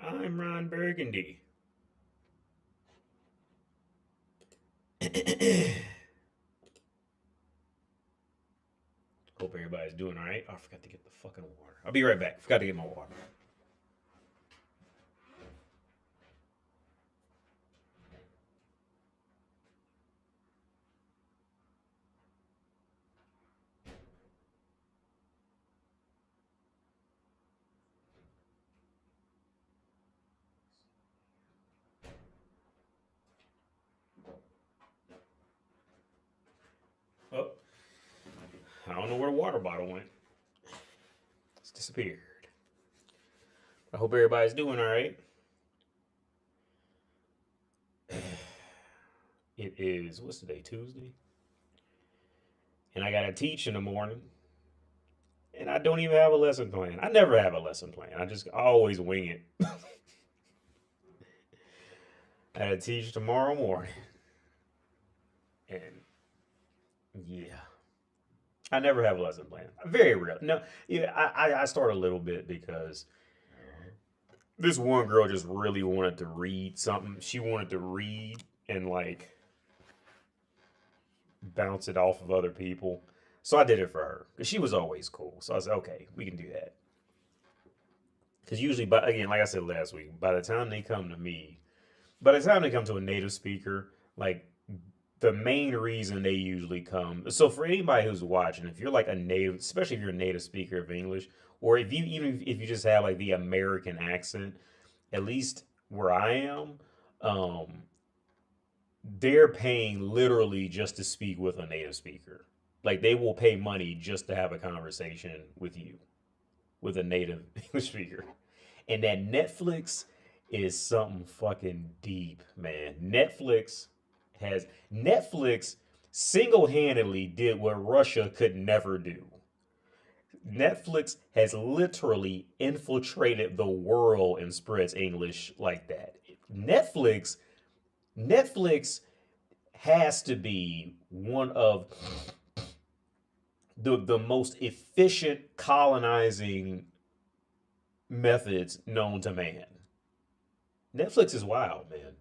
I'm Ron Burgundy. Hope everybody's doing all right. Oh, I forgot to get the fucking water. I'll be right back. Forgot to get my water. Oh, I don't know where the water bottle went. It's disappeared. I hope everybody's doing all right. It is, what's today, Tuesday? And I got to teach in the morning. And I don't even have a lesson plan. I never have a lesson plan. I just always wing it. I got to teach tomorrow morning. And yeah, I never have a lesson plan. Very rare. No, yeah, I start a little bit because this one girl just really wanted to read something. She wanted to read and like bounce it off of other people. So I did it for her because she was always cool. So I said, okay, we can do that. Because usually, but again, like I said last week, by the time they come to me, by the time they come to a native speaker, like the main reason they usually come. So for anybody who's watching, if you're like a native, especially if you're a native speaker of English, or if you even if you just have like the American accent, at least where I am, um, they're paying literally just to speak with a native speaker. Like they will pay money just to have a conversation with you, with a native English speaker. And that Netflix is something fucking deep, man. Has Netflix single-handedly did what Russia could never do. Netflix has literally infiltrated the world and spreads English like that. Netflix Netflix has to be one of the most efficient colonizing methods known to man. Netflix is wild, man.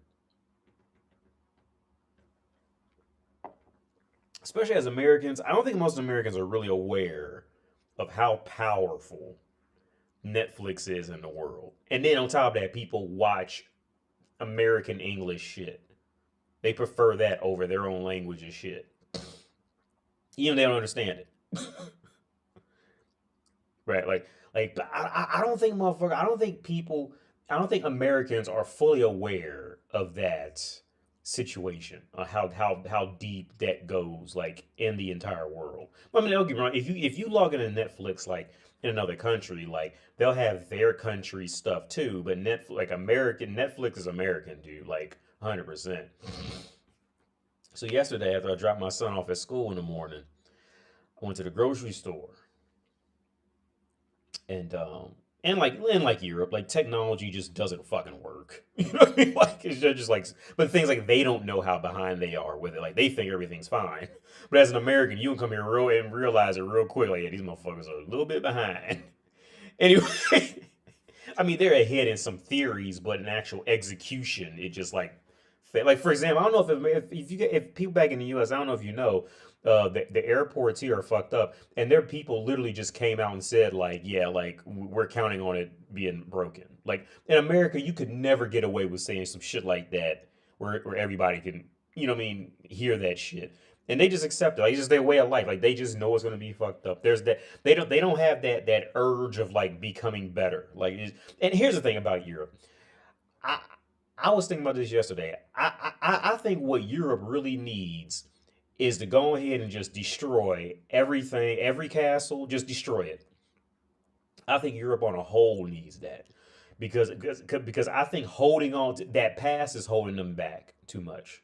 Especially as Americans, I don't think most Americans are really aware of how powerful Netflix is in the world. And then on top of that, people watch American English shit. They prefer that over their own language and shit. Even if they don't understand it. Right? Like I don't think motherfucker. I don't think people. I don't think Americans are fully aware of that situation. How deep that goes, like in the entire world. I mean, don't get me wrong. If you log into Netflix, like in another country, like they'll have their country stuff too. But Netflix is American, dude. Like 100%. So yesterday, after I dropped my son off at school in the morning, I went to the grocery store and like Europe, like technology just doesn't fucking work. You know what I mean? Like it's just like, but things like they don't know how behind they are with it. Like they think everything's fine, but as an American, you can come here real and realize it real quick. Like yeah, these motherfuckers are a little bit behind. Anyway, I mean they're ahead in some theories, but in actual execution, it just like for example, I don't know if people back in the U.S. I don't know if you know, the airports here are fucked up, and their people literally just came out and said like, yeah, like we're counting on it being broken. Like in America, you could never get away with saying some shit like that, where everybody can, you know what I mean, hear that shit. And they just accept it. Like, it's just their way of life. Like they just know it's gonna be fucked up. There's that they don't have that urge of like becoming better. And here's the thing about Europe. I I was thinking about this yesterday. I think what Europe really needs is to go ahead and just destroy everything, every castle, just destroy it. I think Europe on a whole needs that because I think holding on to that past is holding them back too much.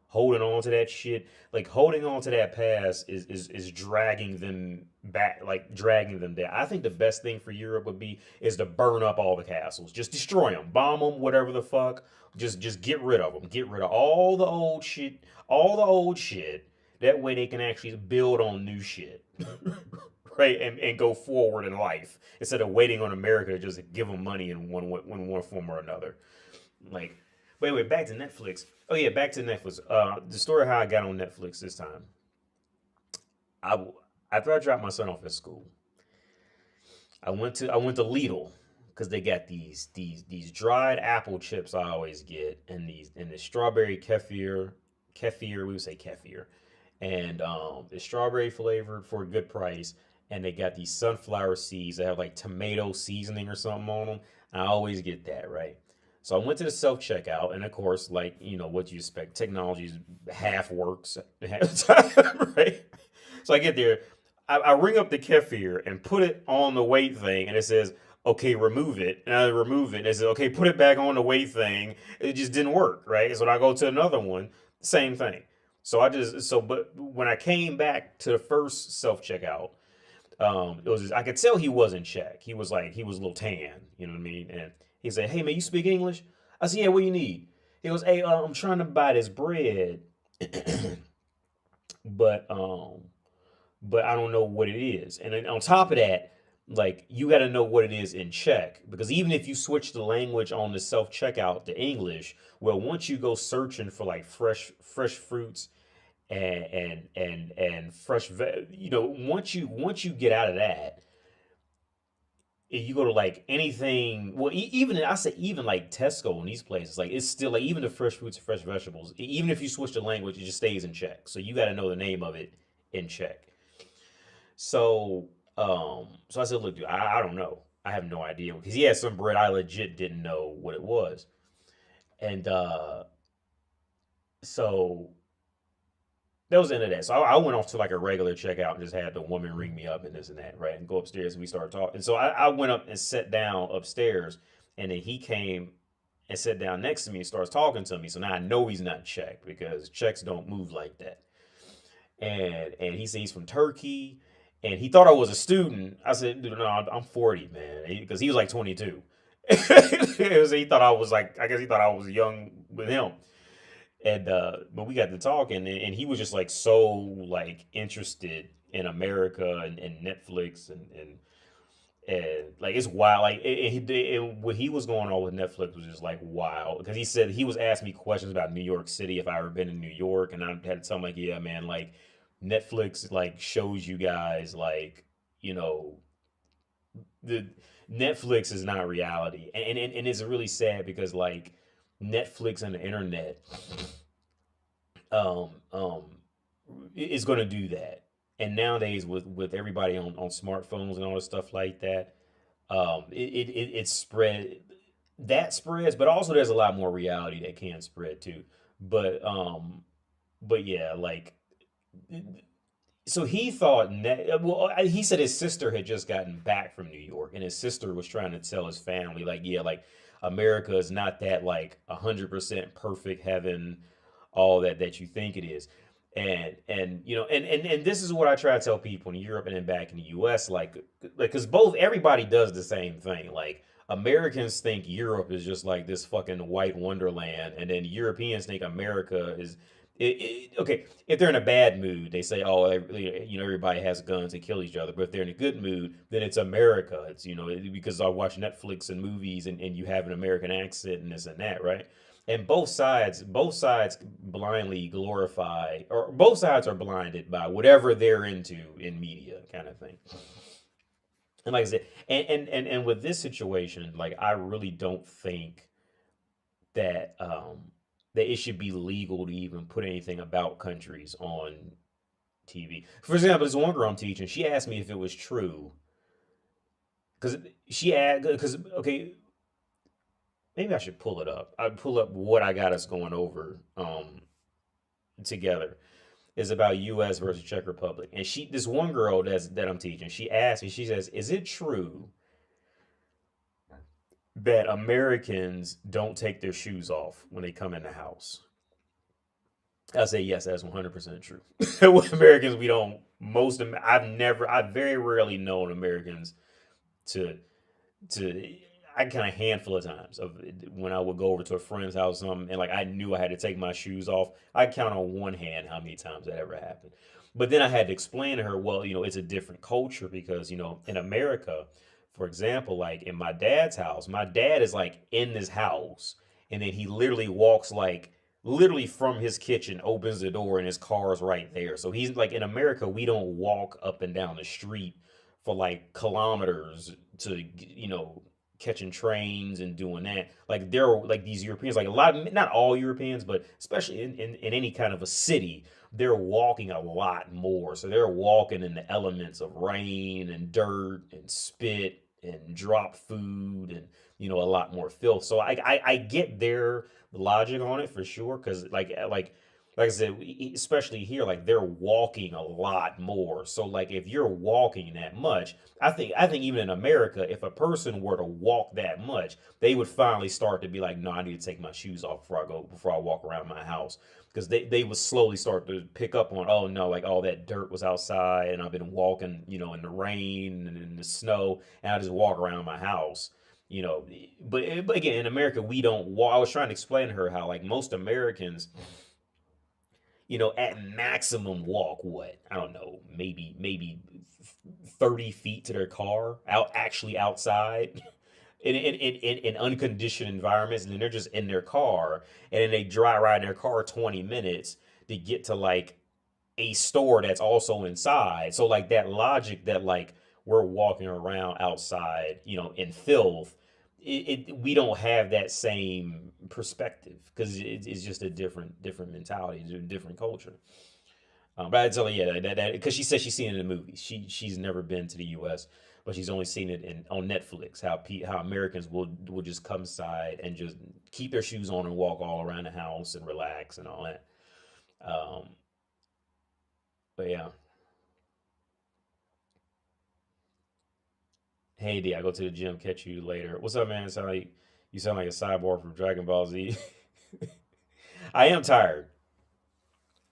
Holding on to that shit, like holding on to that past is dragging them back, like dragging them down. I think the best thing for Europe would be is to burn up all the castles, just destroy them, bomb them, whatever the fuck. Just get rid of them. Get rid of all the old shit, all the old shit. That way they can actually build on new shit. right, and go forward in life instead of waiting on America to just give them money in one form or another. Like, wait, back to Netflix. Oh yeah, back to Netflix. The story of how I got on Netflix this time. I after I dropped my son off at school, I went to Lidl because they got these dried apple chips I always get, and the strawberry kefir we would say kefir, and it's strawberry flavored for a good price, and they got these sunflower seeds that have like tomato seasoning or something on them. I always get that, right. So I went to the self checkout, and of course, like what you expect, technology half works half the time, right? So I get there, I ring up the kefir and put it on the weight thing, and it says, "Okay, remove it." And I remove it. And it says, "Okay, put it back on the weight thing." It just didn't work, right? So I go to another one, same thing. But when I came back to the first self checkout, it was I could tell he wasn't check. He was a little tan, you know what I mean? And he said, "Hey man, you speak English?" I said, "Yeah, what you need?" He goes, "Hey, I'm trying to buy this bread, but I don't know what it is." And then on top of that, like you got to know what it is in Czech because even if you switch the language on the self checkout to English, well, once you go searching for like fresh fruits and fresh, once you get out of that, you go to like anything. Well, even I say even like Tesco and these places, like it's still like even the fresh fruits and fresh vegetables. Even if you switch the language, it just stays in Czech. So you got to know the name of it in Czech. So I said, "Look, dude, I don't know. I have no idea." Because he had some bread I legit didn't know what it was. And so that was the end of that. So I went off to like a regular checkout and just had the woman ring me up and this and that, right? And go upstairs and we started talking. And so I went up and sat down upstairs, and then he came and sat down next to me and starts talking to me. So now I know he's not Czech because Czechs don't move like that. And he said he's from Turkey, and he thought I was a student. I said, "Dude, no, I'm 40, man," because he was like 22. He thought I was like, I guess he thought I was young with him. And but we got to talking, and he was just like so like interested in America and Netflix and like it's wild. Like what he was going on with Netflix was just like wild because he said he was asking me questions about New York City if I ever been in New York, and I had to tell him like, "Yeah, man, like Netflix like shows you guys like you know the Netflix is not reality," and it's really sad because like Netflix and the internet um um is going to do that. And nowadays with everybody on smartphones and all this stuff like that, it spread that spreads, but also there's a lot more reality that can spread too. But yeah, like so he thought well, he said his sister had just gotten back from New York, and his sister was trying to tell his family like, yeah, like America is not that like 100% perfect heaven, all that you think it is. And and this is what I try to tell people in Europe and then back in the US, like because both everybody does the same thing. Like Americans think Europe is just like this fucking white wonderland, and then Europeans think America is okay. If they're in a bad mood, they say, "Oh, everybody has guns and kill each other." But if they're in a good mood, then it's America. It's because I watch Netflix and movies, and you have an American accent and this and that, right? And both sides blindly glorify, or both sides are blinded by whatever they're into in media, kind of thing. And like I said, and with this situation, like I really don't think that that it should be legal to even put anything about countries on TV. For example, this one girl I'm teaching, she asked me if it was true because okay, maybe I should pull it up. I pull up what I got us going over together is about U.S. versus Czech Republic, and this one girl that I'm teaching, she asked me, she says, "Is it true that Americans don't take their shoes off when they come in the house?" I say yes, that's 100% true. With Americans, we don't. I've very rarely known Americans to to I kind of handful of times of when I would go over to a friend's house or something, and like I knew I had to take my shoes off. I count on one hand how many times that ever happened. But then I had to explain to her, well, it's a different culture because, in America, for example, like in my dad's house, my dad is like in this house and then he literally walks like literally from his kitchen, opens the door and his car is right there. So he's like in America, we don't walk up and down the street for like kilometers to, catching trains and doing that. Like there are like these Europeans, like a lot of, not all Europeans, but especially in any kind of a city, they're walking a lot more. So they're walking in the elements of rain and dirt and spit and drop food and a lot more filth. So I get their logic on it for sure because like I said, especially here, like they're walking a lot more. So like if you're walking that much, I think even in America, if a person were to walk that much, they would finally start to be like, no, I need to take my shoes off before I walk around my house. Because they would slowly start to pick up on, oh no, like all that dirt was outside and I've been walking, in the rain and in the snow, and I just walk around my house. But again, in America, we don't walk. I was trying to explain to her how like most Americans, at maximum walk what? I don't know, maybe 30 feet to their car, out actually outside in unconditioned environments, and then they're just in their car, and then they dry ride in their car 20 minutes to get to like a store that's also inside. So like that logic that like we're walking around outside, in filth, we don't have that same perspective because it's just a different mentality, it's a different culture. But I tell you, yeah, that because she says she's seen it in the movies. She's never been to the U.S., but she's only seen it on Netflix. How Americans will just come inside and just keep their shoes on and walk all around the house and relax and all that. Um, but yeah, hey D, I go to the gym. Catch you later. What's up, man? You sound like a cyborg from Dragon Ball Z. I am tired.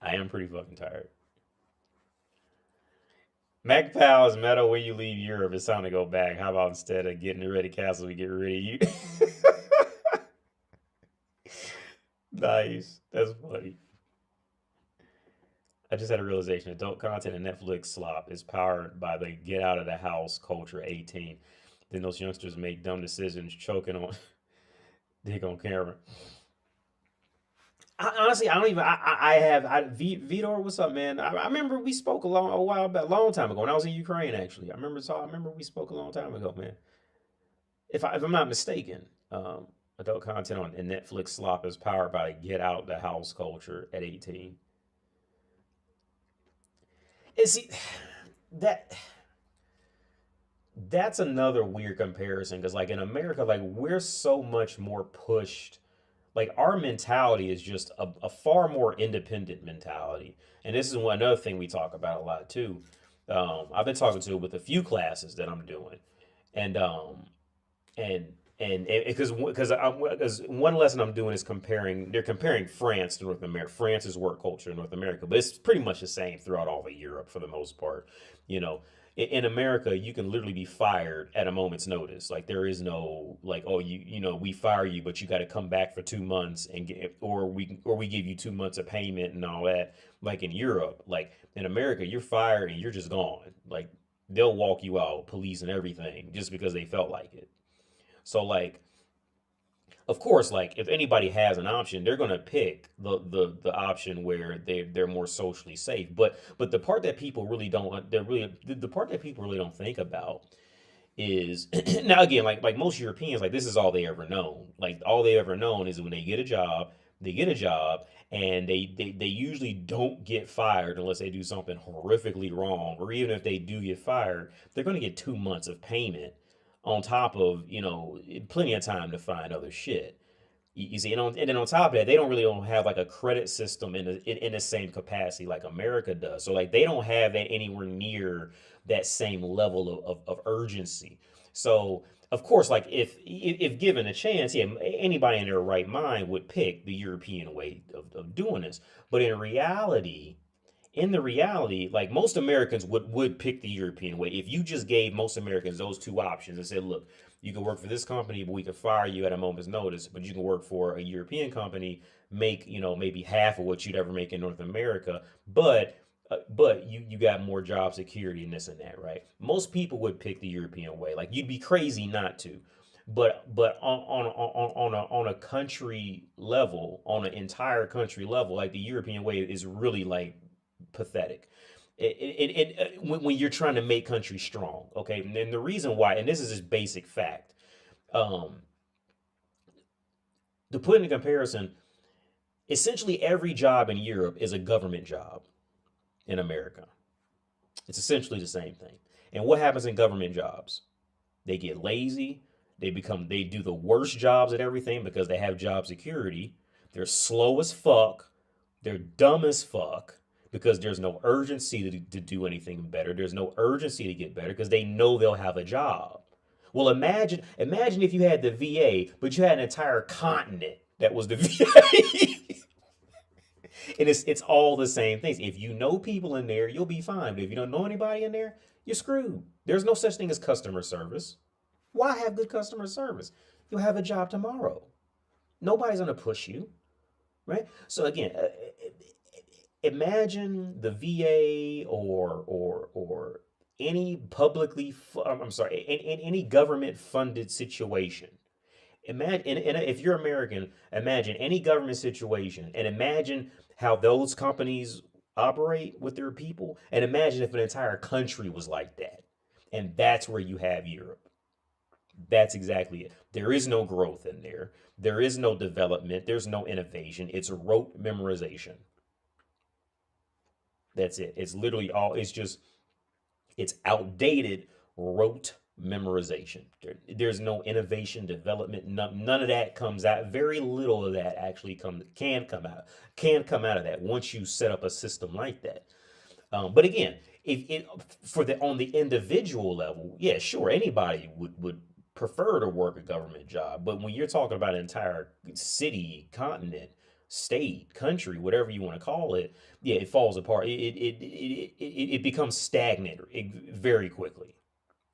I am pretty fucking tired. MacPal is meta when you leave Europe. It's time to go back. How about instead of getting rid of Castle, we get rid of you? Nice. That's funny. I just had a realization. Adult content and Netflix slop is powered by the get out of the house culture 18. Then those youngsters make dumb decisions, choking on dick on camera. Honestly, I don't even. I have. Vitor, what's up, man? I remember we spoke a while back, a long time ago when I was in Ukraine. Actually, I remember we spoke a long time ago, man. If I'm not mistaken, adult content on and Netflix slop is powered by get out the house culture at 18. And see, that that's another weird comparison because like in America, like we're so much more pushed, like our mentality is just a far more independent mentality. And this is another thing we talk about a lot too. I've been talking to with a few classes that I'm doing, and and because one lesson I'm doing is they're comparing France to North America. France's work culture in North America, but it's pretty much the same throughout all of Europe for the most part. You know, in America, you can literally be fired at a moment's notice. Like there is no like, oh, we fire you, but you got to come back for 2 months and get, or we give you 2 months of payment and all that. Like in Europe, like in America, you're fired and you're just gone. Like they'll walk you out, police and everything, just because they felt like it. So like, of course, like if anybody has an option, they're gonna pick the option where they're more socially safe. But the part that people really don't, they're really the part that people really don't think about is now again, like most Europeans, like this is all they ever known. Like all they ever known is when they get a job, and they usually don't get fired unless they do something horrifically wrong, or even if they do get fired, they're gonna get 2 months of payment on top of plenty of time to find other shit. You see, and then on top of that, they don't have like a credit system in the same capacity like America does. So like they don't have that anywhere near that same level of urgency. So of course, like if given a chance, yeah, anybody in their right mind would pick the European way of doing this. But in the reality, like most Americans would pick the European way. If you just gave most Americans those two options and said, look, you can work for this company, but we can fire you at a moment's notice, but you can work for a European company, make, maybe half of what you'd ever make in North America, but But you got more job security and this and that, right? Most people would pick the European way. Like you'd be crazy not to. But on a country level, on an entire country level, like the European way is really like pathetic. When you're trying to make countries strong, okay? And then the reason why, and this is just basic fact, um, to put in comparison, essentially every job in Europe is a government job in America. It's essentially the same thing. And what happens in government jobs? They get lazy. They do the worst jobs at everything because they have job security. They're slow as fuck. They're dumb as fuck because there's no urgency to do anything better. There's no urgency to get better because they know they'll have a job. Well, imagine if you had the VA, but you had an entire continent that was the VA. And it's all the same things. If you know people in there, you'll be fine. But if you don't know anybody in there, you're screwed. There's no such thing as customer service. Why have good customer service? You'll have a job tomorrow. Nobody's gonna push you, right? So again, imagine the VA or any I'm sorry, in any government funded situation. Imagine, and if you're American, imagine any government situation and imagine how those companies operate with their people. And imagine if an entire country was like that. And that's where you have Europe. That's exactly it. There is no growth in there. There is no development. There's no innovation. It's rote memorization. That's it. It's literally it's outdated rote memorization. There's no innovation, development. None of that comes out. Very little of that actually can come out of that once you set up a system like that. But again, if it for the on the individual level, yeah, sure, anybody would prefer to work a government job. But when you're talking about an entire city, continent, state, country, whatever you want to call it, yeah, it falls apart. It becomes stagnant very quickly.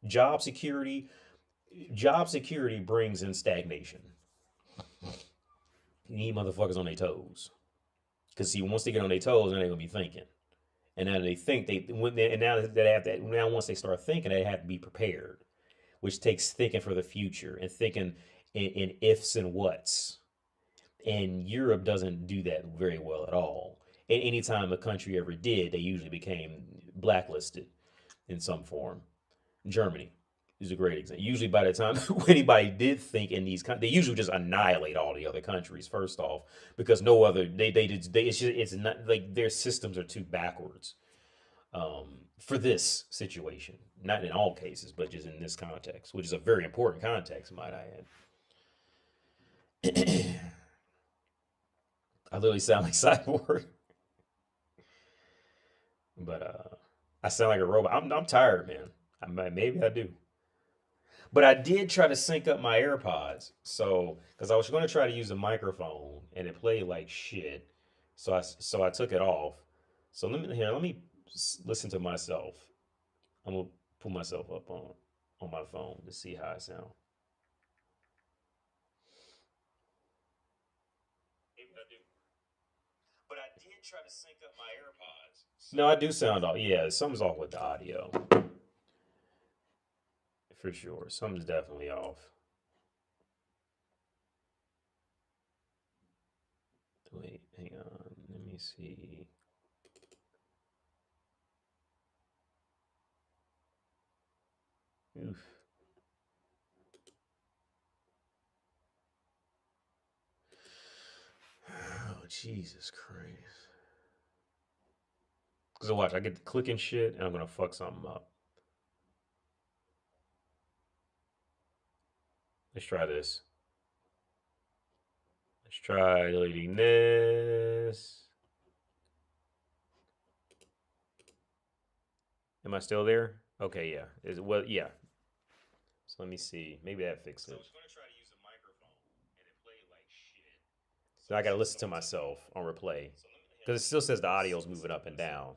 Job security, job security brings in stagnation. You need motherfuckers on their toes. Cause see, once they get on their toes, then they're gonna be thinking. And now they think and now that they have that now once they start thinking, they have to be prepared, which takes thinking for the future and thinking in ifs and whats. And Europe doesn't do that very well at all. And anytime a country ever did, they usually became blacklisted in some form. Germany is a great example. Usually, by the time anybody did think in these, they usually just annihilate all the other countries first off because no other it's not like their systems are too backwards for this situation. Not in all cases, but just in this context, which is a very important context, might I add. I literally sound like Cyborg, but I sound like a robot. I'm tired, man. Maybe I do. But I did try to sync up my AirPods. So, because I was going to try to use a microphone and it played like shit. So I took it off. So let me listen to myself. I'm gonna put myself up on my phone to see how I sound. Maybe I do. But I did try to sync up my AirPods. No, I do sound off. Yeah, something's off with the audio for sure. Something's definitely off. Wait, hang on. Let me see. Oof. Oh, Jesus Christ. So watch, I get to clicking shit and I'm gonna fuck something up. Let's try this. Let's try deleting this. Am I still there? Okay, yeah. Well, yeah. So let me see. Maybe that fixed it. So I was gonna try to use a microphone and it played like shit. So I gotta listen to myself on replay. Because it still says the audio's moving up and down.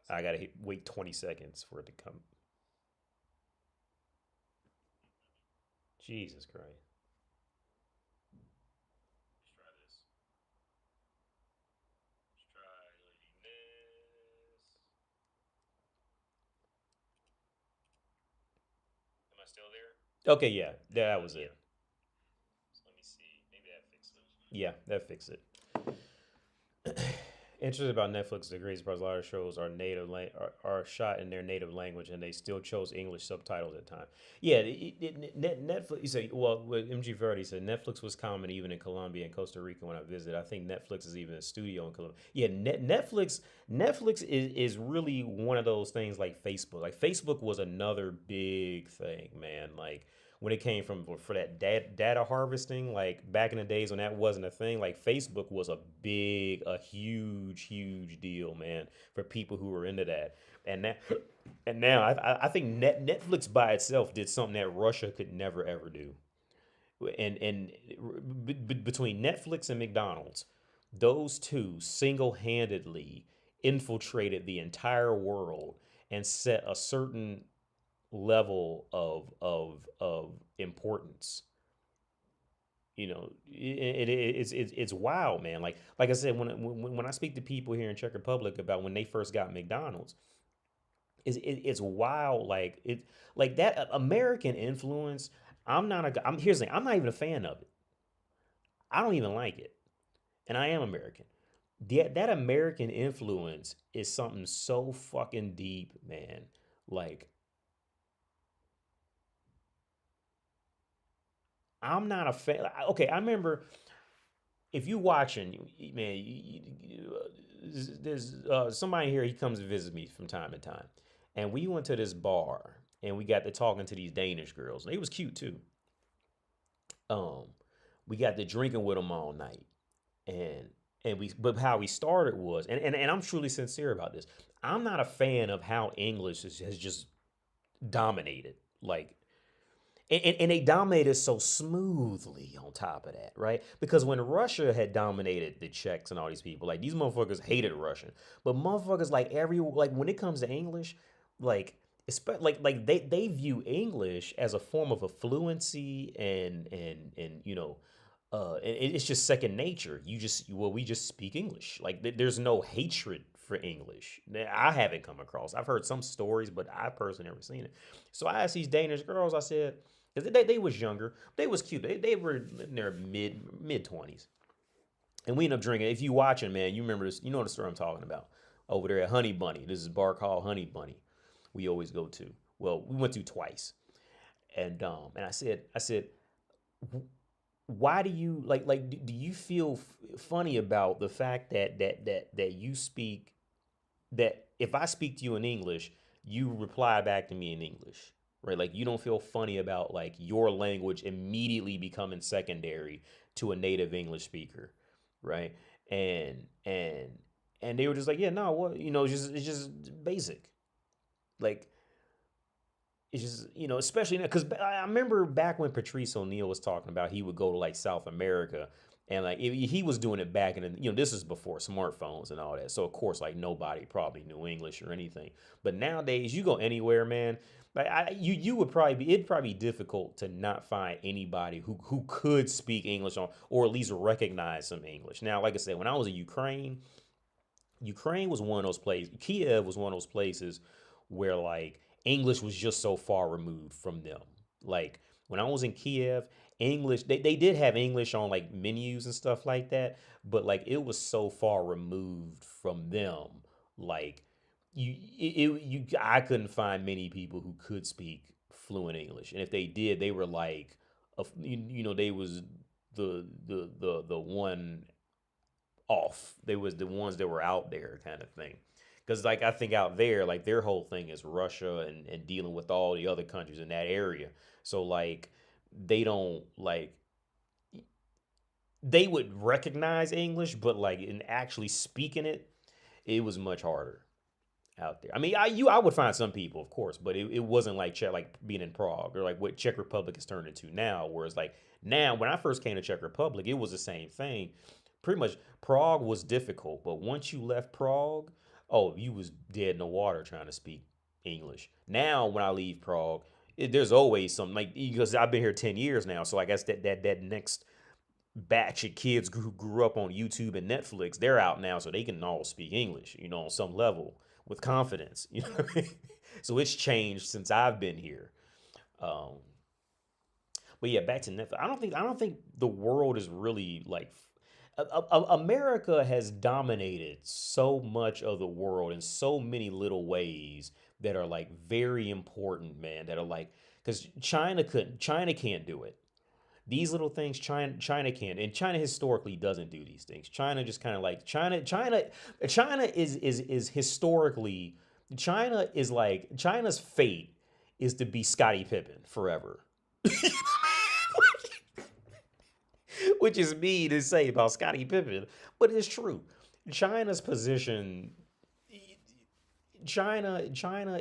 I gotta wait 20 seconds for it to come. Jesus Christ. Okay, yeah, that was it. Yeah, that fixed it. Interesting about Netflix, the greatest part, a lot of shows are are shot in their native language, and they still chose English subtitles at times. Yeah, Netflix. You say, well, what MG Verdi said, Netflix was common even in Colombia and Costa Rica when I visited. I think Netflix is even a studio in Colombia. Yeah, Netflix is really one of those things like Facebook. Like Facebook was another big thing, man. Like when it came from for that data harvesting, like back in the days when that wasn't a thing, like Facebook was a huge deal, man, for people who were into that. And that, and now I think Netflix by itself did something that Russia could never ever do. And between Netflix and McDonald's, those two single handedly infiltrated the entire world and set a certain level of importance. It's wild, man. Like I said, when I speak to people here in Czech Republic about when they first got McDonald's, it's wild. Like that American influence. Here's the thing. I'm not even a fan of it. I don't even like it, and I am American. That American influence is something so fucking deep, man. Like I'm not a fan. Okay, I remember if you watching, man, there's somebody here. He comes to visit me from time to time, and we went to this bar and we got to talking to these Danish girls. And they was cute too. Um, we got to drinking with them all night, and but how we started was, and I'm truly sincere about this. I'm not a fan of how English has just dominated. Like and they dominated so smoothly on top of that, right? Because when Russia had dominated the Czechs and all these people, like these motherfuckers hated Russian. But motherfuckers like when it comes to English, like they view English as a form of a fluency and it's just second nature. We just speak English. Like there's no hatred for English. I haven't come across. I've heard some stories, but I personally never seen it. So I asked these Danish girls. I said, because they was younger, they was cute. They were in their mid 20s, and we ended up drinking. If you watching, man, you remember this. You know the story I'm talking about. Over there at Honey Bunny. This is a bar called Honey Bunny. We always go to. Well, we went to twice, and I said, why do you do you feel funny about the fact that you speak that if I speak to you in English, you reply back to me in English, right? Like you don't feel funny about like your language immediately becoming secondary to a native English speaker, right? And and they were just like, yeah, no, what it's just basic, like it's just especially because I remember back when Patrice O'Neill was talking about he would go to like South America and like he was doing it back in this is before smartphones and all that, so of course like nobody probably knew English or anything. But nowadays you go anywhere, man. Like you would probably it'd probably be difficult to not find anybody who could speak English on or at least recognize some English. Now, like I said, when I was in Ukraine was one of those places. Kiev was one of those places where like English was just so far removed from them. Like when I was in Kiev, English they did have English on like menus and stuff like that, but like it was so far removed from them. Like you I couldn't find many people who could speak fluent English, and if they did, they were like, they was the one off. They was the ones that were out there kind of thing. Because like I think out there, like their whole thing is Russia and dealing with all the other countries in that area. So like they don't like they would recognize English, but like in actually speaking it, it was much harder out there. I mean, I would find some people, of course, but it wasn't like like being in Prague or like what Czech Republic has turned into now. Whereas like now, when I first came to Czech Republic, it was the same thing. Pretty much, Prague was difficult, but once you left Prague, oh, you was dead in the water trying to speak English. Now, when I leave Prague, there's always something like because I've been here 10 years now, so I guess that next batch of kids who grew up on YouTube and Netflix, they're out now, so they can all speak English, on some level with confidence. You know what I mean? So it's changed since I've been here. Um, But yeah, back to Netflix. I don't think the world is really like America has dominated so much of the world in so many little ways that are like very important, man. That are like because China can't do it. These little things China can, and China historically doesn't do these things. China just kind of like China is historically China is like China's fate is to be Scottie Pippen forever. Which is mean to say about Scottie Pippen, but it's true. China's position, China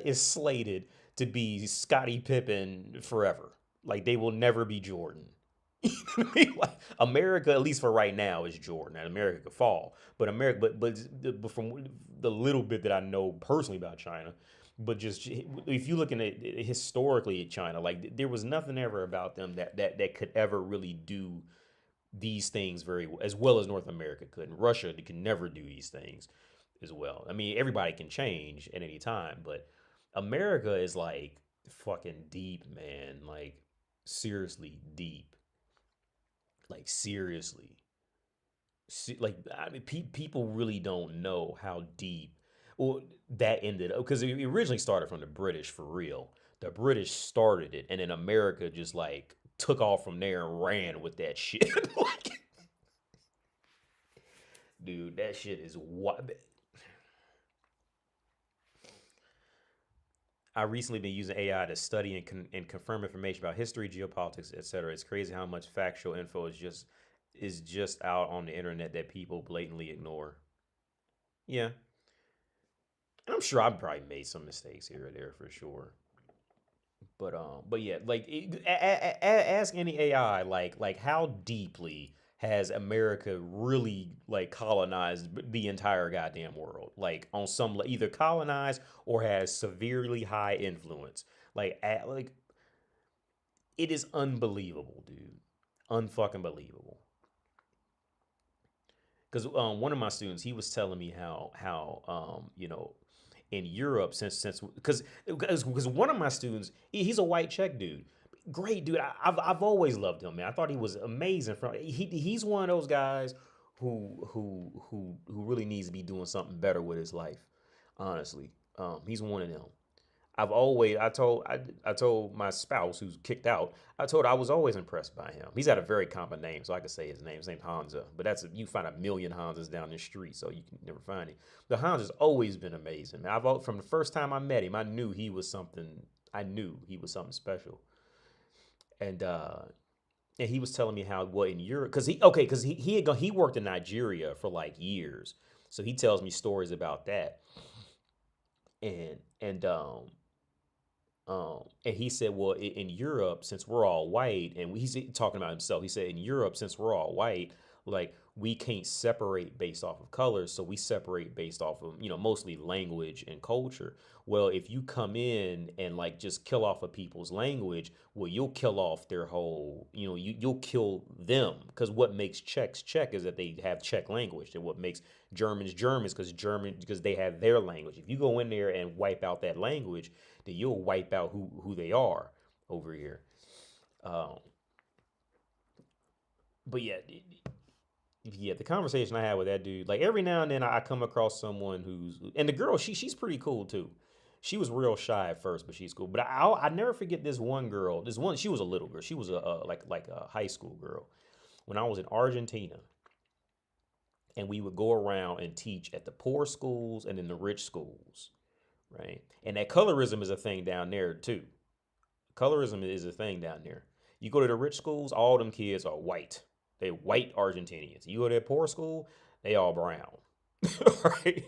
is slated to be Scottie Pippen forever. Like they will never be Jordan. Like, America, at least for right now, is Jordan, and America could fall. But America, but from the little bit that I know personally about China, but just if you looking at historically at China, like there was nothing ever about them that could ever really do these things very as well as North America could. And Russia can never do these things as well. I mean, everybody can change at any time, but America is like fucking deep, man. Like seriously deep. Like seriously. Like I mean, people really don't know how deep. Well, that ended up because it originally started from the British for real. The British started it, and then America just like took off from there and ran with that shit. Like, dude, that shit is what. I recently been using AI to study and confirm information about history, geopolitics, etc. It's crazy how much factual info is just out on the internet that people blatantly ignore. Yeah, and I'm sure I've probably made some mistakes here or there for sure. But yeah, like ask any AI like how deeply has America really like colonized the entire goddamn world? Like on some either colonized or has severely high influence. Like it is unbelievable, dude. Unfucking believable. Because one of my students, he was telling me how in Europe since because one of my students he's a white Czech dude, great dude. I've always loved him, man. I thought he was amazing. He's one of those guys who really needs to be doing something better with his life. Honestly, he's one of them. I told my spouse who's kicked out. I told her I was always impressed by him. He's got a very common name, so I could say his name. His name's Hansa, but you find a million Hansas down the street, so you can never find him. The Hansa's always been amazing. Man, from the first time I met him, I knew he was something. I knew he was something special, and he was telling me how what in Europe because he worked in Nigeria for like years, so he tells me stories about that, and he said, well, in Europe, since we're all white, and he's talking about himself, he said, in Europe, since we're all white, like we can't separate based off of colors, so we separate based off of mostly language and culture. Well, if you come in and like just kill off of people's language, well, you'll kill off their whole, you'll kill them because what makes Czechs Czech is that they have Czech language, and what makes Germans Germans because they have their language. If you go in there and wipe out that language, then you'll wipe out who they are over here. Um, but yeah, the conversation I had with that dude, like every now and then I come across someone and the girl, she's pretty cool too. She was real shy at first, but she's cool. But I never forget this one girl. She was a little girl. She was like a high school girl. When I was in Argentina, and we would go around and teach at the poor schools and in the rich schools, right? And that colorism is a thing down there too. Colorism is a thing down there. You go to the rich schools, all them kids are white. They white Argentinians. You go to that poor school, they all brown. Right?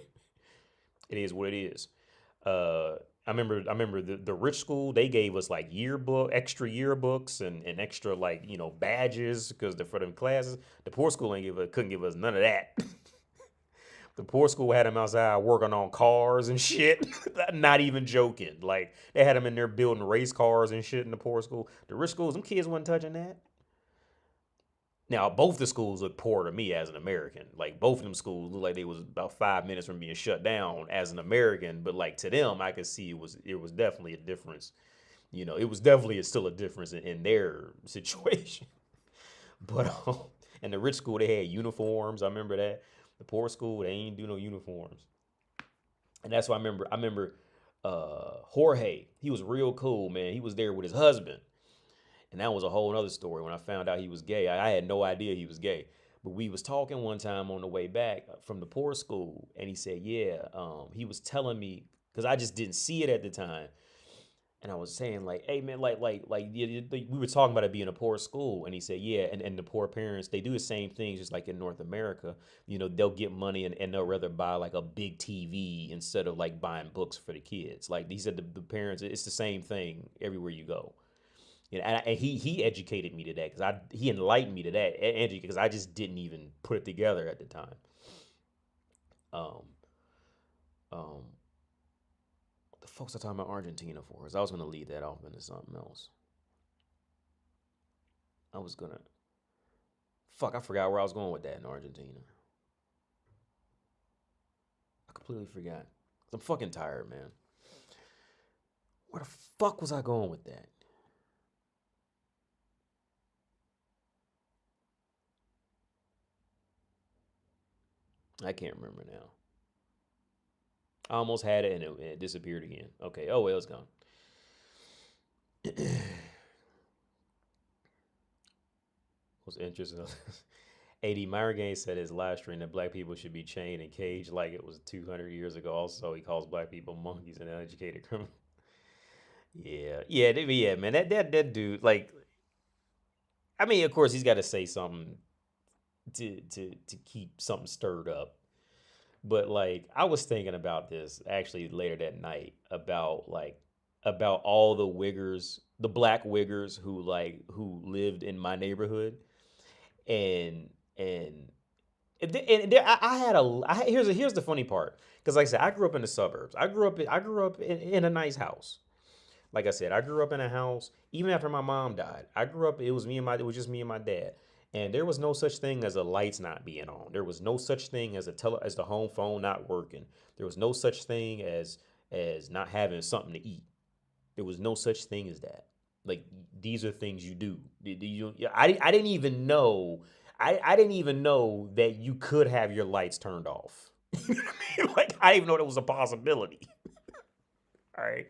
It is what it is. I remember the rich school, they gave us like extra yearbooks and extra like, badges because for them classes. The poor school couldn't give us none of that. The poor school had them outside working on cars and shit. Not even joking. Like they had them in there building race cars and shit in the poor school. The rich schools, them kids wasn't touching that. Now, both the schools look poor to me as an American. Like both of them schools look like they was about 5 minutes from being shut down as an American. But like to them, I could see it was definitely a difference. It was definitely still a difference in their situation. But in the rich school, they had uniforms. I remember that. The poor school, they ain't do no uniforms. And that's why I remember Jorge. He was real cool, man. He was there with his husband. And that was a whole other story when I found out he was gay. I had no idea he was gay. But we was talking one time on the way back from the poor school, and he said, yeah, he was telling me, because I just didn't see it at the time. And I was saying, like, hey man, we were talking about it being a poor school, and he said, yeah, and the poor parents, they do the same things just like in North America. They'll get money and they'll rather buy like a big TV instead of like buying books for the kids. Like he said, the parents, it's the same thing everywhere you go. And he educated me to that because he enlightened me to that because I just didn't even put it together at the time. Um, um, what the folks are talking about Argentina for? Because I was gonna lead that off into something else. I was gonna I forgot where I was going with that in Argentina. I completely forgot. I'm fucking tired, man. Where the fuck was I going with that? I can't remember now. I almost had it and it disappeared again. Okay. Oh well, it's gone. What's interesting? AD Myrick said his live stream that black people should be chained and caged like it was 200 years ago. Also, he calls black people monkeys and uneducated criminals. Yeah, yeah, yeah, man. That dude, like, I mean, of course, he's got to say something to keep something stirred up. But like, I was thinking about this actually later that night about all the wiggers, the black wiggers who lived in my neighborhood, and and I had here's the funny part, because like I said, I grew up in the suburbs. I grew up in a nice house. Like I said, I grew up in a house. Even after my mom died, I grew up. It was just me and my dad, and there was no such thing as a lights not being on. There was no such thing as as the home phone not working. There was no such thing as not having something to eat. There was no such thing as that. Like, these are things you do. I didn't even know. I didn't even know that you could have your lights turned off. You know what I mean? Like, I didn't even know that was a possibility. All right.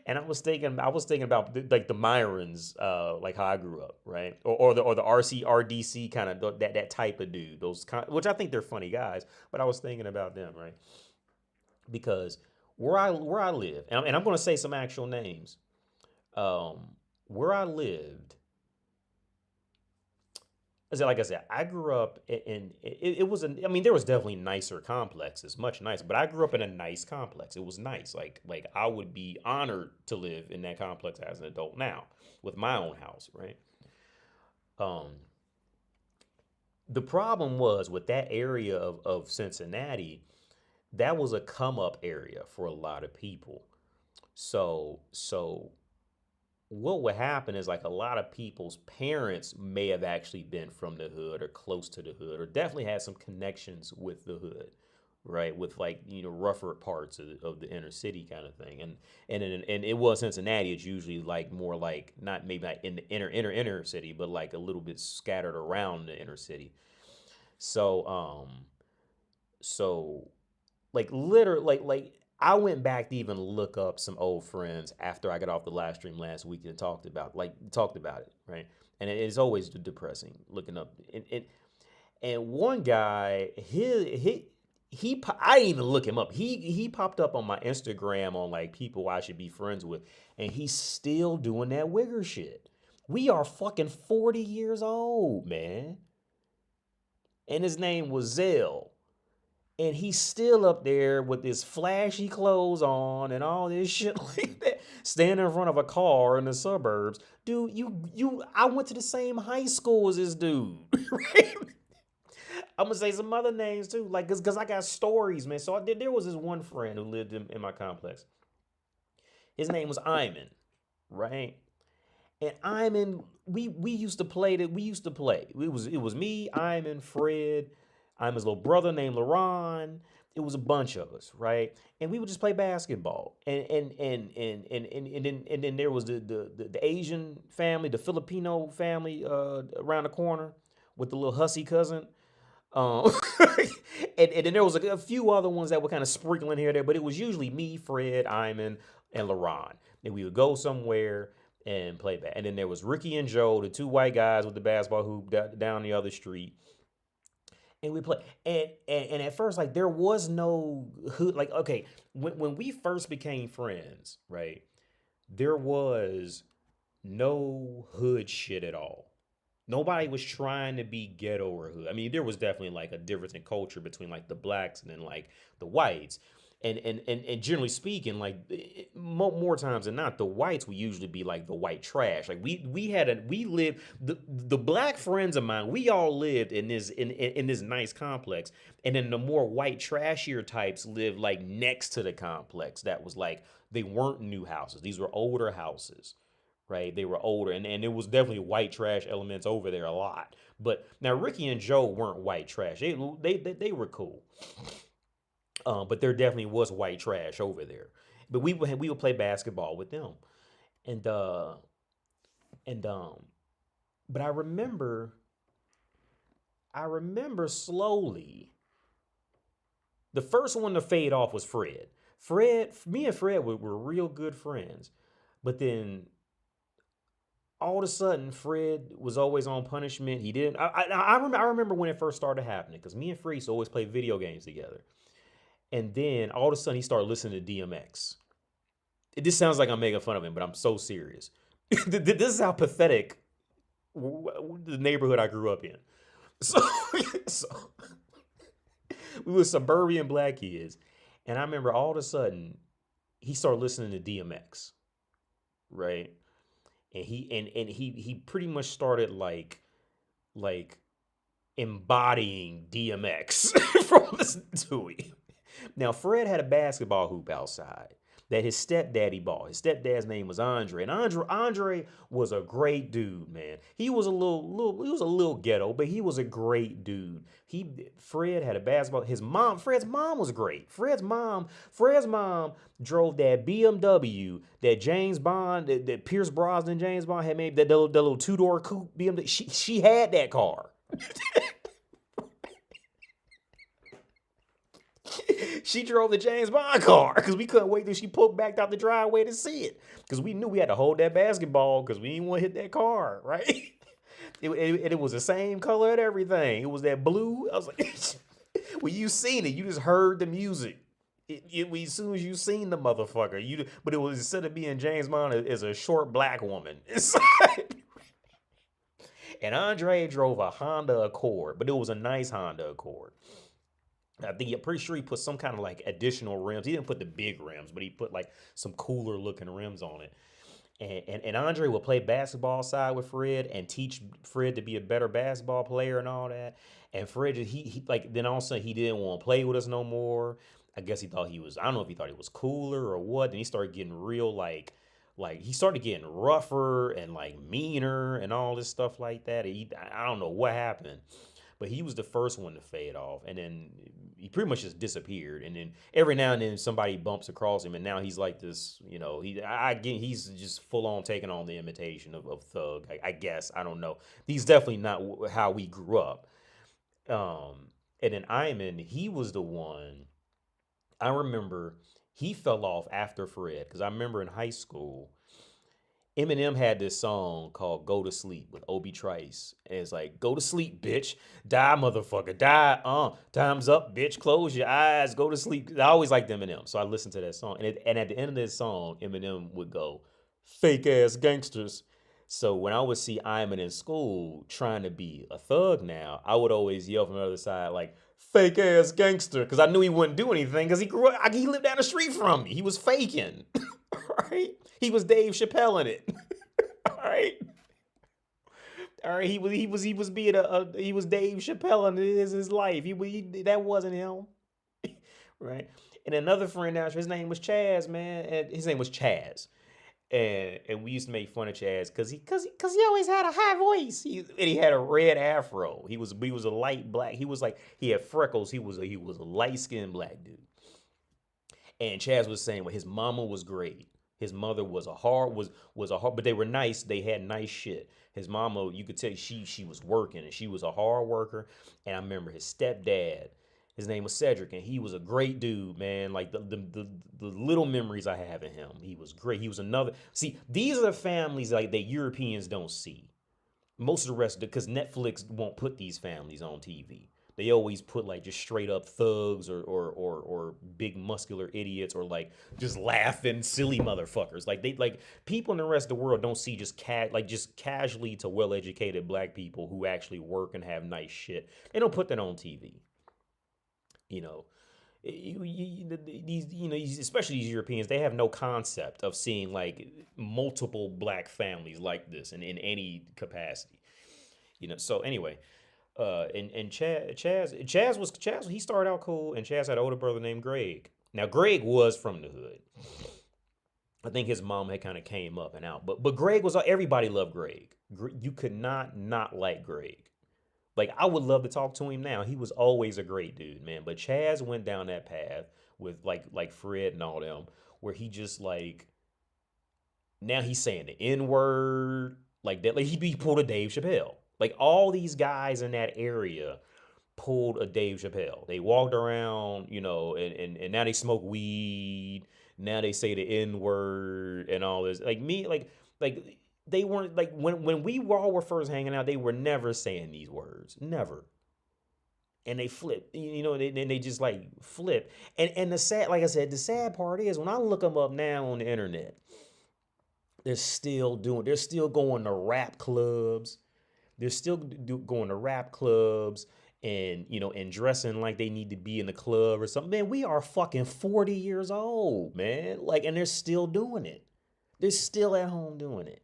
And I was thinking about like the Myrons, like how I grew up, right? Or the RC RDC kind of that type of dude, which I think they're funny guys. But I was thinking about them, right? Because where I live, and I'm going to say some actual names. Where I lived, like I said, I grew up in it was I mean, there was definitely nicer complexes, much nicer, but I grew up in a nice complex. It was nice. Like I would be honored to live in that complex as an adult now with my own house, right? Um, the problem was with that area of Cincinnati, that was a come up area for a lot of people. So what would happen is, like, a lot of people's parents may have actually been from the hood or close to the hood or definitely had some connections with the hood, right? With, like, rougher parts of the inner city kind of thing. And it was Cincinnati. It's usually like more like not maybe not in the inner city, but like a little bit scattered around the inner city. So so like literally like I went back to even look up some old friends after I got off the live stream last week and talked about it, right? And it's always depressing looking up and one guy, I didn't even look him up. He popped up on my Instagram on like people I should be friends with, and he's still doing that wigger shit. We are fucking 40 years old, man. And his name was Zell. And he's still up there with his flashy clothes on and all this shit like that, standing in front of a car in the suburbs. Dude, I went to the same high school as this dude, right? I'm gonna say some other names too, like, cause I got stories, man. So there was this one friend who lived in my complex. His name was Iman, right? And Iman, we used to play that. We used to play. It was me, Iman, Fred, Iman's little brother named LaRon. It was a bunch of us, right? And we would just play basketball. And then there was the Asian family, the Filipino family around the corner with the little hussy cousin. Um, and then there was a few other ones that were kind of sprinkling here and there, but it was usually me, Fred, Iman, and LaRon. And we would go somewhere and play that. And then there was Ricky and Joe, the two white guys with the basketball hoop down the other street. And we play. And at first, like, there was no hood. Like, okay, when we first became friends, right, there was no hood shit at all. Nobody was trying to be ghetto or hood. I mean, there was definitely like a difference in culture between like the blacks and then like the whites. And generally speaking, like more times than not, the whites would usually be like the white trash. Like we lived the black friends of mine. We all lived in this nice complex, and then the more white trashier types lived like next to the complex. That was like they weren't new houses. These were older houses, right? They were older, and there was definitely white trash elements over there a lot. But now Ricky and Joe weren't white trash. They were cool. But there definitely was white trash over there. But we would play basketball with them, and and but I remember slowly. The first one to fade off was Fred. Me and Fred were real good friends, but then all of a sudden Fred was always on punishment. He didn't. I remember when it first started happening because me and Fred used to always play video games together. And then all of a sudden he started listening to DMX. This sounds like I'm making fun of him, but I'm so serious. This is how pathetic the neighborhood I grew up in. So, so we were suburban black kids, and I remember all of a sudden he started listening to DMX, right? And he pretty much started like embodying DMX from listening to him. Now, Fred had a basketball hoop outside that his stepdaddy bought. His stepdad's name was Andre, and Andre was a great dude, man. He was a little ghetto, but he was a great dude. Fred had a basketball. Fred's mom was great. Fred's mom drove that BMW that James Bond, that Pierce Brosnan James Bond had made, that little two-door coupe BMW. She had that car. She drove the James Bond car because we couldn't wait till she pulled back out the driveway to see it. Because we knew we had to hold that basketball because we didn't want to hit that car, right? It was the same color and everything. It was that blue. I was like, when you seen it, you just heard the music. As soon as you seen the motherfucker, but it was, instead of being James Bond, as a short black woman. And Andre drove a Honda Accord, but it was a nice Honda Accord. I'm pretty sure he put some kind of like additional rims. He didn't put the big rims, but he put like some cooler looking rims on it. And Andre would play basketball side with Fred and teach Fred to be a better basketball player and all that. And Fred, he like, then all of a sudden he didn't want to play with us no more. I guess he thought he was, I don't know if he thought he was cooler or what. Then he started getting real like he started getting rougher and like meaner and all this stuff like that. I don't know what happened, but he was the first one to fade off, and then he pretty much just disappeared. And then every now and then somebody bumps across him, and now he's like this, he's just full on taking on the imitation of Thug. I guess, I don't know. He's definitely not how we grew up. And then Iman, he was the one. I remember he fell off after Fred because I remember in high school, Eminem had this song called "Go to Sleep" with Obi Trice, and it's like, "Go to sleep, bitch, die, motherfucker, die, time's up, bitch, close your eyes, go to sleep." I always liked Eminem, so I listened to that song, and at the end of this song, Eminem would go, "Fake ass gangsters." So when I would see Iman in school trying to be a thug, now I would always yell from the other side like, "Fake ass gangster," because I knew he wouldn't do anything because he grew up, he lived down the street from me. He was faking, right? He was Dave Chappelle in it. All right. All right. He was Dave Chappelle in his life. That wasn't him. Right. And another friend out, his name was Chaz, man. And his name was Chaz. And we used to make fun of Chaz because he always had a high voice. And he had a red afro. He was a light black. He had freckles. He was a light skinned black dude. And Chaz was saying, well, his mama was great. His mother was a hard, but they were nice. They had nice shit. His mama, you could tell she was working and she was a hard worker. And I remember his stepdad. His name was Cedric, and he was a great dude, man. Like the little memories I have of him, he was great. He was another. See, these are the families like that Europeans don't see. Most of the rest, because Netflix won't put these families on TV. They always put like just straight up thugs or big muscular idiots or like just laughing silly motherfuckers. Like people in the rest of the world don't see just casually to well educated black people who actually work and have nice shit. They don't put that on TV. You know, especially these Europeans, they have no concept of seeing like multiple black families like this in any capacity. So anyway, and Chaz, he started out cool, and Chaz had an older brother named Greg. Now Greg was from the hood. I think his mom had kind of came up and out, but Greg was, everybody loved Greg. You could not like Greg. Like, I would love to talk to him now. He was always a great dude, man. But Chaz went down that path with like Fred and all them, where he just like, now he's saying the N word like that. Like he pulled a Dave Chappelle. Like all these guys in that area pulled a Dave Chappelle. They walked around, and now they smoke weed. Now they say the N word and all this. Like me, like they weren't like when we all were first hanging out, they were never saying these words. Never. And they flip, they just like flip. And the sad, like I said, the sad part is when I look them up now on the internet, they're still going to rap clubs. They're still going to rap clubs and dressing like they need to be in the club or something. Man, we are fucking 40 years old, man. Like, and they're still doing it. They're still at home doing it.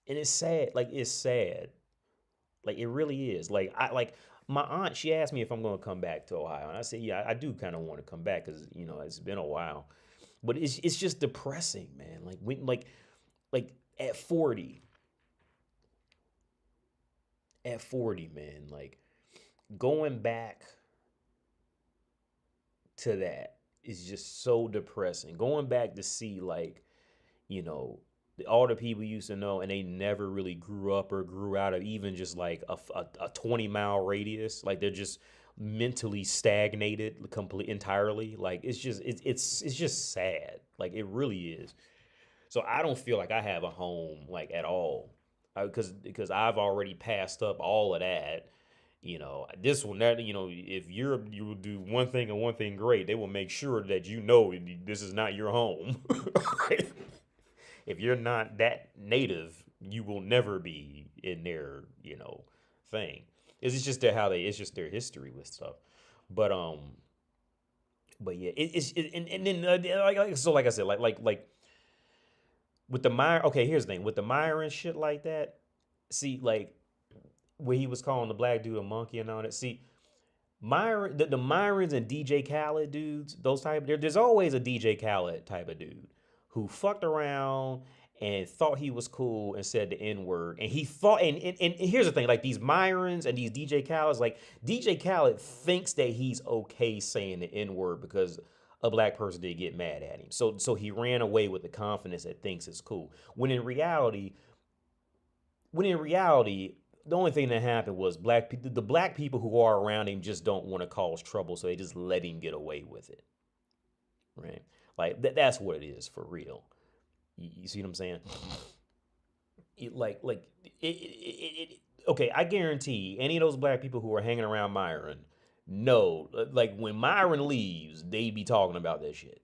And it's sad. Like, it's sad. Like, it really is. My aunt, she asked me if I'm going to come back to Ohio. And I said, yeah, I do kind of want to come back because, it's been a while. But it's just depressing, man. Like at 40, man, like going back to that is just so depressing. Going back to see like, all the people used to know and they never really grew up or grew out of even just like a 20-mile radius. Like they're just mentally stagnated entirely. Like it's just sad. Like it really is. So I don't feel like I have a home like at all. Because I've already passed up all of that. This will never, if you will do one thing and one thing great, they will make sure that this is not your home. Right? If you're not that native, you will never be in their, thing. It's just it's just their history with stuff. But yeah, and then like I said, like with the Meyer. Okay, here's the thing with the Meyer and shit like that. See, like where he was calling the black dude a monkey and all that. See, Myron, the Myrons and DJ Khaled dudes, those type. There's always a DJ Khaled type of dude who fucked around and thought he was cool and said the N-word. And he thought, and here's the thing, like these Myrons and these DJ Khaled's, like DJ Khaled thinks that he's okay saying the N-word because a black person did get mad at him. So he ran away with the confidence that thinks it's cool. When in reality, the only thing that happened was the black people who are around him just don't want to cause trouble, so they just let him get away with it. Right? Like that's what it is for real. You see what I'm saying? Okay, I guarantee any of those black people who are hanging around Myron know, like when Myron leaves, they be talking about that shit.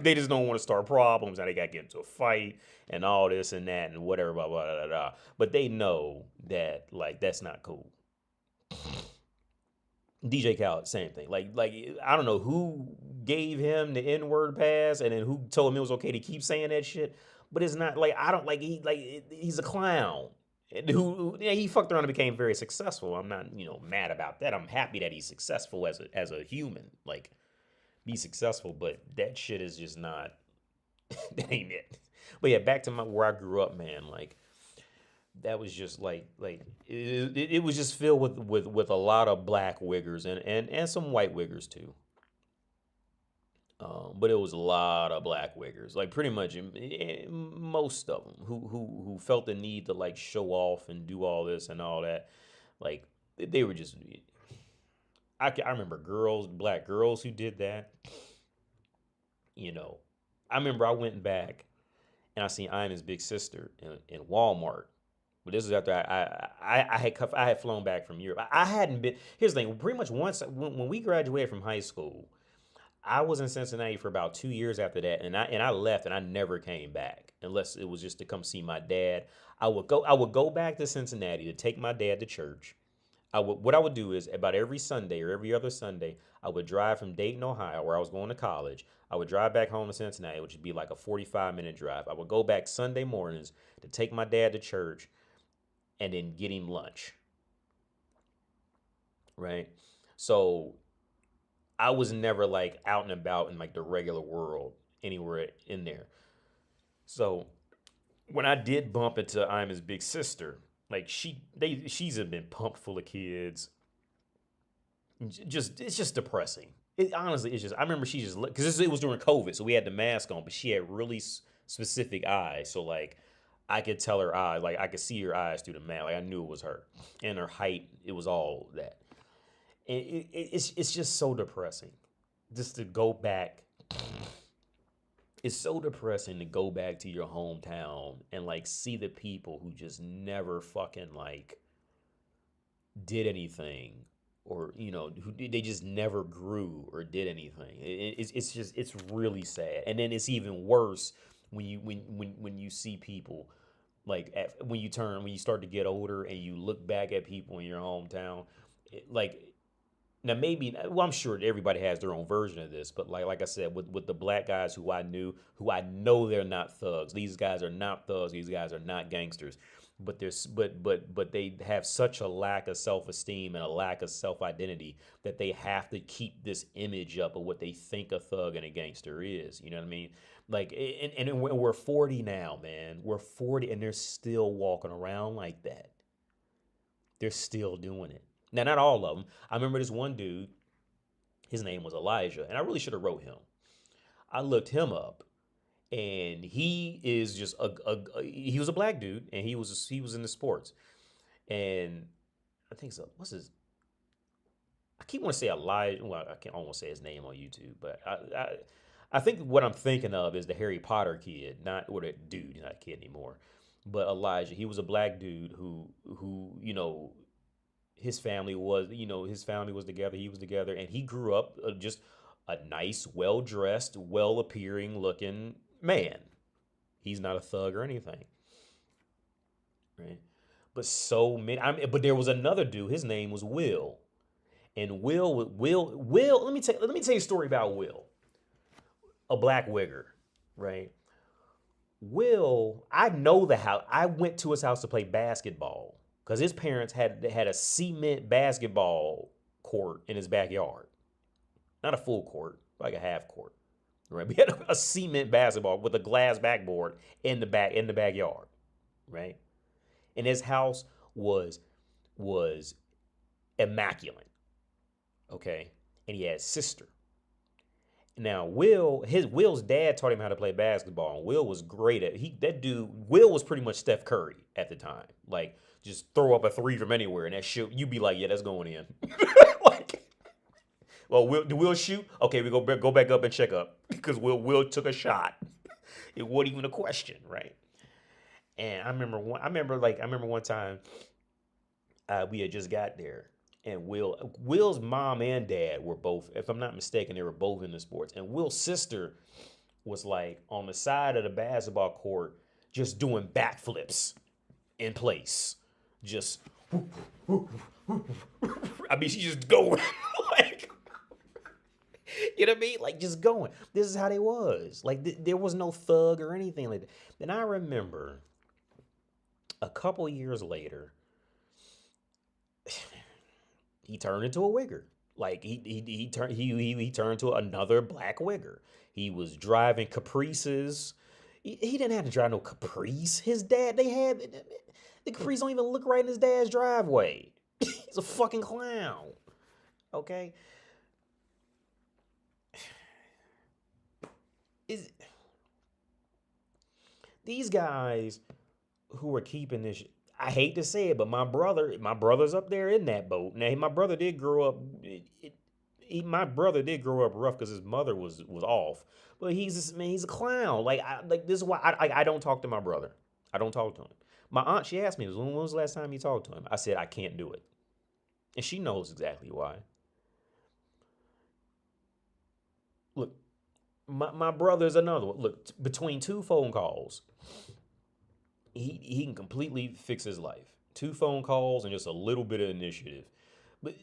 They just don't want to start problems. Now they got to get into a fight and all this and that and whatever, blah, blah, blah, blah, blah. But they know that, like, that's not cool. DJ Khaled, same thing. Like I don't know who gave him the N-word pass and then who told him it was okay to keep saying that shit. But it's not like I don't like he's a clown. He fucked around and became very successful. I'm not mad about that. I'm happy that he's successful as a human. Like be successful, but that shit is just not That ain't it. But yeah, back to where I grew up, man. Like that was just it was just filled with a lot of black wiggers and some white wiggers too. But it was a lot of black wiggers, like pretty much most of them who felt the need to like show off and do all this and all that. Like they were just, I remember black girls who did that. You know, I remember I went back and I seen Iman's big sister in Walmart. But this is after I had flown back from Europe. I hadn't been. Here's the thing. Pretty much once when we graduated from high school, I was in Cincinnati for about 2 years after that, and I left and I never came back unless it was just to come see my dad. I would go back to Cincinnati to take my dad to church. What I would do is about every Sunday or every other Sunday, I would drive from Dayton, Ohio, where I was going to college. I would drive back home to Cincinnati, which would be like a 45-minute drive. I would go back Sunday mornings to take my dad to church and then get him lunch. Right? So I was never like out and about in like the regular world anywhere in there. So when I did bump into Iman's big sister, like she's been pumped full of kids. Just it's just depressing. It honestly it's just I remember she just because it was during COVID, so we had the mask on, but she had really specific eyes. So like I could tell her eyes, like I could see her eyes through the mask. Like I knew it was her, and her height. It was all that. And it's just so depressing, just to go back. It's so depressing to go back to your hometown and like see the people who just never fucking like did anything or who they just never grew or did anything. It's just it's really sad. And then it's even worse when you see people like when you start to get older and you look back at people in your hometown, like now maybe well I'm sure everybody has their own version of this, but like I said with the black guys who I knew, who I know they're not thugs. These guys are not thugs. These guys are not gangsters. But there's but they have such a lack of self-esteem and a lack of self-identity that they have to keep this image up of what they think a thug and a gangster is. You know what I mean? Like and we're 40 now, man. We're 40 and they're still walking around like that. They're still doing it. Now, not all of them. I remember this one dude, his name was Elijah, and I really should have wrote him. I looked him up, and he is just he was a black dude, and he was in the sports, and I think so. What's his? I keep want to say Elijah. Well, I can't almost say his name on YouTube, but I think what I'm thinking of is the Harry Potter kid, not or the dude. He's not a kid anymore, but Elijah. He was a black dude who his family was together, he was together, and he grew up just a nice, well-dressed, well-appearing looking man. He's not a thug or anything, right? But but there was another dude, his name was Will. And Will, let me tell you a story about Will, a black wigger, right? Will, I know the house. I went to his house to play basketball because his parents had a cement basketball court in his backyard. Not a full court, like a half court. Right? We had a cement basketball with a glass backboard in the backyard. Right? And his house was immaculate. Okay? And he had a sister. Now, Will's dad taught him how to play basketball, and Will was great at Will was pretty much Steph Curry at the time. Like, just throw up a three from anywhere, and that shit, you'd be like, yeah, that's going in. Like, well, do Will shoot? Okay, we go back up and check up because Will took a shot. It wasn't even a question, right? And I remember one time we had just got there. And Will's mom and dad were both, if I'm not mistaken, they were both in the sports. And Will's sister was like on the side of the basketball court, just doing backflips in place. Just, I mean, she's just going like, you know what I mean? Like just going. This is how they was. Like there was no thug or anything like that. Then I remember a couple years later, he turned into a wigger. Like he turned to another black wigger. He was driving Caprices. He didn't have to drive no Caprice. His dad, they had the Caprice don't even look right in his dad's driveway. He's a fucking clown. Okay, is these guys who are keeping this. I hate to say it, but my brother's up there in that boat. Now, my brother did grow up. My brother did grow up rough because his mother was off. But he's a clown. Like this is why I don't talk to my brother. I don't talk to him. My aunt, she asked me, when was the last time you talked to him? I said I can't do it, and she knows exactly why. Look, my brother's another one. Look, between two phone calls, he can completely fix his life. Two phone calls and just a little bit of initiative. But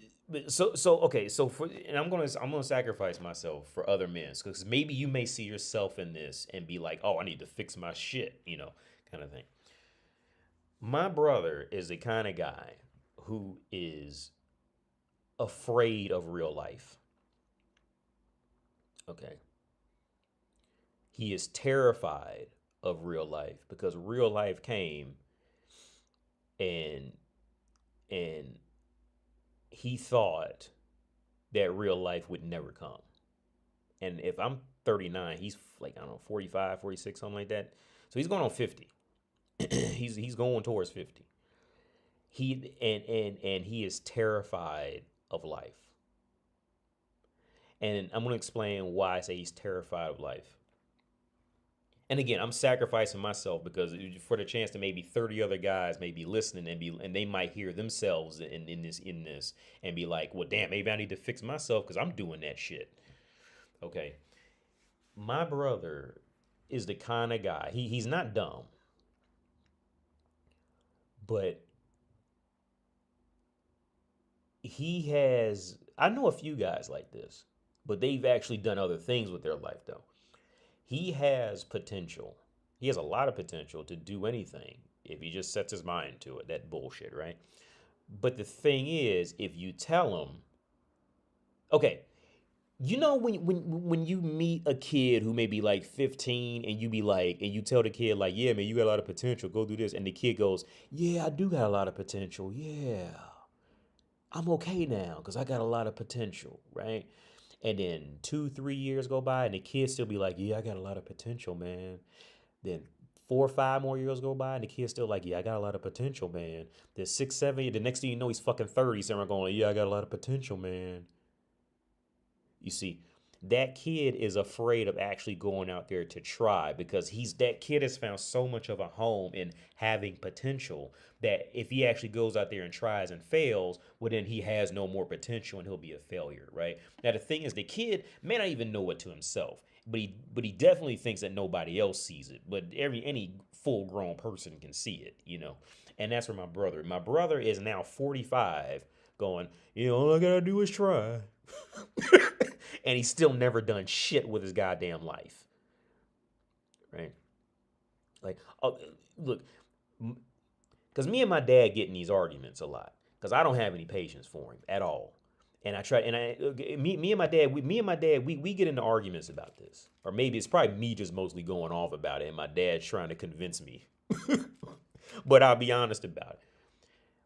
so okay, so for and I'm gonna sacrifice myself for other men because maybe you may see yourself in this and be like, oh, I need to fix my shit, kind of thing. My brother is the kind of guy who is afraid of real life. Okay, he is terrified of real life because real life came and and he thought that real life would never come. And if I'm 39, he's like, I don't know, 45, 46, something like that. So he's going on 50. He's going towards 50. And he is terrified of life. And I'm going to explain why I say he's terrified of life. And again, I'm sacrificing myself because for the chance that maybe 30 other guys may be listening and they might hear themselves in this and be like, well, damn, maybe I need to fix myself because I'm doing that shit. Okay. My brother is the kind of guy, he's not dumb, but I know a few guys like this, but they've actually done other things with their life though. He has potential. He has a lot of potential to do anything if he just sets his mind to it. That bullshit, right? But the thing is, if you tell him, okay, when you meet a kid who may be like 15 and you be like, and you tell the kid like, yeah, man, you got a lot of potential. Go do this, and the kid goes, yeah, I do got a lot of potential. Yeah, I'm okay now because I got a lot of potential, right? And then 2, 3 years go by, and the kid still be like, "Yeah, I got a lot of potential, man." Then 4 or 5 more years go by, and the kid's still like, "Yeah, I got a lot of potential, man." Then 6, 7, the next thing you know, he's fucking 30. So going, "Yeah, I got a lot of potential, man." You see, that kid is afraid of actually going out there to try because that kid has found so much of a home in having potential that if he actually goes out there and tries and fails, well then he has no more potential and he'll be a failure, right? Now the thing is the kid may not even know it to himself, but he definitely thinks that nobody else sees it. But any full grown person can see it, you know. And that's where my brother. My brother is now 45 going, all I gotta do is try. And he's still never done shit with his goddamn life, right? Like, look, because me and my dad get in these arguments a lot because I don't have any patience for him at all. And I try, and me and my dad, we get into arguments about this, or maybe it's probably me just mostly going off about it, and my dad's trying to convince me. But I'll be honest about it.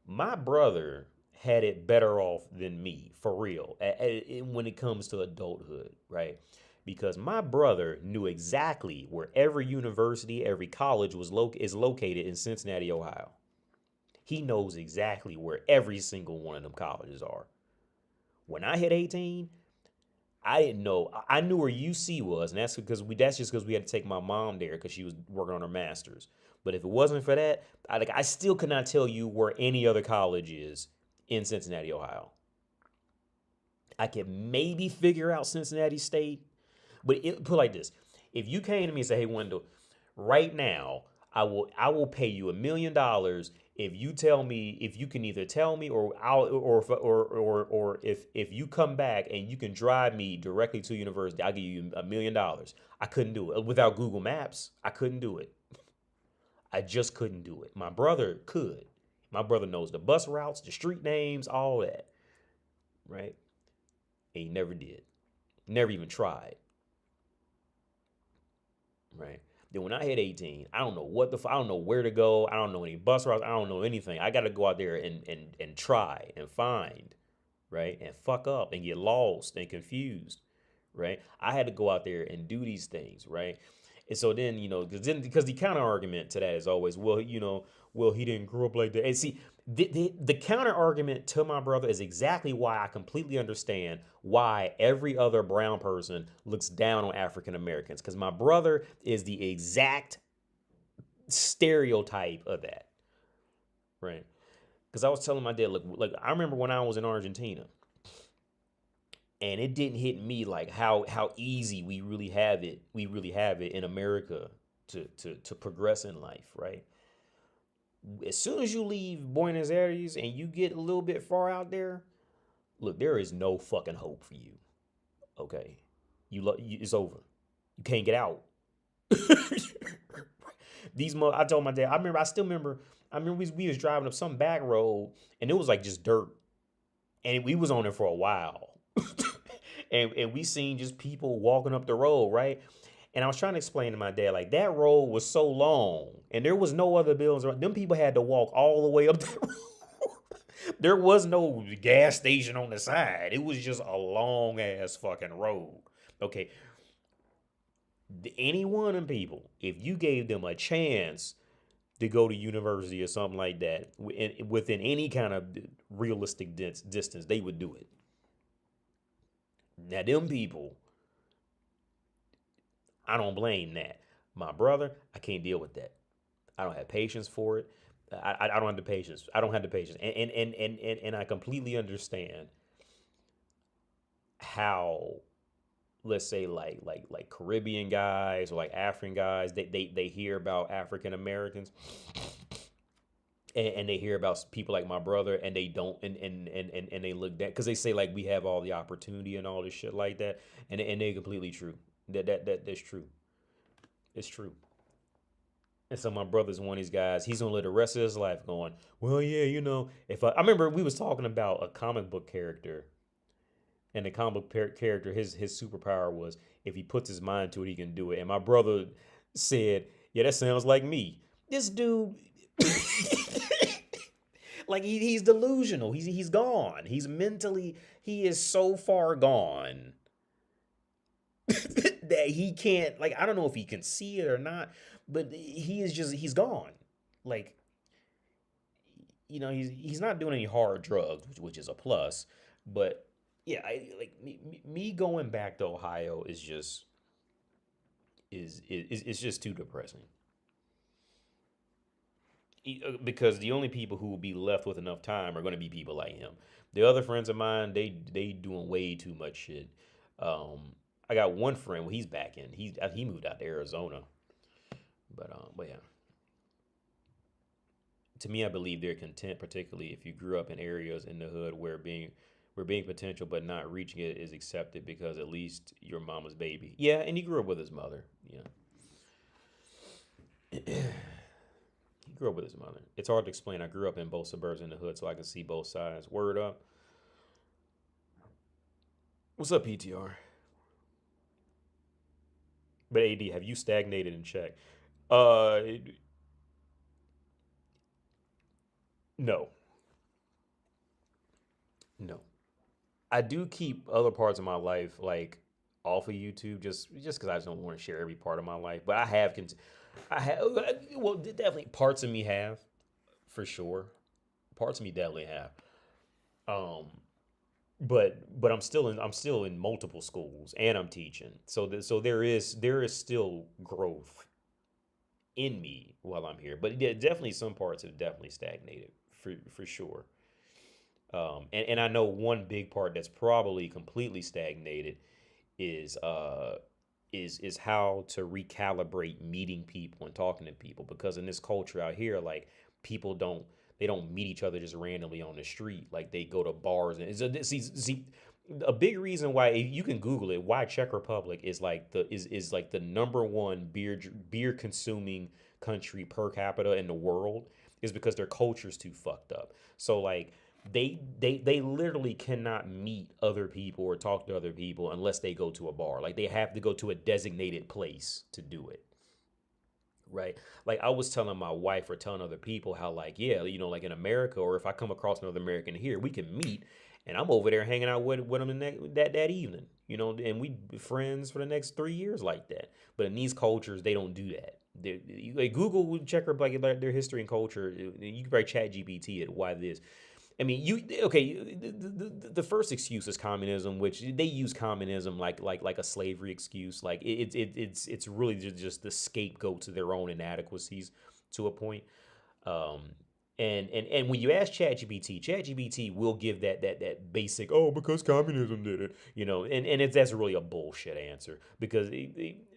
My brother had it better off than me, for real, when it comes to adulthood, right? Because my brother knew exactly where every university, every college is located in Cincinnati, Ohio. He knows exactly where every single one of them colleges are. When I hit 18, I didn't know. I knew where UC was, and that's just because we had to take my mom there because she was working on her master's. But if it wasn't for that, I still could not tell you where any other college is in Cincinnati, Ohio. I could maybe figure out Cincinnati State, but put it like this: if you came to me and say, "Hey, Wendell, right now, I will pay you $1 million if you can either tell me or if you come back and you can drive me directly to university, I'll give you $1 million." I couldn't do it without Google Maps. I couldn't do it. I just couldn't do it. My brother could. My brother knows the bus routes, the street names, all that, right? And he never did. Never even tried. Right. Then when I hit 18, I don't know I don't know where to go. I don't know any bus routes. I don't know anything. I got to go out there and try and find, right? And fuck up and get lost and confused, right? I had to go out there and do these things, right? And so then, because the counter argument to that is always, well, well, he didn't grow up like that. And see, the counter argument to my brother is exactly why I completely understand why every other brown person looks down on African Americans. Because my brother is the exact stereotype of that, right? Because I was telling my dad, look, I remember when I was in Argentina, and it didn't hit me like how easy we really have it. We really have it in America to progress in life, right? As soon as you leave Buenos Aires and you get a little bit far out there, look, there is no fucking hope for you. Okay, it's over. You can't get out. I told my dad. I still remember. I remember we was driving up some back road and it was like just dirt, and we was on it for a while. And we seen just people walking up the road, right? And I was trying to explain to my dad, like, that road was so long and there was no other buildings around. Them people had to walk all the way up the road. There was no gas station on the side. It was just a long ass fucking road. Okay. Any one of them people, if you gave them a chance to go to university or something like that, within any kind of realistic distance, they would do it. Now, them people, I don't blame that. My brother, I can't deal with that. I don't have patience for it. I don't have the patience. I don't have the patience. And I completely understand how, let's say, like Caribbean guys or like African guys, they hear about African Americans and they hear about people like my brother and they don't and they look down because they say like we have all the opportunity and all this shit like that, and they're completely true. That's true. It's true. And so my brother's one of these guys. He's gonna live the rest of his life going, well, yeah, if I remember we was talking about a comic book character, and the comic book character, his superpower was if he puts his mind to it, he can do it. And my brother said, yeah, that sounds like me. This dude, like he's delusional. He's gone. He is so far gone that he can't, like, I don't know if he can see it or not, but he's gone. Like, he's not doing any hard drugs, which is a plus. But yeah, me going back to Ohio is just it's just too depressing. Because the only people who will be left with enough time are going to be people like him. The other friends of mine, they doing way too much shit. I got one friend. Well, he's back in. He moved out to Arizona. But yeah. To me, I believe they're content, particularly if you grew up in areas in the hood where being potential but not reaching it is accepted because at least your mama's baby. Yeah, and he grew up with his mother. Yeah. He grew up with his mother. It's hard to explain. I grew up in both suburbs and the hood, so I can see both sides. Word up. What's up, PTR? But AD, have you stagnated in check? Uh, no, no. I do keep other parts of my life like off of YouTube just because I just don't want to share every part of my life. But I have, well, definitely parts of me have, for sure. Parts of me definitely have. Um, but I'm still in multiple schools and I'm teaching. So there is still growth in me while I'm here. But yeah, definitely some parts have definitely stagnated for sure. And I know one big part that's probably completely stagnated is is how to recalibrate meeting people and talking to people, because in this culture out here, like, people don't meet each other just randomly on the street. Like, they go to bars and see a big reason why, if you can Google it, why Czech Republic is like the number one beer consuming country per capita in the world is because their culture's too fucked up. So like They literally cannot meet other people or talk to other people unless they go to a bar. Like they have to go to a designated place to do it. Right. Like I was telling my wife or telling other people how like, yeah, like in America, or if I come across another American here, we can meet and I'm over there hanging out with them that evening, and we be friends for the next 3 years like that. But in these cultures, they don't do that. Like Google, check like their history and culture. You can probably chat GPT it why this. I mean, okay. The first excuse is communism, which they use communism like a slavery excuse. Like it's really just the scapegoat to their own inadequacies to a point. Um, and when you ask ChatGPT will give that basic, oh, because communism did it, that's really a bullshit answer because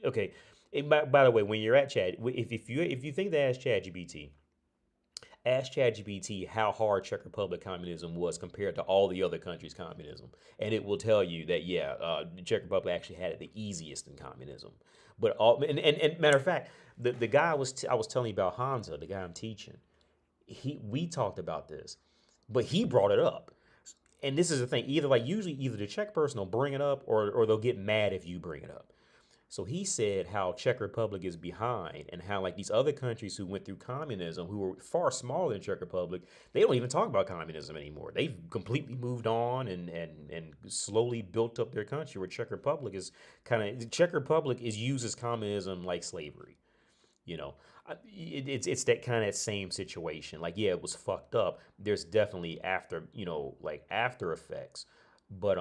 okay. By the way, when you're at Chat, if you think to ask ChatGPT, ask ChatGPT how hard Czech Republic communism was compared to all the other countries' communism, and it will tell you that yeah, the Czech Republic actually had it the easiest in communism. But and matter of fact, the guy I was telling you about Hamza, the guy I'm teaching, we talked about this, but he brought it up. And this is the thing: usually either the Czech person will bring it up, or they'll get mad if you bring it up. So he said how Czech Republic is behind and how like these other countries who went through communism, who were far smaller than Czech Republic, they don't even talk about communism anymore. They've completely moved on and slowly built up their country. Where Czech Republic is used as communism like slavery. You know, it's that kind of same situation. Like yeah, it was fucked up. There's definitely like after effects, but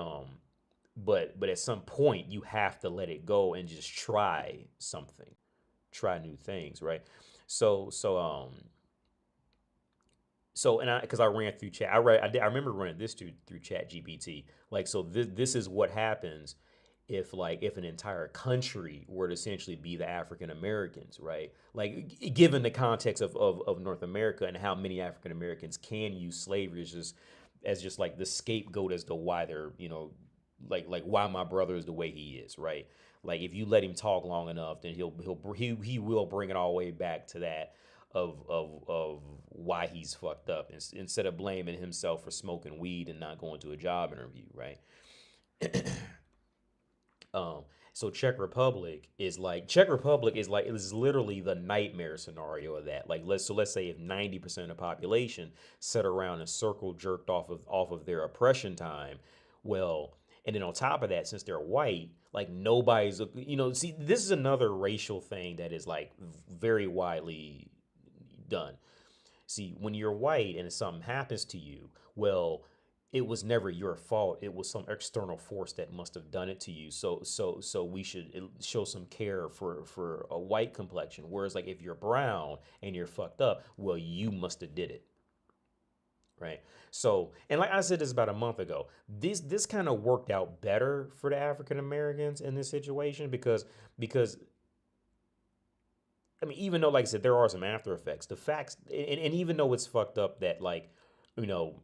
but at some point you have to let it go and just try something, try new things, right? So so um and I because I ran through chat, I remember running this through Chat GPT. Like so this is what happens if an entire country were to essentially be the African Americans, right? Like given the context of North America and how many African Americans can use slavery as just like the scapegoat as to why they're like why my brother is the way he is, right? Like if you let him talk long enough, then he will bring it all the way back to that of why he's fucked up instead of blaming himself for smoking weed and not going to a job interview, right? Um, so Czech Republic is literally the nightmare scenario of that. Like let's say if 90% of the population sat around and circle jerked off of their oppression time, well, and then on top of that, since they're white, like nobody's see this is another racial thing that is like very widely done. See, when you're white and something happens to you, well, it was never your fault. It was some external force that must have done it to you. So we should show some care for a white complexion. Whereas like if you're brown and you're fucked up, well, you must have did it, right? So, and like I said this about a month ago, this kind of worked out better for the African Americans in this situation because I mean, even though, like I said, there are some after effects, the facts, and even though it's fucked up that, like, you know,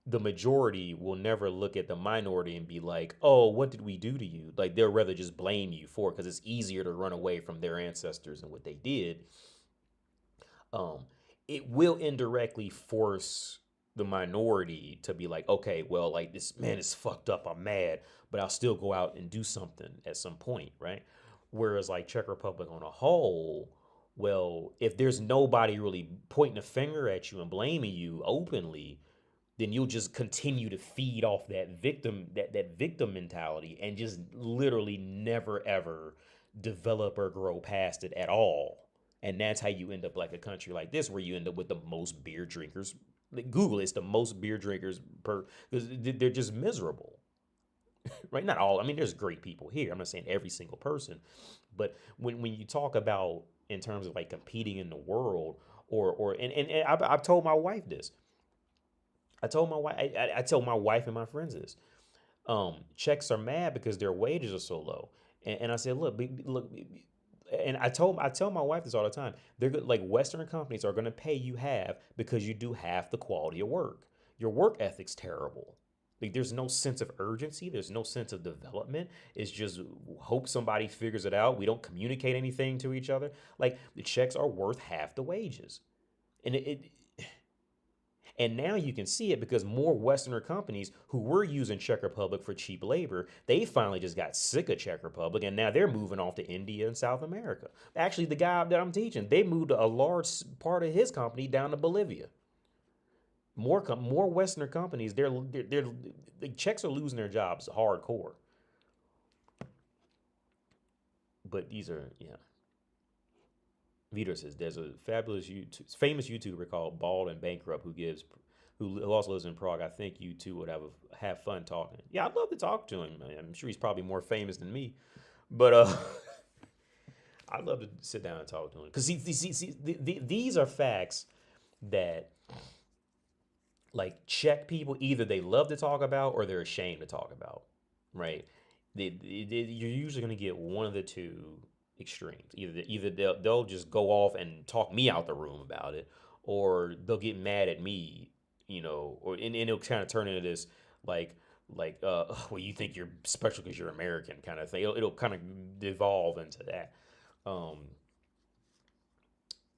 the majority will never look at the minority and be like, oh, what did we do to you? Like, they'll rather just blame you for it because it's easier to run away from their ancestors and what they did. Um, it will indirectly force the minority to be like, okay, well, like, this man is fucked up. I'm mad, but I'll still go out and do something at some point, right? Whereas, like, Czech Republic on a whole, well, if there's nobody really pointing a finger at you and blaming you openly, then you'll just continue to feed off that victim mentality and just literally never ever develop or grow past it at all. And that's how you end up like a country like this, where you end up with the most beer drinkers. Like Google, it's the most beer drinkers per because they're just miserable, right? Not all. I mean, there's great people here. I'm not saying every single person, but when you talk about in terms of like competing in the world, and I've told my wife this. I tell my wife and my friends this. Czechs are mad because their wages are so low, and I said, look, and I tell my wife this all the time. They're good, like Western companies are going to pay you half because you do half the quality of work. Your work ethic's terrible. Like there's no sense of urgency. There's no sense of development. It's just hope somebody figures it out. We don't communicate anything to each other. Like the Czechs are worth half the wages, and And now you can see it because more Westerner companies who were using Czech Republic for cheap labor, they finally just got sick of Czech Republic and now they're moving off to India and South America. Actually, the guy that I'm teaching, they moved a large part of his company down to Bolivia. More Westerner companies, the Czechs are losing their jobs hardcore. But these are, yeah. Vitor says there's a famous YouTuber called Bald and Bankrupt who also lives in Prague. I think you two would have fun talking. Yeah, I'd love to talk to him. I'm sure he's probably more famous than me, but I'd love to sit down and talk to him because these are facts that like Czech people either they love to talk about or they're ashamed to talk about, right? You're usually going to get one of the two extremes. Either they'll just go off and talk me out the room about it, or they'll get mad at me, or and it'll kind of turn into this like well, you think you're special because you're American kind of thing. It'll kind of devolve into that. Um,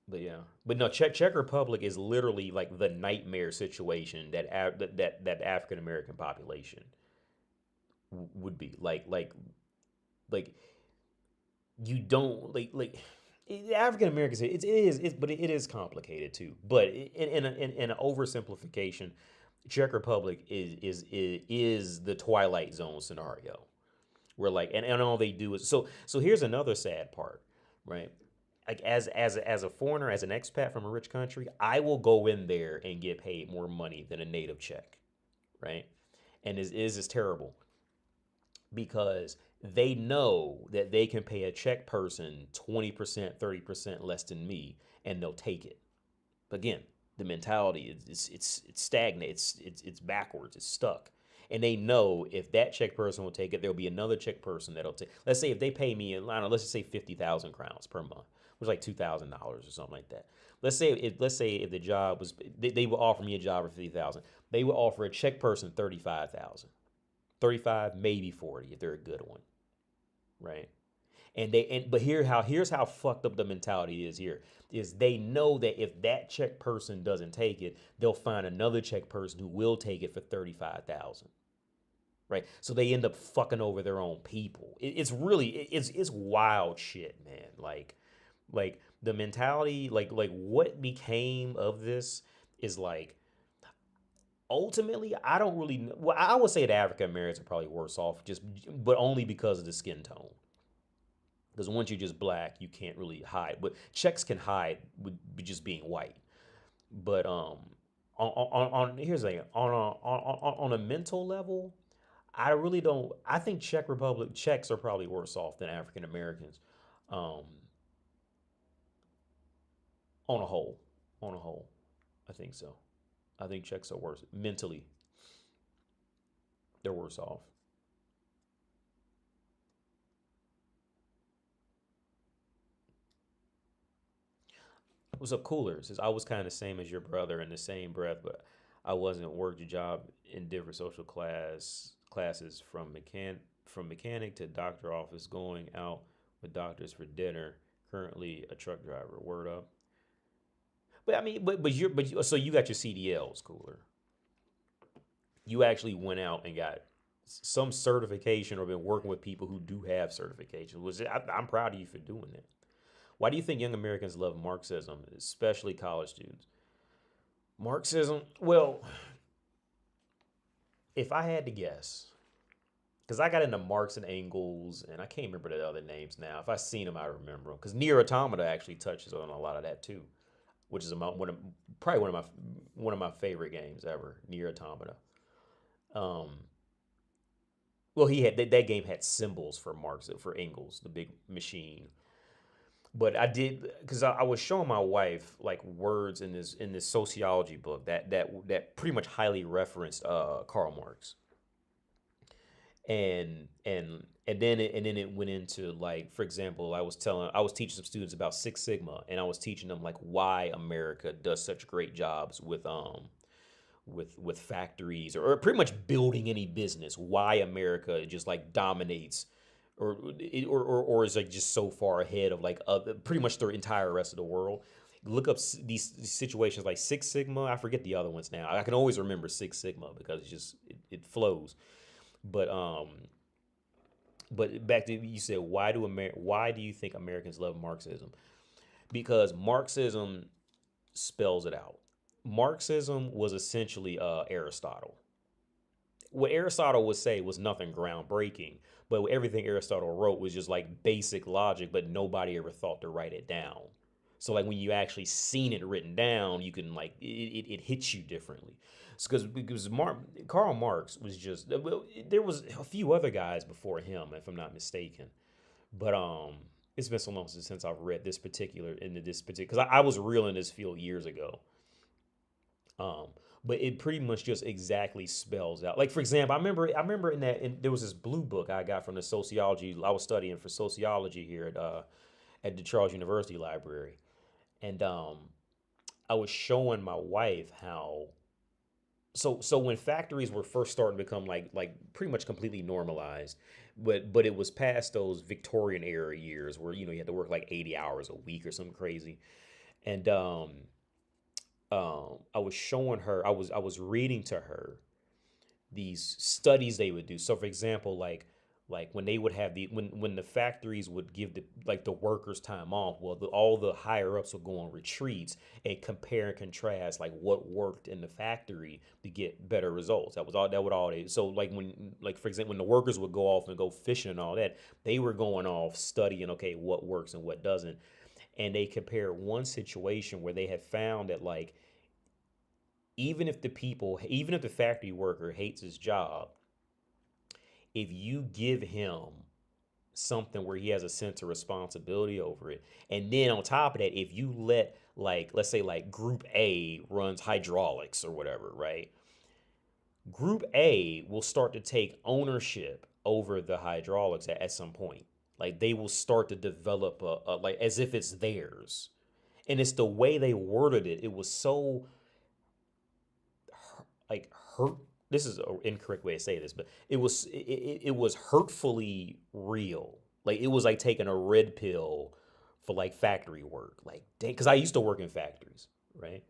but yeah, but no, Czech Republic is literally like the nightmare situation that African American population would be like you don't African Americans. It is complicated too. But in an oversimplification, Czech Republic is the Twilight Zone scenario where and all they do is so. Here's another sad part, right? Like as a foreigner, as an expat from a rich country, I will go in there and get paid more money than a native Czech, right? And is terrible because they know that they can pay a Czech person 20%, 30% less than me, and they'll take it. Again, the mentality it's stagnant, it's backwards, it's stuck. And they know if that Czech person will take it, there'll be another Czech person that'll take. Let's say if they pay me, I don't know, let's just say 50,000 crowns per month, which is like $2,000 or something like that. Let's say if the job was they would offer me a job for 50,000, they would offer a Czech person 35,000. 35, maybe 40 if they're a good one, right? But here's how fucked up the mentality is here is they know that if that Czech person doesn't take it, they'll find another Czech person who will take it for 35,000, right? So they end up fucking over their own people. It's really it's wild shit, man. Like the mentality, like what became of this is like ultimately, I don't really know. Well, I would say that African Americans are probably worse off, but only because of the skin tone. Because once you're just black, you can't really hide. But Czechs can hide with just being white. But here's the thing on a mental level, I really don't. I think Czechs are probably worse off than African Americans, um, on a whole. On a whole, I think so. I think Czechs are worse mentally. They're worse off. What's up, Cooler? Says I was kind of the same as your brother in the same breath, but I wasn't worked a job in different social classes from mechanic to doctor office, going out with doctors for dinner. Currently a truck driver. Word up. But I mean, so you got your CDLs, Cooler. You actually went out and got some certification or been working with people who do have certification. I'm proud of you for doing that. Why do you think young Americans love Marxism, especially college students? Marxism, well, if I had to guess, because I got into Marx and Engels, and I can't remember the other names now. If I seen them, I remember them. Because Near Automata actually touches on a lot of that too, which is probably one of my favorite games ever. Near Automata. Um, well, he had that game had symbols for Marx for Engels, the big machine. But I did because I was showing my wife like words in this sociology book that pretty much highly referenced Karl Marx, and then it went into like, for example, I was teaching some students about Six Sigma, and I was teaching them like why America does such great jobs with factories or pretty much building any business, why America just like dominates or is like just so far ahead of like pretty much the entire rest of the world. look up these situations like Six Sigma. I forget the other ones now. I can always remember Six Sigma because it flows. But back to you said why do you think Americans love Marxism? Because Marxism spells it out. Marxism was essentially Aristotle. What Aristotle would say was nothing groundbreaking, but everything Aristotle wrote was just like basic logic, but nobody ever thought to write it down. So like when you actually seen it written down, you can like it hits you differently. Because Karl Marx was just well, there was a few other guys before him, if I'm not mistaken. But it's been so long since I've read this particular because I was real in this field years ago. Um, but it pretty much just exactly spells out. Like for example, I remember there was this blue book I got from the sociology I was studying for sociology here at the Charles University Library, and I was showing my wife how so when factories were first starting to become like pretty much completely normalized, but it was past those Victorian era years where you had to work like 80 hours a week or something crazy, and I was showing her, I was reading to her these studies they would do. So for example, like when they would have when the factories would give the workers time off, well all the higher ups would go on retreats and compare and contrast like what worked in the factory to get better results. That would all they so like for example when the workers would go off and go fishing and all that, they were going off studying okay what works and what doesn't. And they compare one situation where they had found that like even if the factory worker hates his job, if you give him something where he has a sense of responsibility over it, and then on top of that, if you let like let's say like Group A runs hydraulics or whatever, right? Group A will start to take ownership over the hydraulics at some point. Like they will start to develop like as if it's theirs. And it's the way they worded it. It was so like hurt. This is an incorrect way to say this, but it was hurtfully real. Like it was like taking a red pill for like factory work. Like because I used to work in factories, right?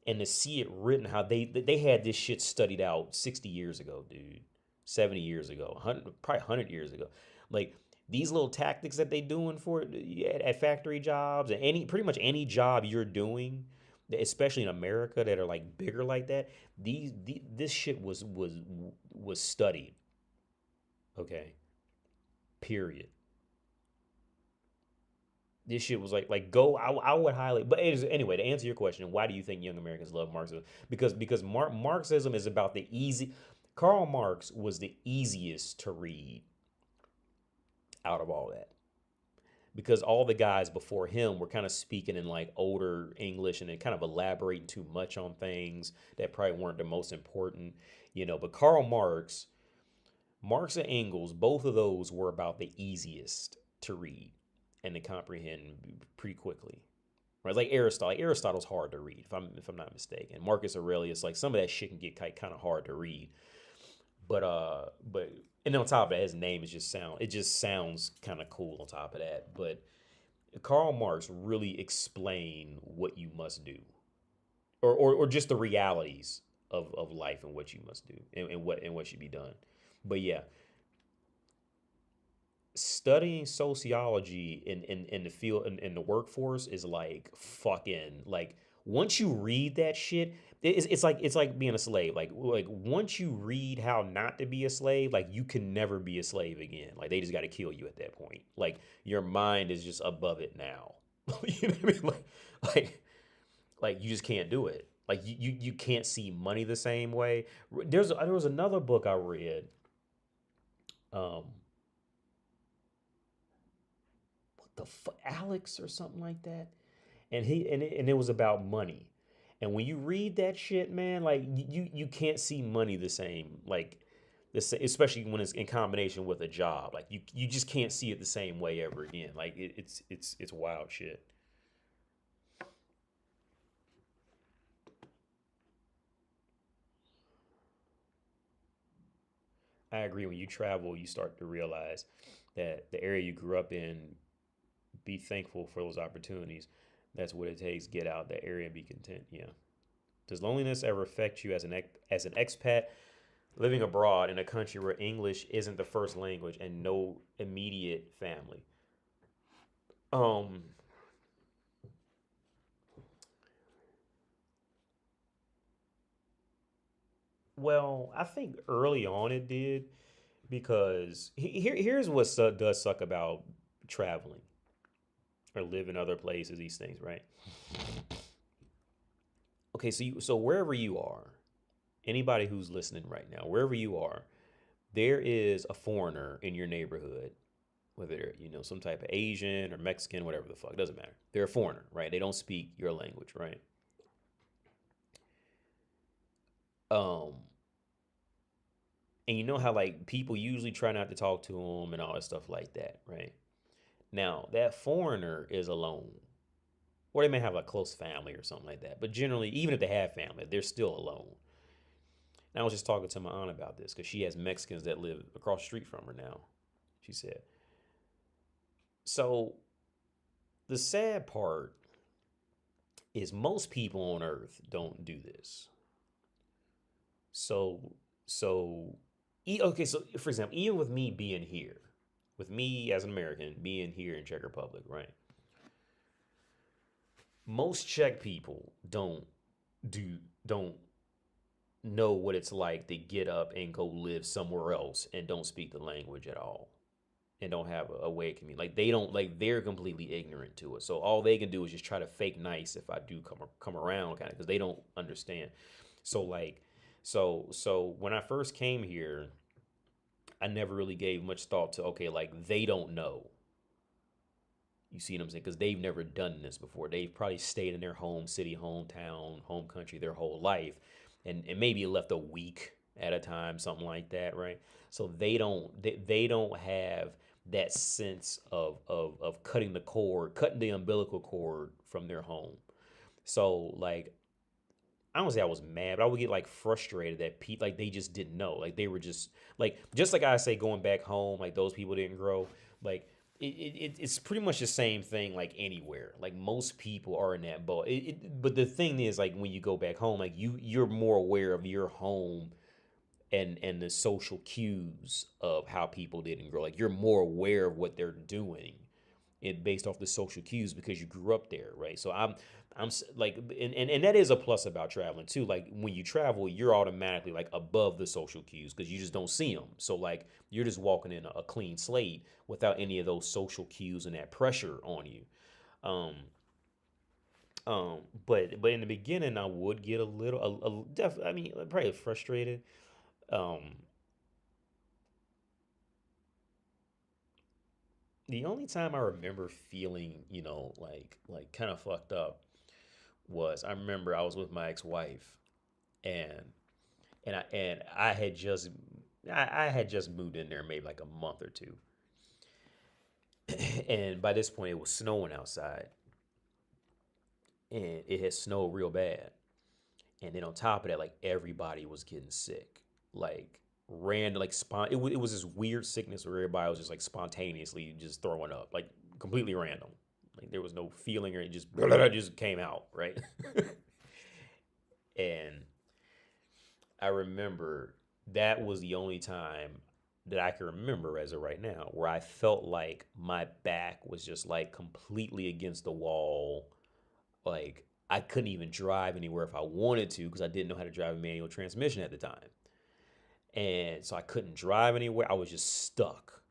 And to see it written how they had this shit studied out 60 years ago, dude, 70 years ago, 100 probably 100 years ago. Like these little tactics that they doing for at factory jobs and any pretty much any job you're doing, especially in America that are like bigger like that. This shit was studied. Okay, period. This shit was like go. I would highly. But anyway, to answer your question, why do you think young Americans love Marxism? Because Marxism is about the easy. Karl Marx was the easiest to read out of all that because all the guys before him were kind of speaking in like older English and then kind of elaborating too much on things that probably weren't the most important. But Karl Marx, Marx and Engels, both of those were about the easiest to read and to comprehend pretty quickly. Right, like Aristotle. Like Aristotle's hard to read, if I'm not mistaken. Marcus Aurelius, like some of that shit can get kind of hard to read. But and on top of that, his name is just sounds kind of cool on top of that. But Karl Marx really explained what you must do, or just the realities of life and what you must do and what should be done. But yeah, studying sociology in the field in the workforce is like fucking like once you read that shit it's like being a slave like once you read how not to be a slave like you can never be a slave again like they just got to kill you at that point like your mind is just above it now. You know what I mean like you just can't do it like you can't see money the same way. There was another book I read. um what the fuck, Alex or something like that. And it was about money. And when you read that shit, man, like you can't see money the same, like this, especially when it's in combination with a job. Like you just can't see it the same way ever again. Like it's wild shit. I agree. When you travel, you start to realize that the area you grew up in, be thankful for those opportunities. That's what it takes. Get out that area and be content. Yeah. Does loneliness ever affect you as as an expat living abroad in a country where English isn't the first language and no immediate family? Um, well, I think early on it did because here's what does suck about traveling or living other places. These things, right? Okay, so wherever you are, anybody who's listening right now, wherever you are, there is a foreigner in your neighborhood, whether they're, some type of Asian or Mexican, whatever the fuck, doesn't matter. They're a foreigner, right? They don't speak your language, right? Um, and you know how like people usually try not to talk to them and all that stuff like that, right? Now that foreigner is alone, or they may have a close family or something like that. But generally, even if they have family, they're still alone. And I was just talking to my aunt about this because she has Mexicans that live across the street from her now. She said, so the sad part is most people on Earth don't do this. So so okay, so for example, even with me being here, with me as an American being here in Czech Republic, right? Most Czech people do don't know what it's like to get up and go live somewhere else and don't speak the language at all and don't have a way of communicating. Like they don't like they're completely ignorant to it. So all they can do is just try to fake nice if I do come around kind of because they don't understand. So like so when I first came here, I never really gave much thought to okay, like they don't know. You see what I'm saying? Because they've never done this before. They've probably stayed in their home city, hometown, home country their whole life, and maybe left a week at a time, something like that, right? So they don't have that sense of cutting the cord, cutting the umbilical cord from their home. So like I don't say I was mad, but I would get like frustrated that people like they just didn't know. Like they were just like I say going back home, like those people didn't grow. Like it's pretty much the same thing like anywhere. Like most people are in that boat. But the thing is like when you go back home, like you're more aware of your home and the social cues of how people didn't grow. Like you're more aware of what they're doing it based off the social cues because you grew up there, right? So like, and that is a plus about traveling too. Like when you travel, you're automatically like above the social cues because you just don't see them. So like you're just walking in a clean slate without any of those social cues and that pressure on you. Um, but in the beginning, I would get a little, I mean, probably frustrated. Um, the only time I remember feeling, like kind of fucked up was I remember I was with my ex-wife and I had just I had just moved in there maybe like a month or two. And by this point it was snowing outside and it had snowed real bad. And then on top of that, like everybody was getting sick. Like random like it was this weird sickness where everybody was just like spontaneously just throwing up, like completely random. Like there was no feeling or it just just came out, right? And I remember that was the only time that I can remember as of right now where I felt like my back was just like completely against the wall. Like I couldn't even drive anywhere if I wanted to because I didn't know how to drive a manual transmission at the time. And so I couldn't drive anywhere. I was just stuck,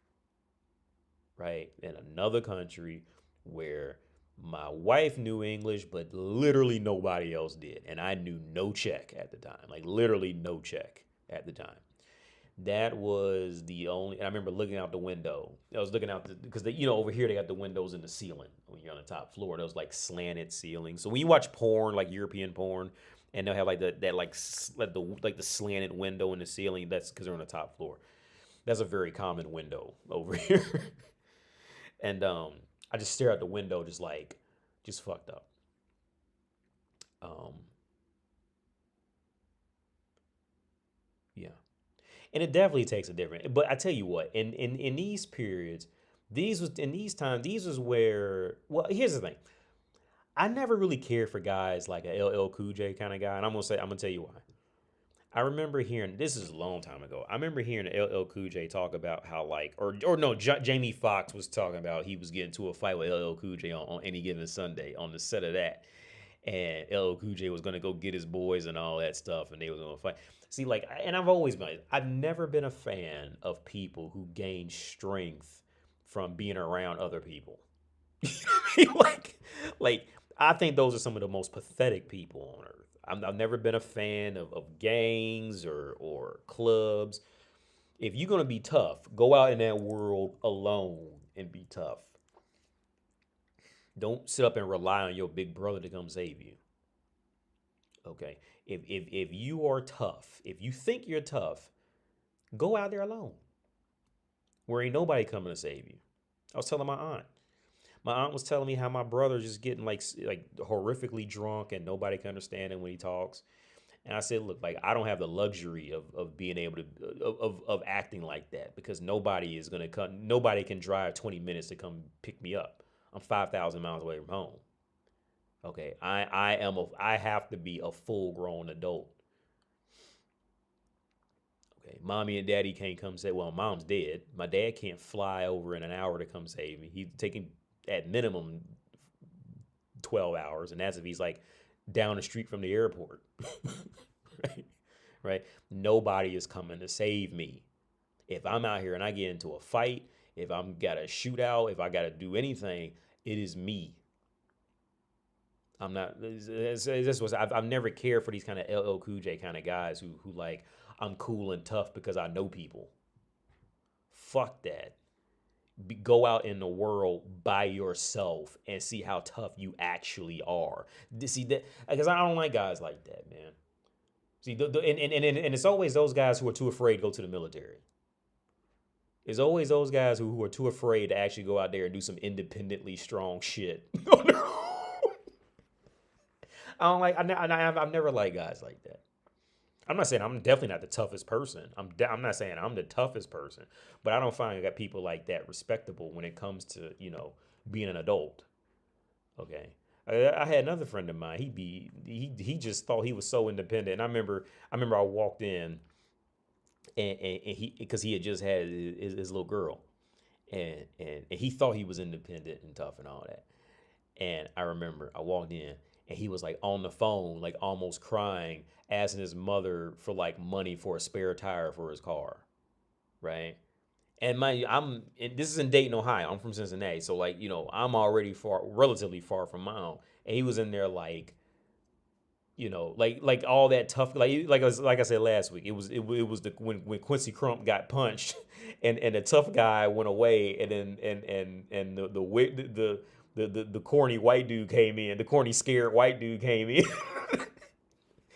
right? In another country where my wife knew English, but literally nobody else did. And I knew no Czech at the time, like literally no Czech at the time. That was the only. And I remember looking out the window. I was looking out because over here they got the windows in the ceiling when you're on the top floor. Those like slanted ceilings. So when you watch porn, like European porn, and they'll have like that like the slanted window in the ceiling. That's because they're on the top floor. That's a very common window over here. And I just stare out the window, just fucked up. Um, yeah. And it definitely takes a different. But I tell you what, in these periods, these was in these times, these was where. Well, here's the thing. I never really cared for guys like a LL Cool J kind of guy, and I'm gonna tell you why. I remember hearing this is a long time ago. I remember hearing LL Cool J talk about how like or no, Jamie Foxx was talking about he was getting to a fight with LL Cool J on any given Sunday on the set of that, and LL Cool J was gonna go get his boys and all that stuff, and they was gonna fight. See, like, and I've never been a fan of people who gain strength from being around other people. like, like I think those are some of the most pathetic people on earth. I've never been a fan of gangs or clubs. If you're gonna be tough, go out in that world alone and be tough. Don't sit up and rely on your big brother to come save you. Okay. If you are tough, if you think you're tough, go out there alone. Where ain't nobody coming to save you. I was telling my aunt. My aunt was telling me how my brother's just getting like horrifically drunk and nobody can understand him when he talks. And I said, look, like I don't have the luxury of being able to of acting like that because nobody is gonna come. Nobody can drive 20 minutes to come pick me up. I'm 5,000 miles away from home. Okay, I have to be a full grown adult. Okay, mommy and daddy can't come say, well, mom's dead. My dad can't fly over in an hour to come save me. He's taking at minimum 12 hours, and that's if he's like down the street from the airport. right? Right? Nobody is coming to save me. If I'm out here and I get into a fight, if I'm got a shootout, if I got to do anything, it is me. I'm not. This was. I've never cared for these kind of LL Cool J kind of guys who like I'm cool and tough because I know people. Fuck that. Go out in the world by yourself and see how tough you actually are. See that because I don't like guys like that, man. See, and it's always those guys who are too afraid to go to the military. It's always those guys who are too afraid to actually go out there and do some independently strong shit. I don't like. I've never liked guys like that. I'm not saying I'm definitely not the toughest person. I'm not saying I'm the toughest person, but I don't find that people like that respectable when it comes to being an adult. Okay, I had another friend of mine. He just thought he was so independent. And I remember I walked in and he because he had just had his little girl and he thought he was independent and tough and all that. And I remember I walked in and he was like on the phone, like almost crying, asking his mother for like money for a spare tire for his car. Right. And this is in Dayton, Ohio. I'm from Cincinnati. So like, I'm already relatively far from my home. And he was in there like, like all that tough, like I said last week, it was when Quincy Crump got punched and the tough guy went away and then and the corny white dude came in. The corny scared white dude came in.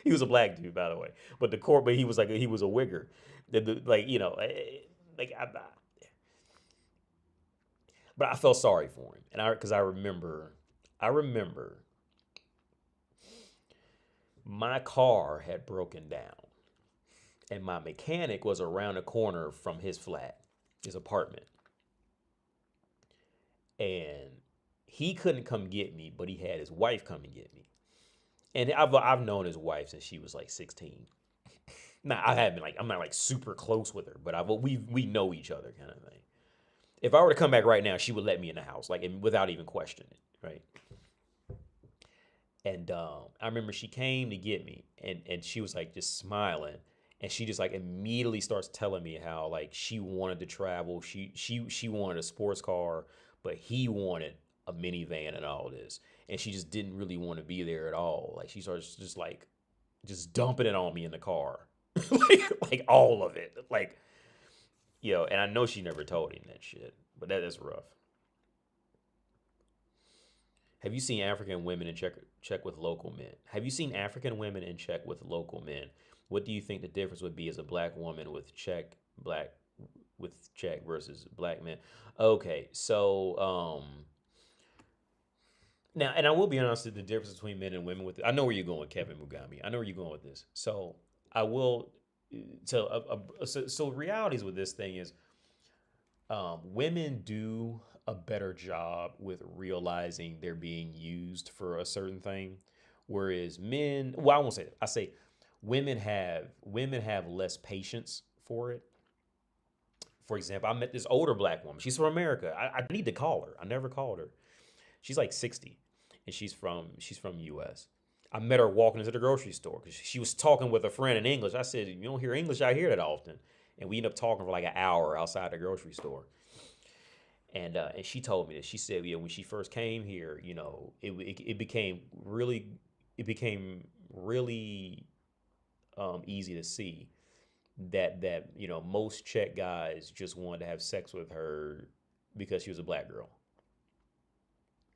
He was a black dude, by the way, but he was a wigger. Like but I felt sorry for him, and because I remember my car had broken down, and my mechanic was around the corner from his apartment, and he couldn't come get me, but he had his wife come and get me. And I've known his wife since she was like 16. Now I'm not like super close with her, but we know each other kind of thing. If I were to come back right now, she would let me in the house, like without even questioning it, right? And I remember she came to get me, and she was like just smiling, and she just like immediately starts telling me how like she wanted to travel, she wanted a sports car, but he wanted a minivan and all this, and she just didn't really want to be there at all. Like she starts just dumping it on me in the car, like all of it, like and I know she never told him that shit, but that is rough. Have you seen African women in check with local men? Have you seen African women in check with local men? What do you think the difference would be as a black woman with check versus black men? Okay, so now, and I will be honest with the difference between men and women. I know where you're going, Kevin Mugami. I know where you're going with this. So I will. So realities with this thing is, women do a better job with realizing they're being used for a certain thing, whereas men, well, I won't say that. I say women have less patience for it. For example, I met this older black woman. She's from America. I need to call her. I never called her. She's like 60, and she's from U.S. I met her walking into the grocery store because she was talking with a friend in English. I said, "You don't hear English out here that often," and we ended up talking for like an hour outside the grocery store. And she told me this. She said, "Yeah, when she first came here, it became really easy to see that most Czech guys just wanted to have sex with her because she was a black girl.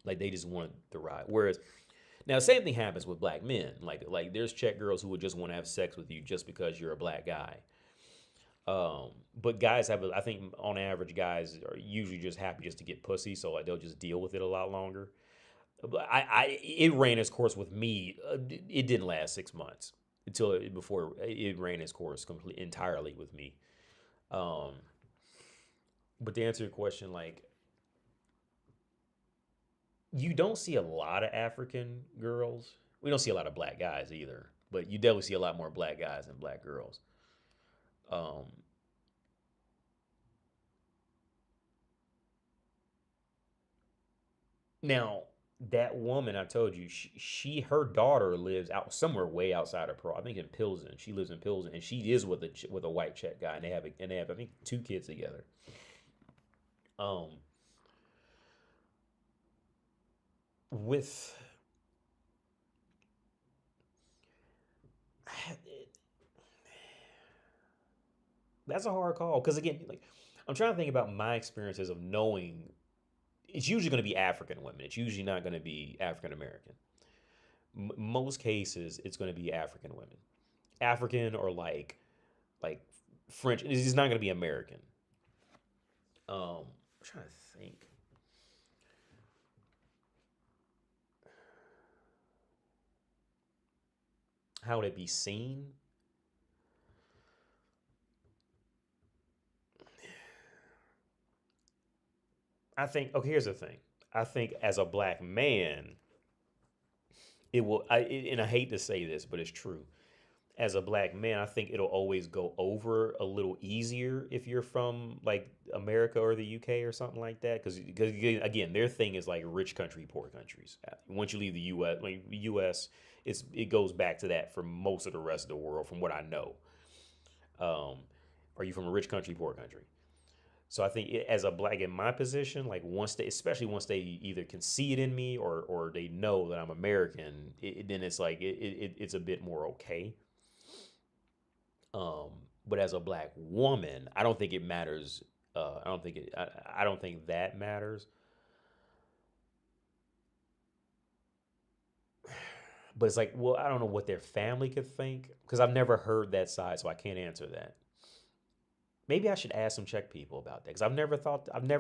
Like they just wanted the ride. Whereas now, the same thing happens with black men. Like there's Czech girls who would just want to have sex with you just because you're a black guy. But guys I think on average, guys are usually just happy just to get pussy, so like they'll just deal with it a lot longer. But it ran its course with me. It didn't last 6 months before it ran its course completely entirely with me. Um, but to answer your question, like you don't see a lot of African girls. We don't see a lot of black guys either, but you definitely see a lot more black guys than black girls. Um, Now, that woman I told you, her daughter lives out somewhere way outside of Pearl. I think in Pilsen. She lives in Pilsen, and she is with a white Czech guy, and they have I think 2 kids together. Um, with That's a hard call because again, like I'm trying to think about my experiences of knowing it's usually going to be African women. It's usually not going to be African American. Most cases, it's going to be African women, African or like French. It's not going to be American. I'm trying to think. How would it be seen? I think. Okay, here's the thing. I think as a black man, it will. And I hate to say this, but it's true. As a black man, I think it'll always go over a little easier if you're from like America or the UK or something like that. Because again, their thing is like rich country, poor countries. Once you leave the US, like US, it goes back to that for most of the rest of the world, from what I know. Um, are you from a rich country, poor country? So I think as a black in my position, like especially once they either can see it in me or they know that I'm American, then it's like it's a bit more okay. Um, but as a black woman, I don't think it matters. I don't think that matters. But it's like, well, I don't know what their family could think because I've never heard that side, so I can't answer that. Maybe I should ask some Czech people about that because I've never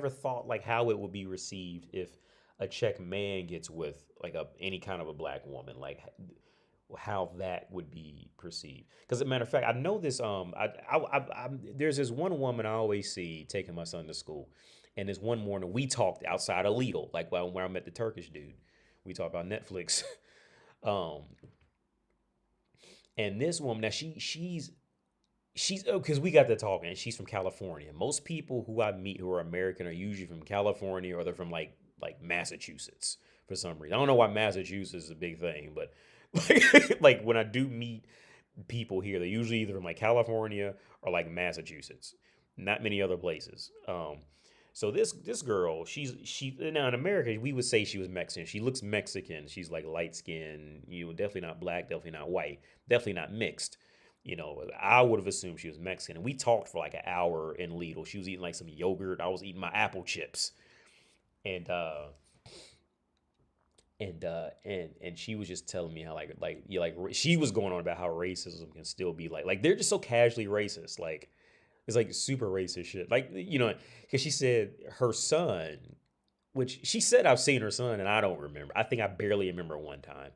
thought like how it would be received if a Czech man gets with like any kind of a black woman, like how that would be perceived. Because as a matter of fact, I know this. There's this one woman I always see taking my son to school, and this one morning we talked outside of Lidl, like when I met the Turkish dude. We talked about Netflix. um, and this woman now she's because we got to talking, and she's from California. Most people who I meet who are American are usually from California or they're from like Massachusetts for some reason. I don't know why Massachusetts is a big thing, but like when I do meet people here, they're usually either from like California or like Massachusetts. Not many other places. So this girl, she now in America we would say she was Mexican. She looks Mexican. She's like light skinned, definitely not black, definitely not white, definitely not mixed. I would have assumed she was Mexican. And we talked for like an hour in Lidl. She was eating like some yogurt. I was eating my apple chips. And and she was just telling me how she was going on about how racism can still be like they're just so casually racist. Like it's like super racist shit. Like because she said her son, which she said I've seen her son and I don't remember. I think I barely remember one time.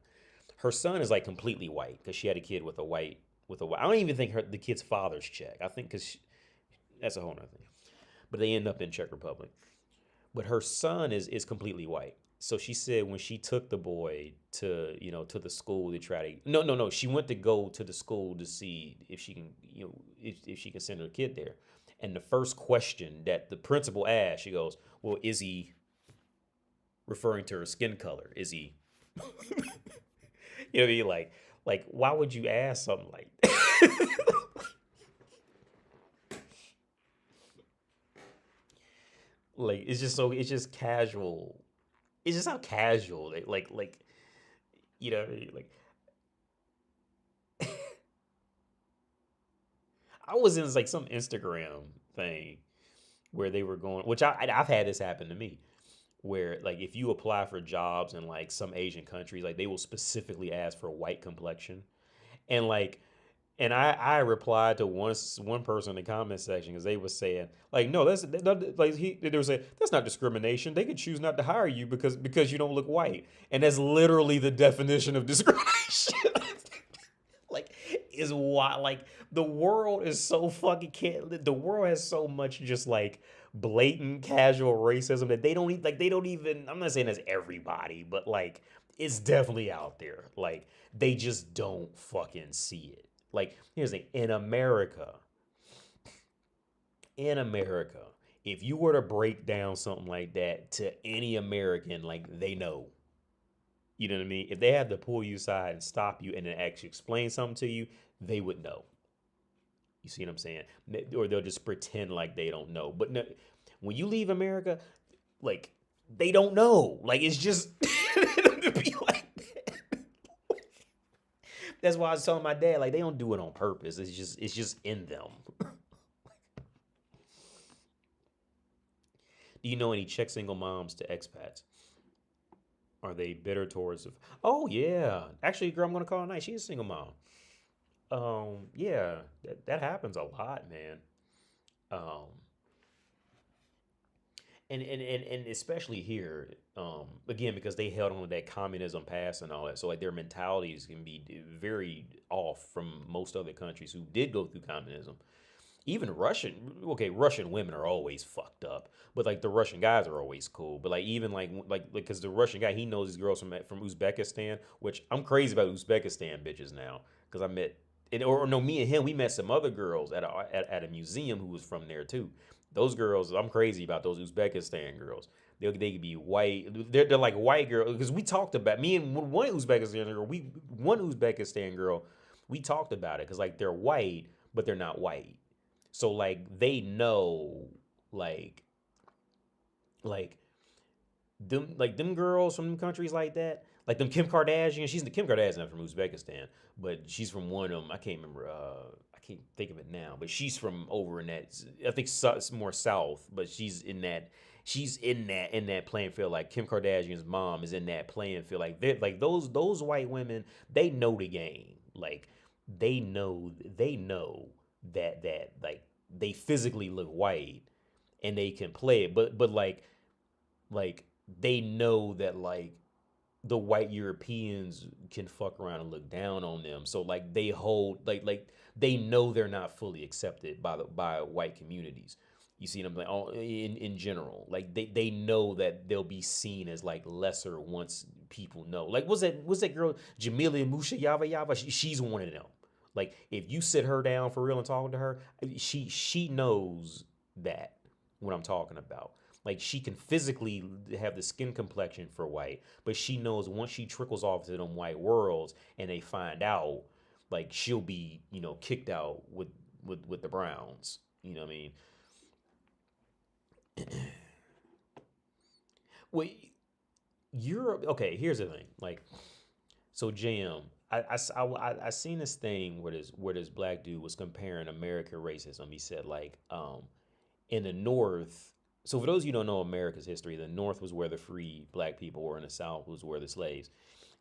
Her son is like completely white because she had a kid with a white. I don't even think the kid's father's Czech. I think because that's a whole nother thing. But they end up in Czech Republic. but her son is completely white. So she said when she took the boy to to the school to try to no, she went to go to the school to see if she can if she can send her kid there. And the first question that the principal asked, she goes, "Well, is he referring to her skin color? Is he you know what I mean? Like why would you ask something like like it's just casual. It's just how casual like like I was in like some Instagram thing where they were going, which I've had this happen to me, where like if you apply for jobs in like some Asian countries, like they will specifically ask for a white complexion, and like and I replied to one person in the comment section because they was saying like no like they were saying that's not discrimination. They could choose not to hire you because you don't look white, and that's literally the definition of discrimination. Like is why like the world is so fucking can't the world has so much just like blatant casual racism that they don't even I'm not saying that's everybody, but like it's definitely out there. Like they just don't fucking see it. Like here's the thing, in America, if you were to break down something like that to any American, like they know. You know what I mean? If they had to pull you aside and stop you and then actually explain something to you, they would know. You see what I'm saying? Or they'll just pretend like they don't know. But no, when you leave America, like they don't know. Like it's just to be like that. That's why I was telling my dad, like they don't do it on purpose. It's just in them. Do you know any Czech single moms to expats? Are they bitter towards? Oh yeah, actually, girl, I'm gonna call her night. She's a single mom. Yeah, that happens a lot, man. Um, and especially here, again because they held on to that communism past and all that, so like their mentalities can be very off from most other countries who did go through communism. Even Russian women are always fucked up, but like the Russian guys are always cool. But like even like because the Russian guy he knows these girls from Uzbekistan, which I'm crazy about Uzbekistan bitches now because I met or no me and him we met some other girls at a museum who was from there too. Those girls I'm crazy about those Uzbekistan girls. They could be white. They're like white girls because we talked about me and one Uzbekistan girl we talked about it because like they're white but they're not white. So they know like like them girls from them countries like that. Like them Kim Kardashian, she's the Kim Kardashian from Uzbekistan, but she's from one of them. I can't remember. I can't think of it now. But she's from over in that. I think it's more south, but she's in that. She's in that playing field. Like Kim Kardashian's mom is in that playing field. Like they like those white women. They know the game. Like they know that like they physically look white and they can play it, but like they know that like the white Europeans can fuck around and look down on them. So like they hold like they know they're not fully accepted by white communities. You see what I'm saying? In general, like they know that they'll be seen as like lesser once people know. Like was that girl Jamelia Musha Yava Yava? She's one of them. Like if you sit her down for real and talk to her, she knows that what I'm talking about. Like she can physically have the skin complexion for white, but she knows once she trickles off to them white worlds and they find out, like she'll be kicked out with the Browns. You know what I mean? Wait, Europe. Okay, here's the thing. Like, so Jam, I seen this thing where this black dude was comparing American racism. He said like, in the North. So for those of you who don't know America's history, the North was where the free black people were, and the South was where the slaves.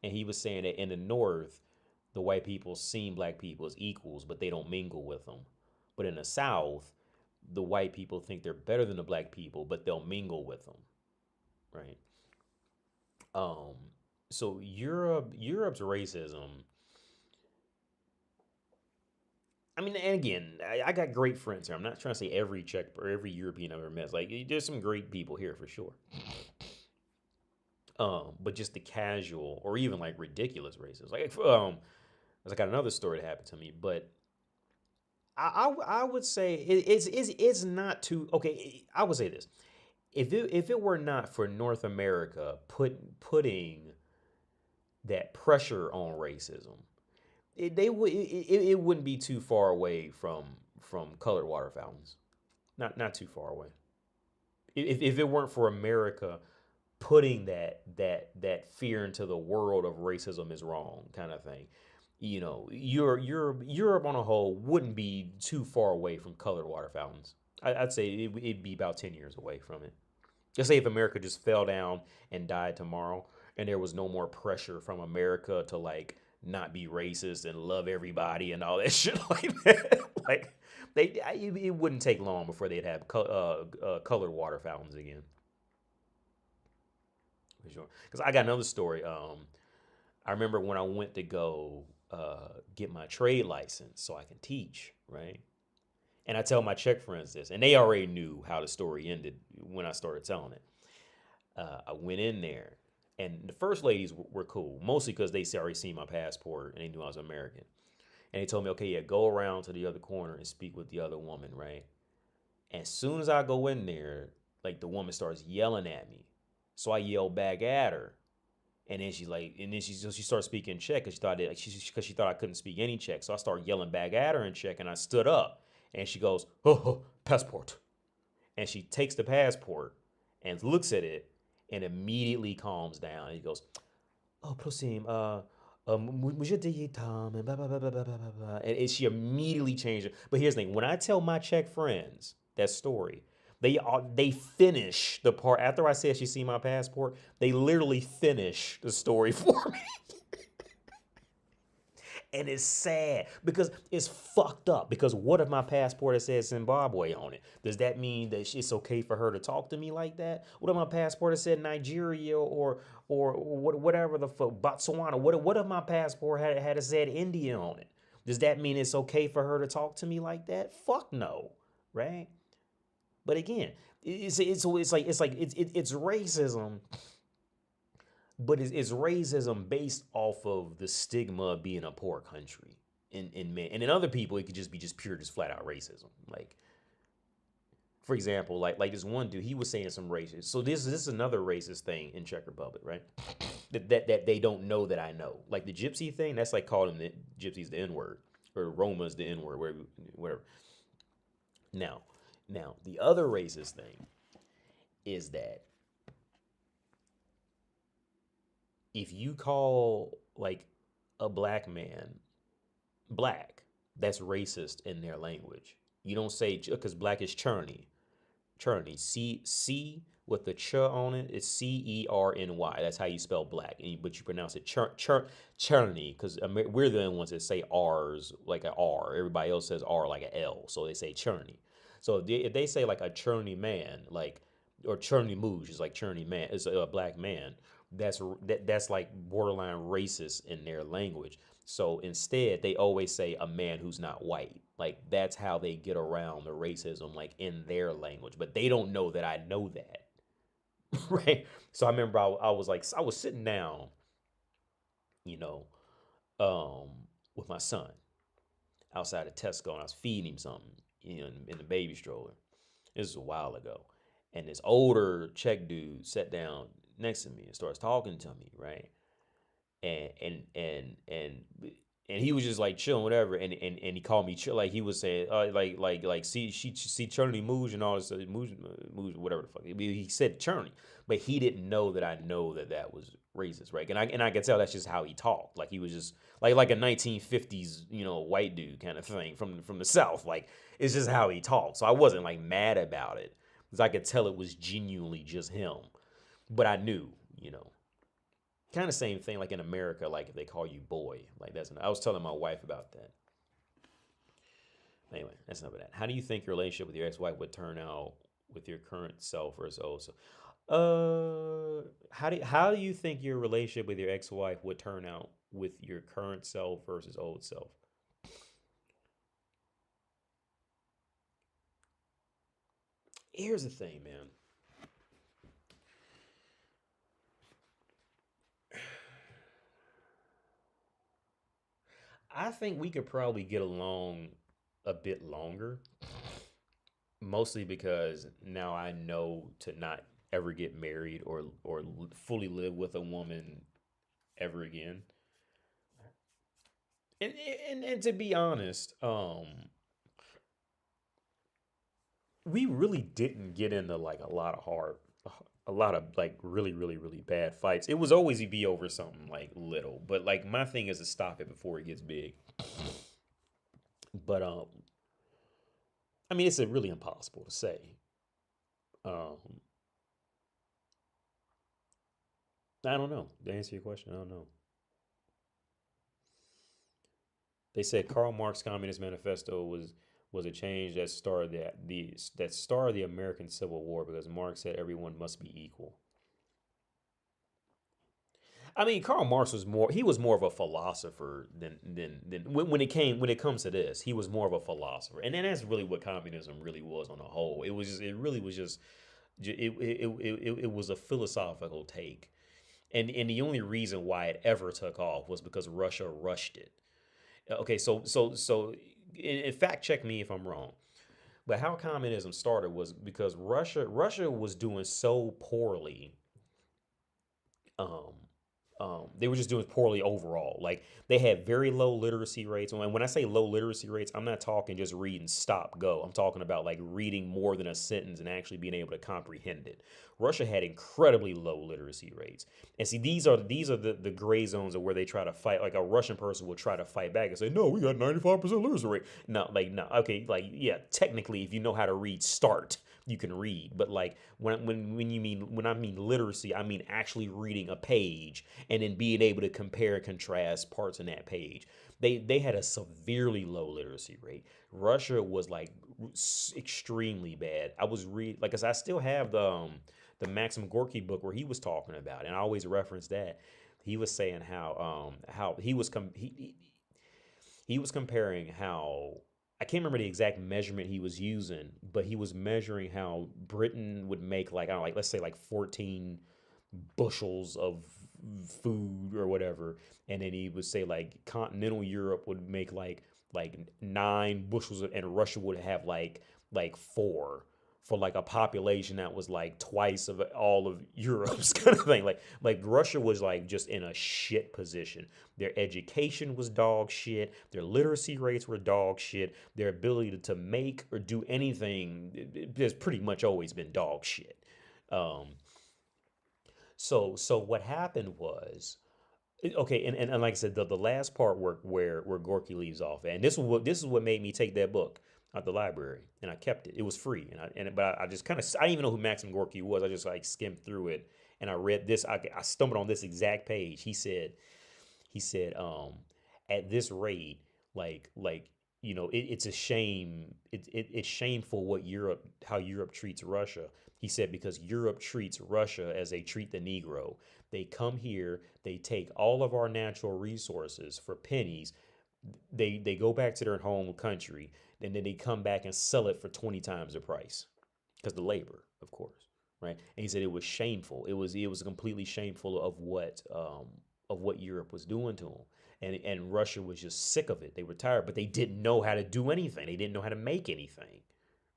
And he was saying that in the North, the white people seen black people as equals, but they don't mingle with them. But in the South, the white people think they're better than the black people, but they'll mingle with them, right? Um, Europe's racism. I mean, and again, I got great friends here. I'm not trying to say every Czech or every European I've ever met. Like, there's some great people here for sure. But just the casual or even like ridiculous races. I got another story that happened to me, but I would say it's not too okay. I would say this: if it were not for North America putting that pressure on racism, it wouldn't be too far away from colored water fountains. Not too far away. If it weren't for America putting that fear into the world of racism is wrong kind of thing, Europe on a whole wouldn't be too far away from colored water fountains. I'd say it'd be about 10 years away from it. Let's say if America just fell down and died tomorrow, and there was no more pressure from America to like not be racist and love everybody and all that shit like that. Like it wouldn't take long before they'd have colored water fountains again. For sure. Because I got another story. I remember when I went to go get my trade license so I can teach, right? And I tell my Czech friends this, and they already knew how the story ended when I started telling it. I went in there, and the first ladies were cool, mostly because they already seen my passport and they knew I was American. And they told me, okay, yeah, go around to the other corner and speak with the other woman, right? And as soon as I go in there, like the woman starts yelling at me. So I yell back at her. And then she started speaking Czech because she thought I couldn't speak any Czech. So I started yelling back at her in Czech, and I stood up, and she goes, "Oh, passport," and she takes the passport and looks at it, and immediately calms down. And he goes, "Oh, prosím, můžete jít tam," and blah blah blah blah blah blah blah. And she immediately changed it. But here's the thing: when I tell my Czech friends that story, they finish the part after I said she see my passport. They literally finish the story for me, and it's sad because it's fucked up. Because what if my passport has said Zimbabwe on it? Does that mean that it's okay for her to talk to me like that? What if my passport has said Nigeria or whatever the fuck Botswana? What if my passport had said India on it? Does that mean it's okay for her to talk to me like that? Fuck no, right? But again, it's racism, but it's racism based off of the stigma of being a poor country. In men, and in other people, it could just be just pure, just flat out racism. Like, for example, like this one dude, he was saying some racist. So this is another racist thing in Czech Republic, right? That they don't know that I know. Like the gypsy thing, that's like calling the gypsies the N word or Romas the N word, whatever. Now, the other racist thing is that if you call like a black man black, that's racist in their language. You don't say because black is churny. Churny. C with the ch on it. It's Cerny. That's how you spell black. But you pronounce it churny because we're the only ones that say R's like an R. Everybody else says R like an L. So they say churny. So if they say like a churny man, like or churny mooj is like churny man, is a black man. That's like borderline racist in their language. So instead, they always say a man who's not white. Like that's how they get around the racism, like in their language. But they don't know that I know that, right? So I remember I was sitting down, you know, with my son outside of Tesco, and I was feeding him something, in the baby stroller. This was a while ago, and this older Czech dude sat down next to me and starts talking to me, right? And and and and and he was just like chilling, whatever, and he called me chill, like he was saying, see Churney Mooj and all this Mooj, whatever the fuck. He said Churney, but he didn't know that I know that was racist, right? And I could tell that's just how he talked, like he was just like a 1950s white dude kind of thing from the South, like it's just how he talked. So I wasn't like mad about it because I could tell it was genuinely just him, but I knew. Kind of same thing like in America, like if they call you boy, like I was telling my wife about that. Anyway, that's enough of that. How do you think your relationship with your ex-wife would turn out with your current self versus old self? How do you think your relationship with your ex-wife would turn out with your current self versus old self? Here's the thing, man. I think we could probably get along a bit longer, mostly because now I know to not ever get married or fully live with a woman ever again. And to be honest, we really didn't get into like a lot of like really bad fights. It was always be over something like little, but like my thing is to stop it before it gets big. But I mean, it's really impossible to say. Um, I don't know. To answer your question, I don't know. They said Karl Marx Communist Manifesto was a change that started that started the American Civil War because Marx said everyone must be equal. I mean, Karl Marx was more he was more of a philosopher than when it comes to this, he was more of a philosopher. And then that's really what communism really was on a whole. It really was just it was a philosophical take. And the only reason why it ever took off was because Russia rushed it. Okay, in fact check me if I'm wrong. But how communism started was because Russia was doing so poorly. Um, they were just doing poorly overall. Like they had very low literacy rates. And when I say low literacy rates, I'm not talking just reading stop go. I'm talking about like reading more than a sentence and actually being able to comprehend it. Russia had incredibly low literacy rates. And see, these are the gray zones of where they try to fight. Like a Russian person will try to fight back and say, "No, we got 95% literacy rate." No, like no, okay, like yeah, technically, if you know how to read, start you can read. But like when I mean literacy, I mean actually reading a page and then being able to compare and contrast parts in that page. They had a severely low literacy rate. Russia was like extremely bad. I was read like, cause I still have the Maxim Gorky book where he was talking about it, and I always reference that. He was saying how he was comparing how I can't remember the exact measurement he was using, but he was measuring how Britain would make like I don't know, like let's say like 14 bushels of food or whatever, and then he would say like continental Europe would make like 9 bushels and Russia would have like four for like a population that was like twice of all of Europe's kind of thing. Like Russia was like just in a shit position. Their education was dog shit. Their literacy rates were dog shit. Their ability to make or do anything has pretty much always been dog shit. Um, so what happened was okay, and like I said, the last part where Gorky leaves off, and this is what made me take that book out the library, and I kept it. It was free, but I just kind of I didn't even know who Maxim Gorky was. I just like skimmed through it, and I read this. I stumbled on this exact page. He said, at this rate, like it's a shame. It's shameful what how Europe treats Russia. He said because Europe treats Russia as they treat the Negro. They come here, they take all of our natural resources for pennies. They go back to their home country, and then they come back and sell it for 20 times the price because the labor, of course, right? And he said it was shameful. It was completely shameful of what Europe was doing to them. And Russia was just sick of it. They were tired, but they didn't know how to do anything. They didn't know how to make anything,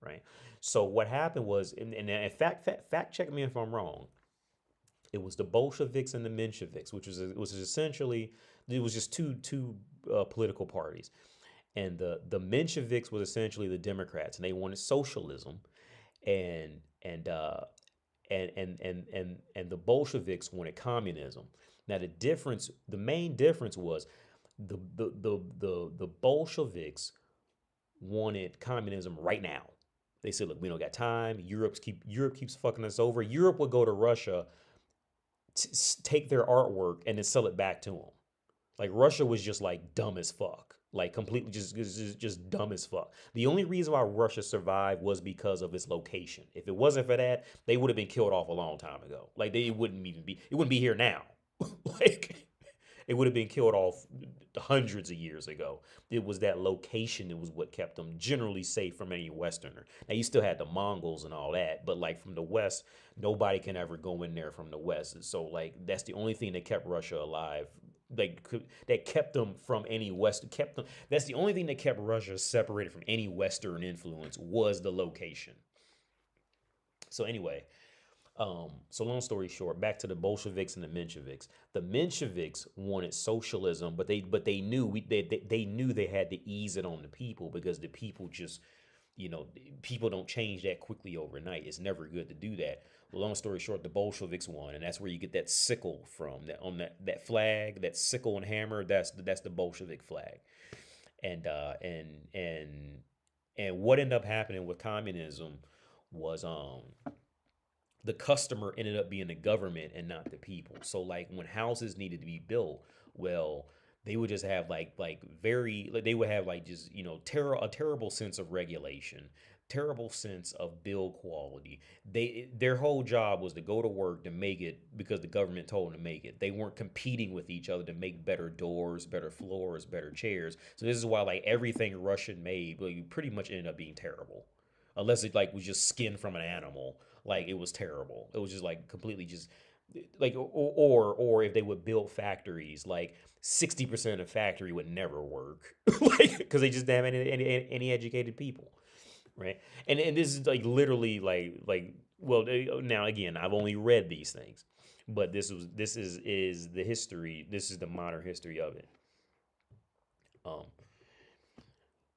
right? So what happened was, and in fact check me if I'm wrong. It was the Bolsheviks and the Mensheviks, which was essentially it was just two political parties, and the Mensheviks was essentially the Democrats, and they wanted socialism, and and uh, and the Bolsheviks wanted communism. Now the main difference was the Bolsheviks wanted communism right now. They said, look, we don't got time. Europe keeps fucking us over. Europe would go to Russia, take their artwork, and then sell it back to them. Like Russia was just like dumb as fuck, like completely just dumb as fuck. The only reason why Russia survived was because of its location. If it wasn't for that, they would have been killed off a long time ago. Like they wouldn't even be, it wouldn't be here now. like It would have been killed off hundreds of years ago. It was that location that was what kept them generally safe from any Westerner. Now you still had the Mongols and all that, but like from the West, nobody can ever go in there from the West. So like that's the only thing that kept Russia alive. Like that kept them from any West. Kept them. That's the only thing that kept Russia separated from any Western influence was the location. So anyway, so long story short, back to the Bolsheviks and the Mensheviks. The Mensheviks wanted socialism, but they knew they knew they had to ease it on the people because the people just people don't change that quickly overnight. It's never good to do that. Long story short, the Bolsheviks won, and that's where you get that sickle from. That on that flag, that sickle and hammer. That's the Bolshevik flag. And and what ended up happening with communism was the customer ended up being the government and not the people. So like when houses needed to be built, well, they would just have they would have like just a terrible sense of regulation, terrible sense of build quality. Their whole job was to go to work to make it because the government told them to make it. They weren't competing with each other to make better doors, better floors, better chairs. So this is why like everything Russian made, well, you pretty much ended up being terrible unless it like was just skin from an animal. Like it was terrible. It was just like completely just like or if they would build factories, like 60% of the factory would never work, like because they just didn't have any educated people, right? And this is like literally like well now again I've only read these things, but this is the history. This is the modern history of it. Um,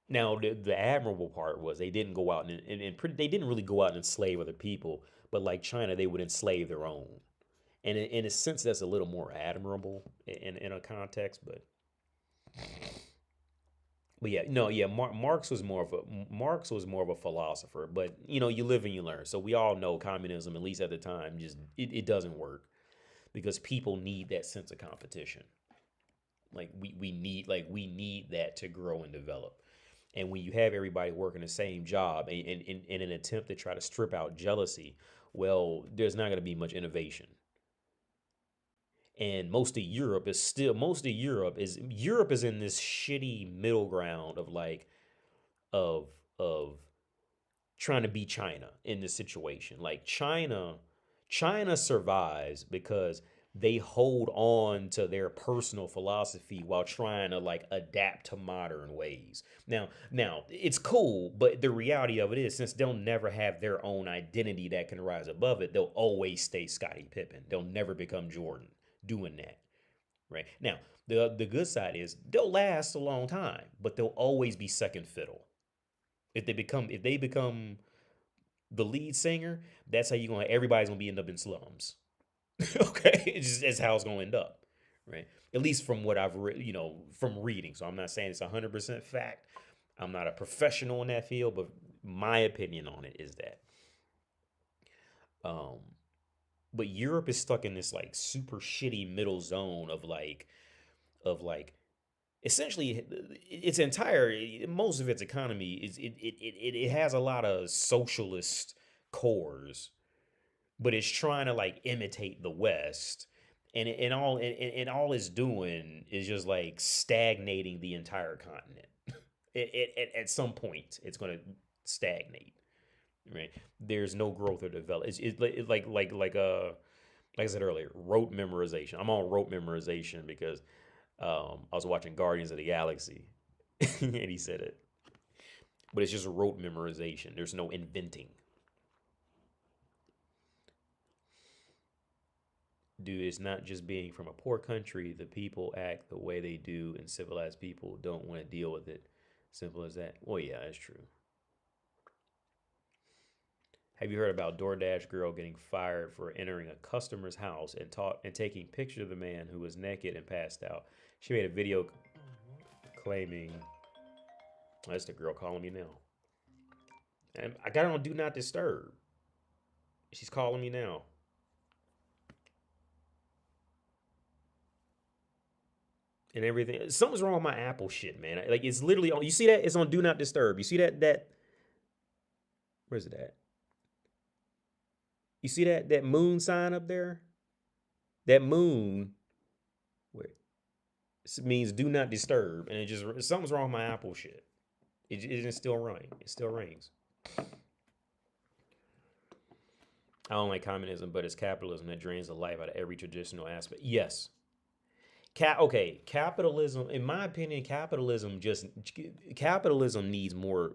Now, the admirable part was they didn't go out they didn't really go out and enslave other people, but like China, they would enslave their own. And in a sense, that's a little more admirable in a context, but yeah, no, yeah, Marx was more of a philosopher, but you live and you learn. So we all know communism, at least at the time, just it doesn't work because people need that sense of competition. Like we need that to grow and develop. And when you have everybody working the same job in an attempt to try to strip out jealousy, well, there's not going to be much innovation. And most of Europe is in this shitty middle ground of like of of trying to be China in this situation. Like China survives because they hold on to their personal philosophy while trying to like adapt to modern ways. Now it's cool, but the reality of it is since they'll never have their own identity that can rise above it, they'll always stay Scottie Pippen. They'll never become Jordan doing that. Right? Now, the good side is they'll last a long time, but they'll always be second fiddle. If they become the lead singer, that's how everybody's gonna be end up in slums. Okay, it's how it's gonna end up, right? At least from what I've read, from reading. So I'm not saying it's 100% fact. I'm not a professional in that field, but my opinion on it is that. Um, but Europe is stuck in this like super shitty middle zone of like essentially its entire most of its economy is it has a lot of socialist cores, but it's trying to like imitate the West, and all it's doing is just like stagnating the entire continent. At some point, it's going to stagnate. Right? There's no growth or development. Like I said earlier, rote memorization. I'm on rote memorization because I was watching Guardians of the Galaxy, and he said it. But it's just rote memorization. There's no inventing. Dude, it's not just being from a poor country. The people act the way they do, and civilized people don't want to deal with it. Simple as that. Well, yeah, that's true. Have you heard about DoorDash girl getting fired for entering a customer's house and taking pictures of the man who was naked and passed out? She made a video claiming, oh, that's the girl calling me now. And I got it on Do Not Disturb. She's calling me now. And everything. Something's wrong with my Apple shit, man. Like it's literally on. You see that? It's on Do Not Disturb. You see that? Where's it at? You see that moon sign up there? That moon. Where? It means do not disturb, and it just something's wrong with my Apple shit. It still ring. It still rings. I don't like communism, but it's capitalism that drains the life out of every traditional aspect. Yes. Okay, capitalism, in my opinion, capitalism needs more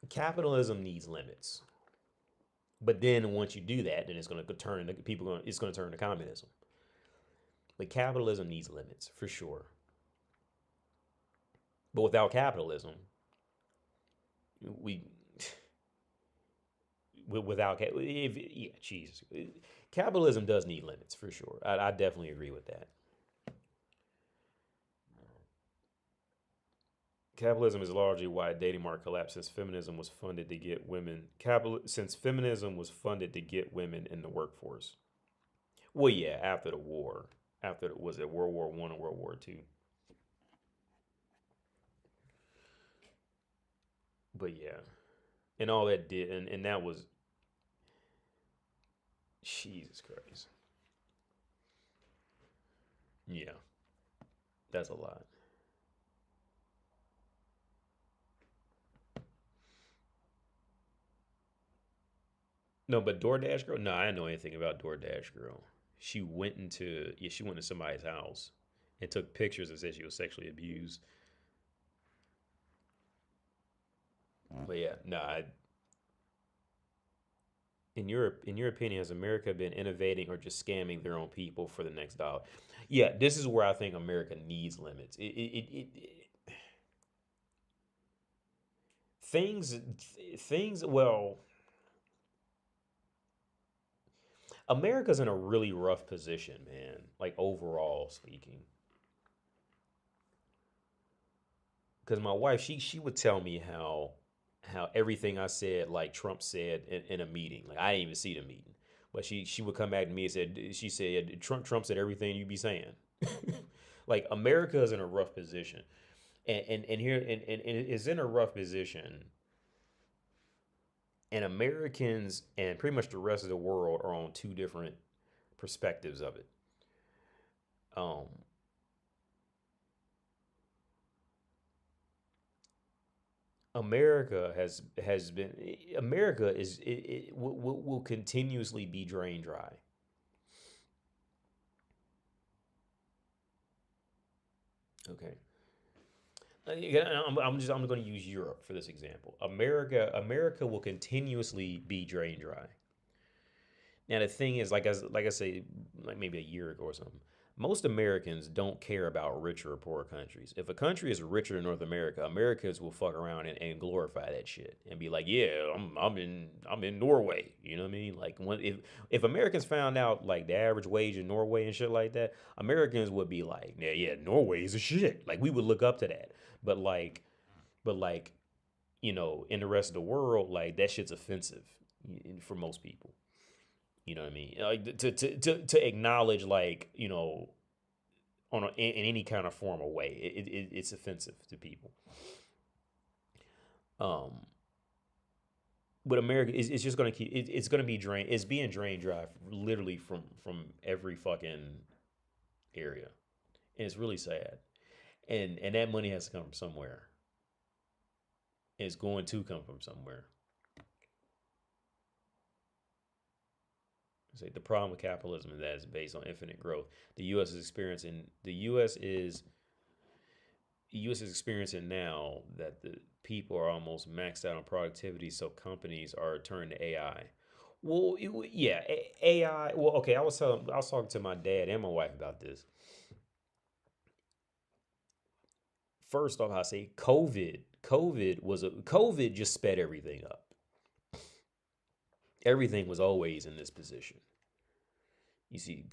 capitalism needs limits. But then once you do that, then it's going to turn into it's going to turn to communism. But capitalism needs limits for sure. But without capitalism, we without yeah, Jesus, capitalism does need limits for sure. I definitely agree with that. Capitalism is largely why the dating market collapsed since feminism was funded to get women since feminism was funded to get women in the workforce. Well, yeah, after the war, after was it World War I or World War II? But yeah, and all that did, and that was Jesus Christ. Yeah, that's a lot. No, but DoorDash girl. No, I didn't know anything about DoorDash girl. She went to somebody's house and took pictures and said she was sexually abused. But yeah, no. In your opinion, has America been innovating or just scamming their own people for the next dollar? Yeah, this is where I think America needs limits. Things things. Well, America's in a really rough position, man. Like overall speaking, because my wife, she would tell me how everything I said, like Trump said in a meeting, like I didn't even see the meeting, but she would come back to me and said Trump said everything you be saying. Like America is in a rough position, and it's in a rough position, and Americans and pretty much the rest of the world are on two different perspectives of it. Um, America is will continuously be drain dry. Okay. I'm going to use Europe for this example. America will continuously be drain dry. Now the thing is, like I say, like maybe a year ago or something, most Americans don't care about richer or poorer countries. If a country is richer than North America, Americans will fuck around and glorify that shit and be like, yeah, I'm in Norway. You know what I mean? Like if Americans found out like the average wage in Norway and shit like that, Americans would be like, yeah, Norway is a shit. Like we would look up to that. But like, but like, in the rest of the world, like that shit's offensive for most people. You know what I mean? Like to acknowledge like in any kind of formal way, it's offensive to people. Um, but America is it's just gonna keep it's gonna be drained. It's being drained dry literally from every fucking area, and it's really sad. And that money has to come from somewhere. It's going to come from somewhere. Say the problem with capitalism is that it's based on infinite growth. The U.S. is experiencing now that the people are almost maxed out on productivity, so companies are turning to AI. Well, yeah, AI. Well, okay, I was talking to my dad and my wife about this. First off, I say COVID just sped everything up. Everything was always in this position. You see,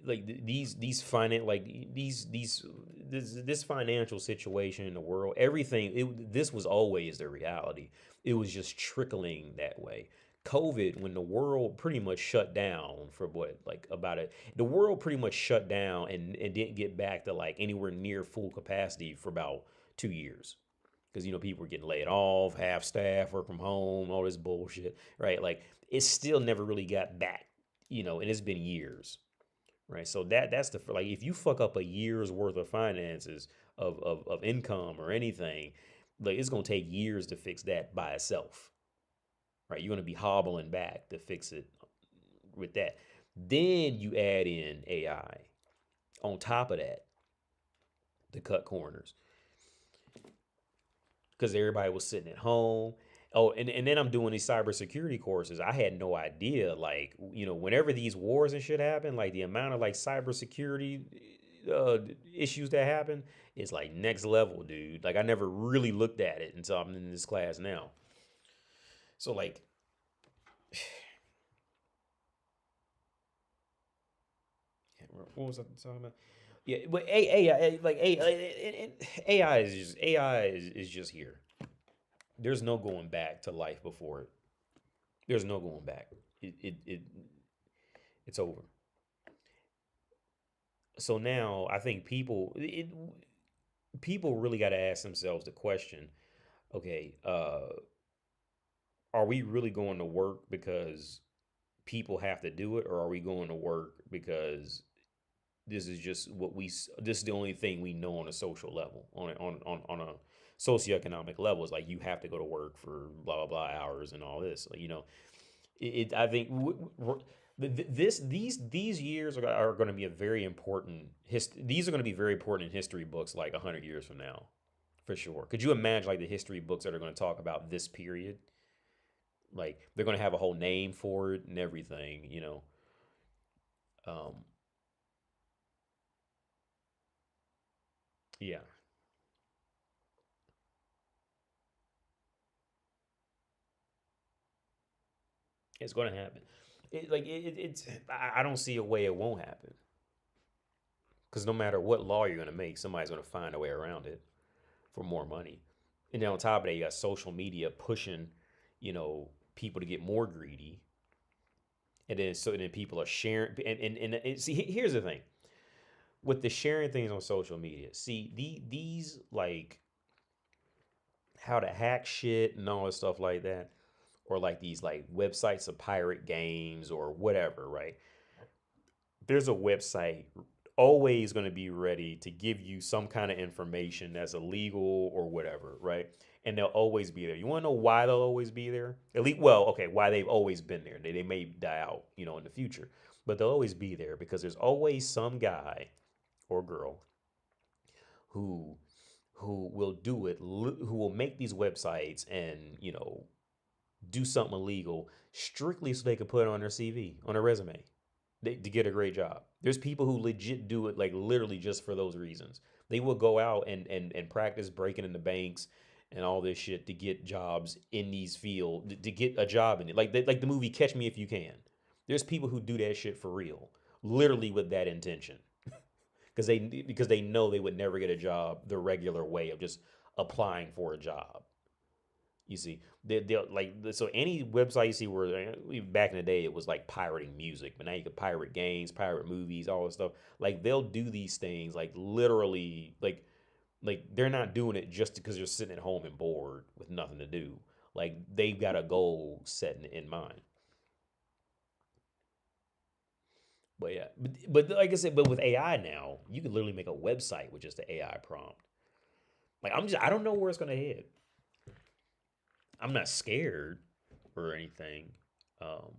like these finance, like this financial situation in the world, everything. This was always the reality. It was just trickling that way. COVID, when the world pretty much shut down for what, like about it, the world pretty much shut down and didn't get back to like anywhere near full capacity for about 2 years. Because people were getting laid off, half staff, work from home, all this bullshit, right? Like it still never really got back. and it's been years, right? So that's the like if you fuck up a year's worth of finances of income or anything, like it's gonna take years to fix that by itself, right? You're gonna be hobbling back to fix it with that. Then you add in AI on top of that to cut corners because everybody was sitting at home. Oh, and then I'm doing these cybersecurity courses. I had no idea, like, whenever these wars and shit happen, like the amount of like cybersecurity uh, issues that happen is like next level, dude. Like I never really looked at it until I'm in this class now. So like, what was I talking about? Yeah, but AI, like AI is just here. There's no going back to life before it. There's no going back. It's over. So now I think people really got to ask themselves the question: okay, are we really going to work because people have to do it, or are we going to work because this is just this is the only thing we know on a social level, on a socioeconomic level? Is like you have to go to work for blah blah blah hours and all this. Like, I think these years are going to be a very important these are going to be very important in history books like 100 years from now, for sure. Could you imagine like the history books that are going to talk about this period? Like they're going to have a whole name for it and everything. um yeah, it's going to happen. I don't see a way it won't happen, because no matter what law you're going to make, somebody's going to find a way around it for more money. And then on top of that, you got social media pushing, people to get more greedy. And then people are sharing. And see, here's the thing with the sharing things on social media. See, these like how to hack shit and all this stuff like that, or like these like websites of pirate games or whatever, right? There's a website always going to be ready to give you some kind of information that's illegal or whatever, right? And they'll always be there. You want to know why they'll always be there? At least, well, okay, why they've always been there. They may die out, in the future, but they'll always be there because there's always some guy or girl who who will do it, who will make these websites and do something illegal strictly so they can put it on their CV, on their resume, to get a great job. There's people who legit do it like literally just for those reasons. They will go out and practice breaking into banks and all this shit to get jobs in these fields, to get a job in it. Like the movie Catch Me If You Can. There's people who do that shit for real, literally with that intention, because they know they would never get a job the regular way of just applying for a job. You see, they like so any website you see where back in the day it was like pirating music, but now you can pirate games, pirate movies, all this stuff. Like they'll do these things like literally like they're not doing it just because they're sitting at home and bored with nothing to do. Like they've got a goal set in mind. But yeah, but like I said, but with AI now, you can literally make a website with just the AI prompt. Like I don't know where it's gonna head. I'm not scared or anything. Um,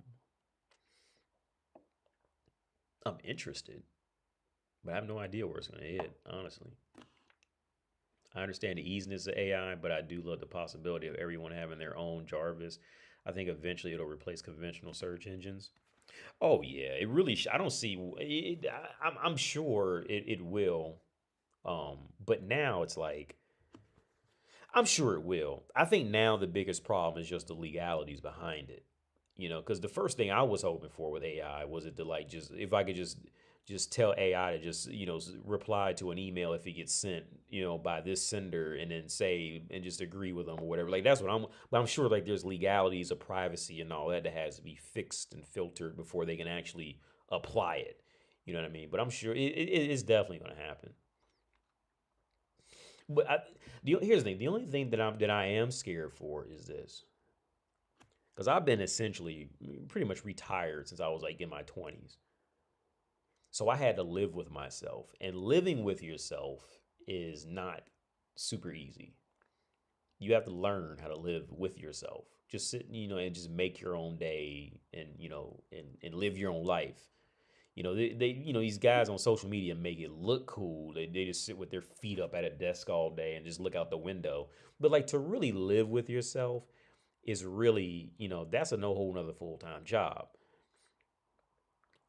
I'm interested, but I have no idea where it's going to head, honestly. I understand the easiness of AI, but I do love the possibility of everyone having their own Jarvis. I think eventually it'll replace conventional search engines. Oh yeah, it really. I don't see. I'm sure it will. But now it's like I'm sure it will. I think now the biggest problem is just the legalities behind it. Because the first thing I was hoping for with AI was it to like just if I could just tell AI to just reply to an email if it gets sent by this sender and then say and just agree with them or whatever. Like that's what I'm. But I'm sure like there's legalities of privacy and all that has to be fixed and filtered before they can actually apply it. You know what I mean? But I'm sure it is definitely going to happen. But here's the thing: the only thing that I am scared for is this, Because I've been essentially pretty much retired since I was like in my 20s. So I had to live with myself. And living with yourself is not super easy. You have to learn how to live with yourself. Just sit, and just make your own day and, and live your own life. These guys on social media make it look cool. They just sit with their feet up at a desk all day and just look out the window. But like to really live with yourself is really, that's a no whole nother full time job.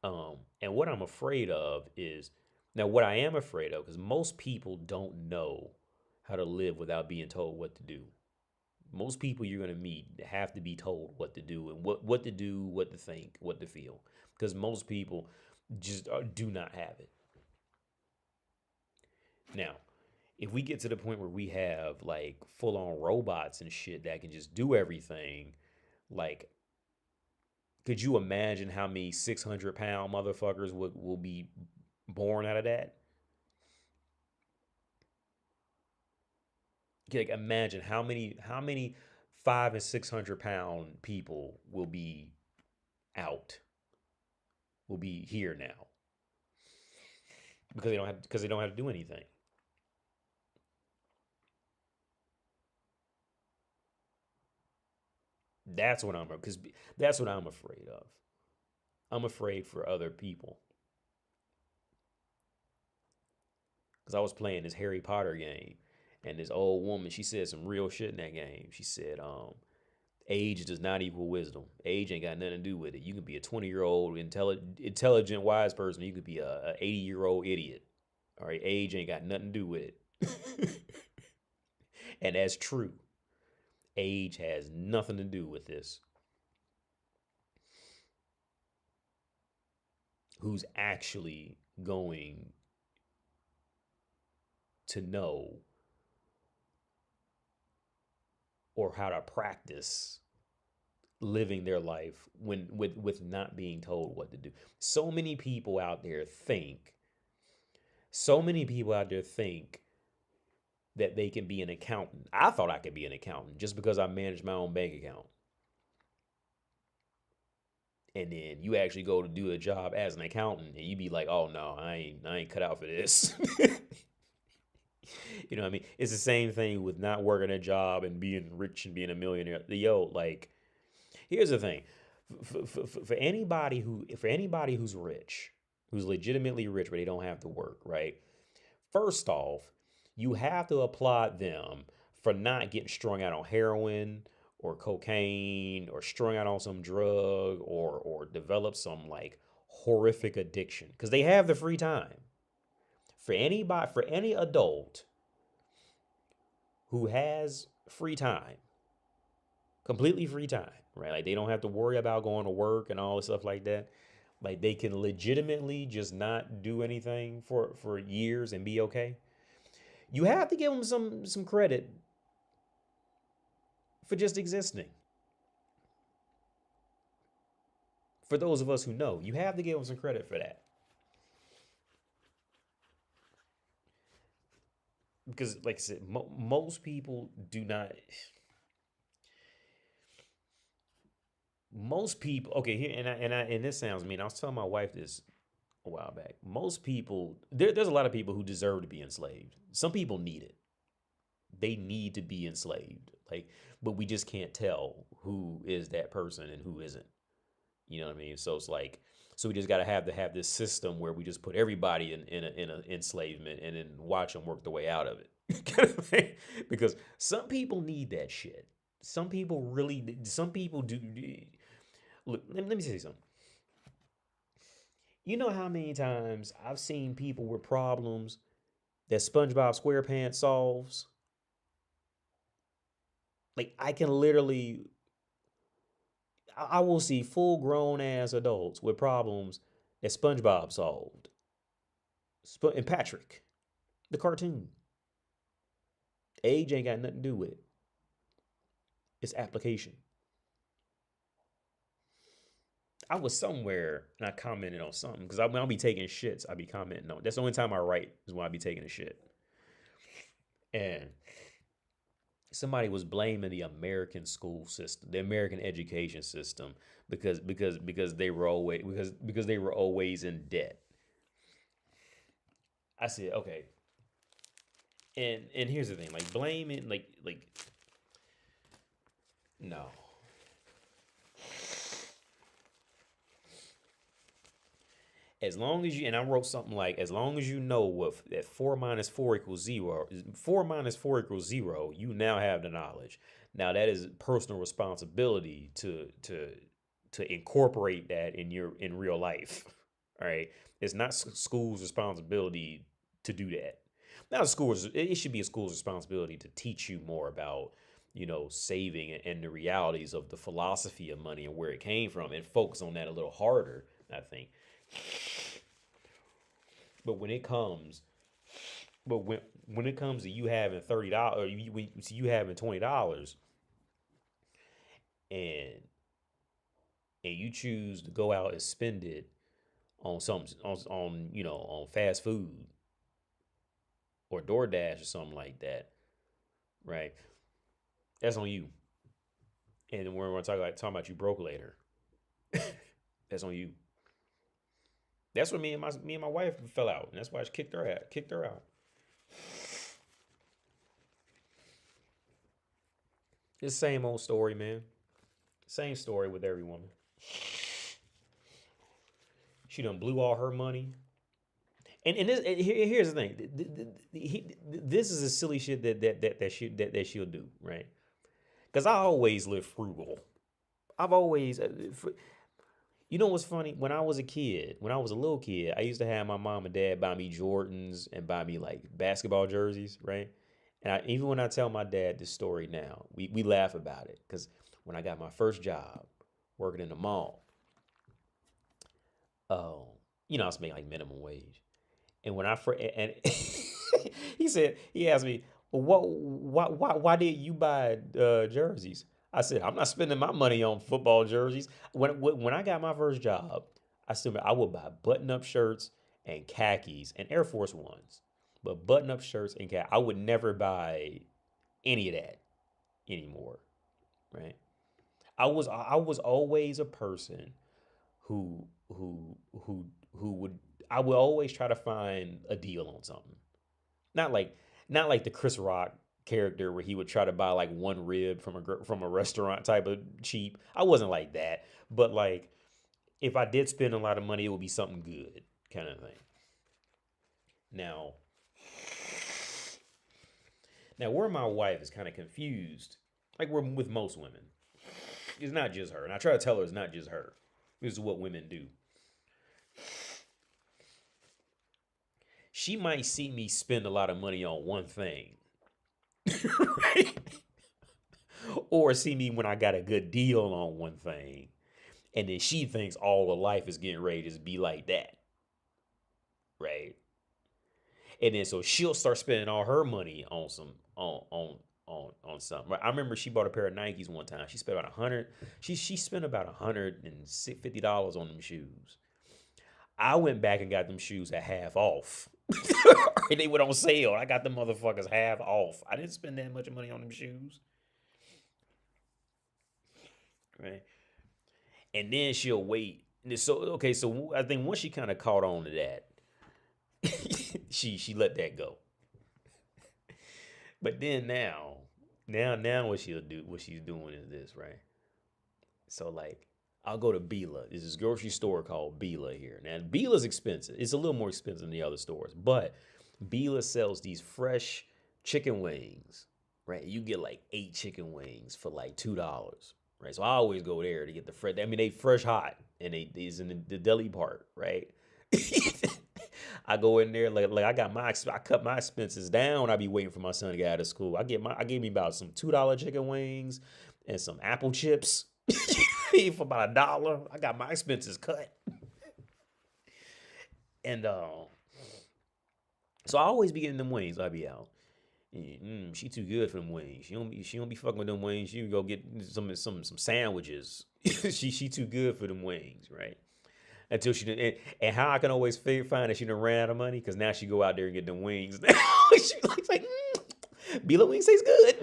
And what I'm afraid of is now what I am afraid of, because most people don't know how to live without being told what to do. Most people you're going to meet have to be told what to do and what to do, what to think, what to feel. Because most people just do not have it. Now, if we get to the point where we have like full on robots and shit that can just do everything, like, could you imagine how many 600-pound motherfuckers will be born out of that? Like, imagine how many 500 and 600 pound people out, will be here now because they don't have to do anything. That's what I'm afraid of. I'm afraid for other people because I was playing this Harry Potter game, and this old woman, she said some real shit in that game. She said, age does not equal wisdom. Age ain't got nothing to do with it. You can be a 20-year-old intelligent, wise person. You could be a 80-year-old idiot. All right, age ain't got nothing to do with it. And that's true. Age has nothing to do with this. Who's actually going to know or how to practice living their life when with not being told what to do. So many people out there think that they can be an accountant. I thought I could be an accountant just because I managed my own bank account. And then you actually go to do a job as an accountant and you be like, "Oh no, I ain't cut out for this." You know what I mean? It's the same thing with not working a job and being rich and being a millionaire. Yo, like, here's the thing: for anybody who's rich, who's legitimately rich, but they don't have to work, right? First off, you have to applaud them for not getting strung out on heroin or cocaine or strung out on some drug or develop some like horrific addiction because they have the free time. For any adult who has free time, completely free time, right? Like they don't have to worry about going to work and all this stuff like that. Like they can legitimately just not do anything for years and be okay. You have to give them some credit for just existing. For those of us who know, you have to give them some credit for that. Because, like I said, most people do not. Most people, okay, here and this sounds mean. I was telling my wife this a while back. Most people, there's a lot of people who deserve to be enslaved. Some people need it. They need to be enslaved. Like, but we just can't tell who is that person and who isn't. You know what I mean? So it's like, so we just got to have this system where we just put everybody in a enslavement and then watch them work their way out of it. Because some people need that shit. Some people really, some people do. Look, let me say something. You know how many times I've seen people with problems that SpongeBob SquarePants solves? Like I can literally, I will see full grown ass adults with problems that SpongeBob solved. And Patrick, the cartoon. Age ain't got nothing to do with it. It's application. I was somewhere and I commented on something because when I'll be taking shits, I'll be commenting on. That's the only time I write is when I be taking a shit. And somebody was blaming the American school system, the American education system, because they were always because they were always in debt. I said, okay, and here's the thing, like blaming, like no. As long as you, and I wrote something like, as long as you know what that 4 minus 4 equals 0, 4 minus 4 equals 0, you now have the knowledge. Now that is personal responsibility to incorporate that in real life. All right, it's not school's responsibility to do that. Now, schools, it should be a school's responsibility to teach you more about, saving and the realities of the philosophy of money and where it came from, and focus on that a little harder, I think. But when it comes, but when it comes to you having $30, or you having $20, and you choose to go out and spend it on something on fast food or DoorDash or something like that, right? That's on you. And we're going to talk about you broke later. That's on you. That's when me and my wife fell out, and that's why I kicked her out. It's the same old story, man. Same story with every woman. She done blew all her money. And here's the thing. This is a silly shit that she'll do, right? Because I always live frugal. I've always, you know what's funny? When I was a little kid, I used to have my mom and dad buy me Jordans and buy me like basketball jerseys, right? And even when I tell my dad this story now, we laugh about it, because when I got my first job working in the mall, I was making like minimum wage. And when and he asked me, well, why did you buy jerseys? I said, I'm not spending my money on football jerseys. When I got my first job, I would buy button-up shirts and khakis and Air Force Ones. But button-up shirts and khakis, I would never buy any of that anymore, right? I was always a person who would I would always try to find a deal on something. Not like the Chris Rock character where he would try to buy like one rib from a restaurant type of cheap. I wasn't like that, but like if I did spend a lot of money, it would be something good kind of thing. Now, where my wife is kind of confused, like we're with most women, it's not just her, and I try to tell her it's not just her. This is what women do. She might see me spend a lot of money on one thing, right? Or see me when I got a good deal on one thing, and then she thinks all of life is getting ready to just be like that, right? And then so she'll start spending all her money on something. Right? I remember she bought a pair of Nikes one time. She spent about $100. She spent about $150 on them shoes. I went back and got them shoes at half off. They went on sale. I got them motherfuckers half off. I didn't spend that much money on them shoes. Right? And then she'll wait. So I think once she kind of caught on to that, she let that go. But then now what she's doing is this, right? So like I'll go to Bila. There's this grocery store called Bila here. Now Bila's expensive. It's a little more expensive than the other stores, but Bila sells these fresh chicken wings, right? You get like 8 chicken wings for like $2, right? So I always go there to get the fresh. I mean, they fresh hot, and they's in the deli part, right? I go in there like I cut my expenses down. I be waiting for my son to get out of school. I gave me about some $2 chicken wings and some apple chips for about $1. I got my expenses cut, and so I always be getting them wings. I be out. She too good for them wings. She don't be fucking with them wings. She go get some sandwiches. she too good for them wings, right? Until she did, and how I can always find that she done ran out of money, because now she go out there and get them wings. Now she's like, Bila wings tastes good.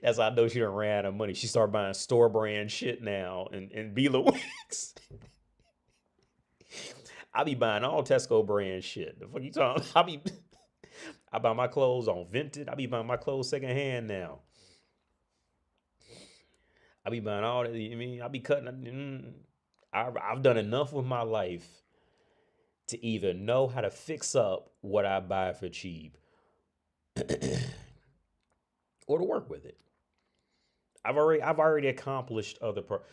That's how I know she done ran out of money. She started buying store brand shit now and Bela Wings. I be buying all Tesco brand shit. The fuck you talking? I buy my clothes on Vinted. I be buying my clothes secondhand now. I be buying all that. I mean, I be cutting. I've done enough with my life to either know how to fix up what I buy for cheap or to work with it. I've already accomplished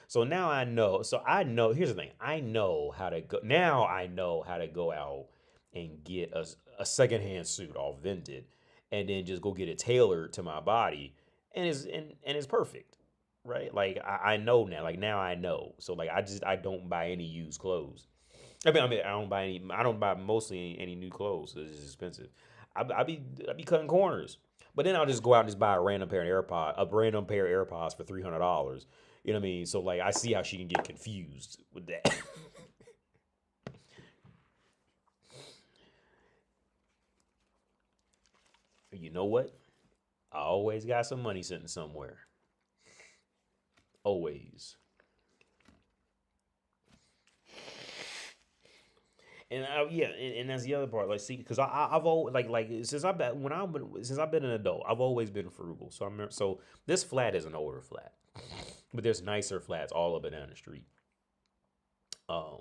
so now I know. So I know. Here's the thing. I know how to go. Now I know how to go out and get a secondhand suit off Vinted, and then just go get it tailored to my body, and it's perfect, right? Like I know now. Like now I know. So like I don't buy any used clothes. I mean I don't buy mostly any new clothes. It's just expensive. I be cutting corners. But then I'll just go out and just buy a random pair of AirPods for $300. You know what I mean? So like I see how she can get confused with that. You know what? I always got some money sitting somewhere. Always. And that's the other part. Like, see, because I've always like since I've been an adult, I've always been frugal. So this flat is an older flat, but there's nicer flats all up and down the street. Um,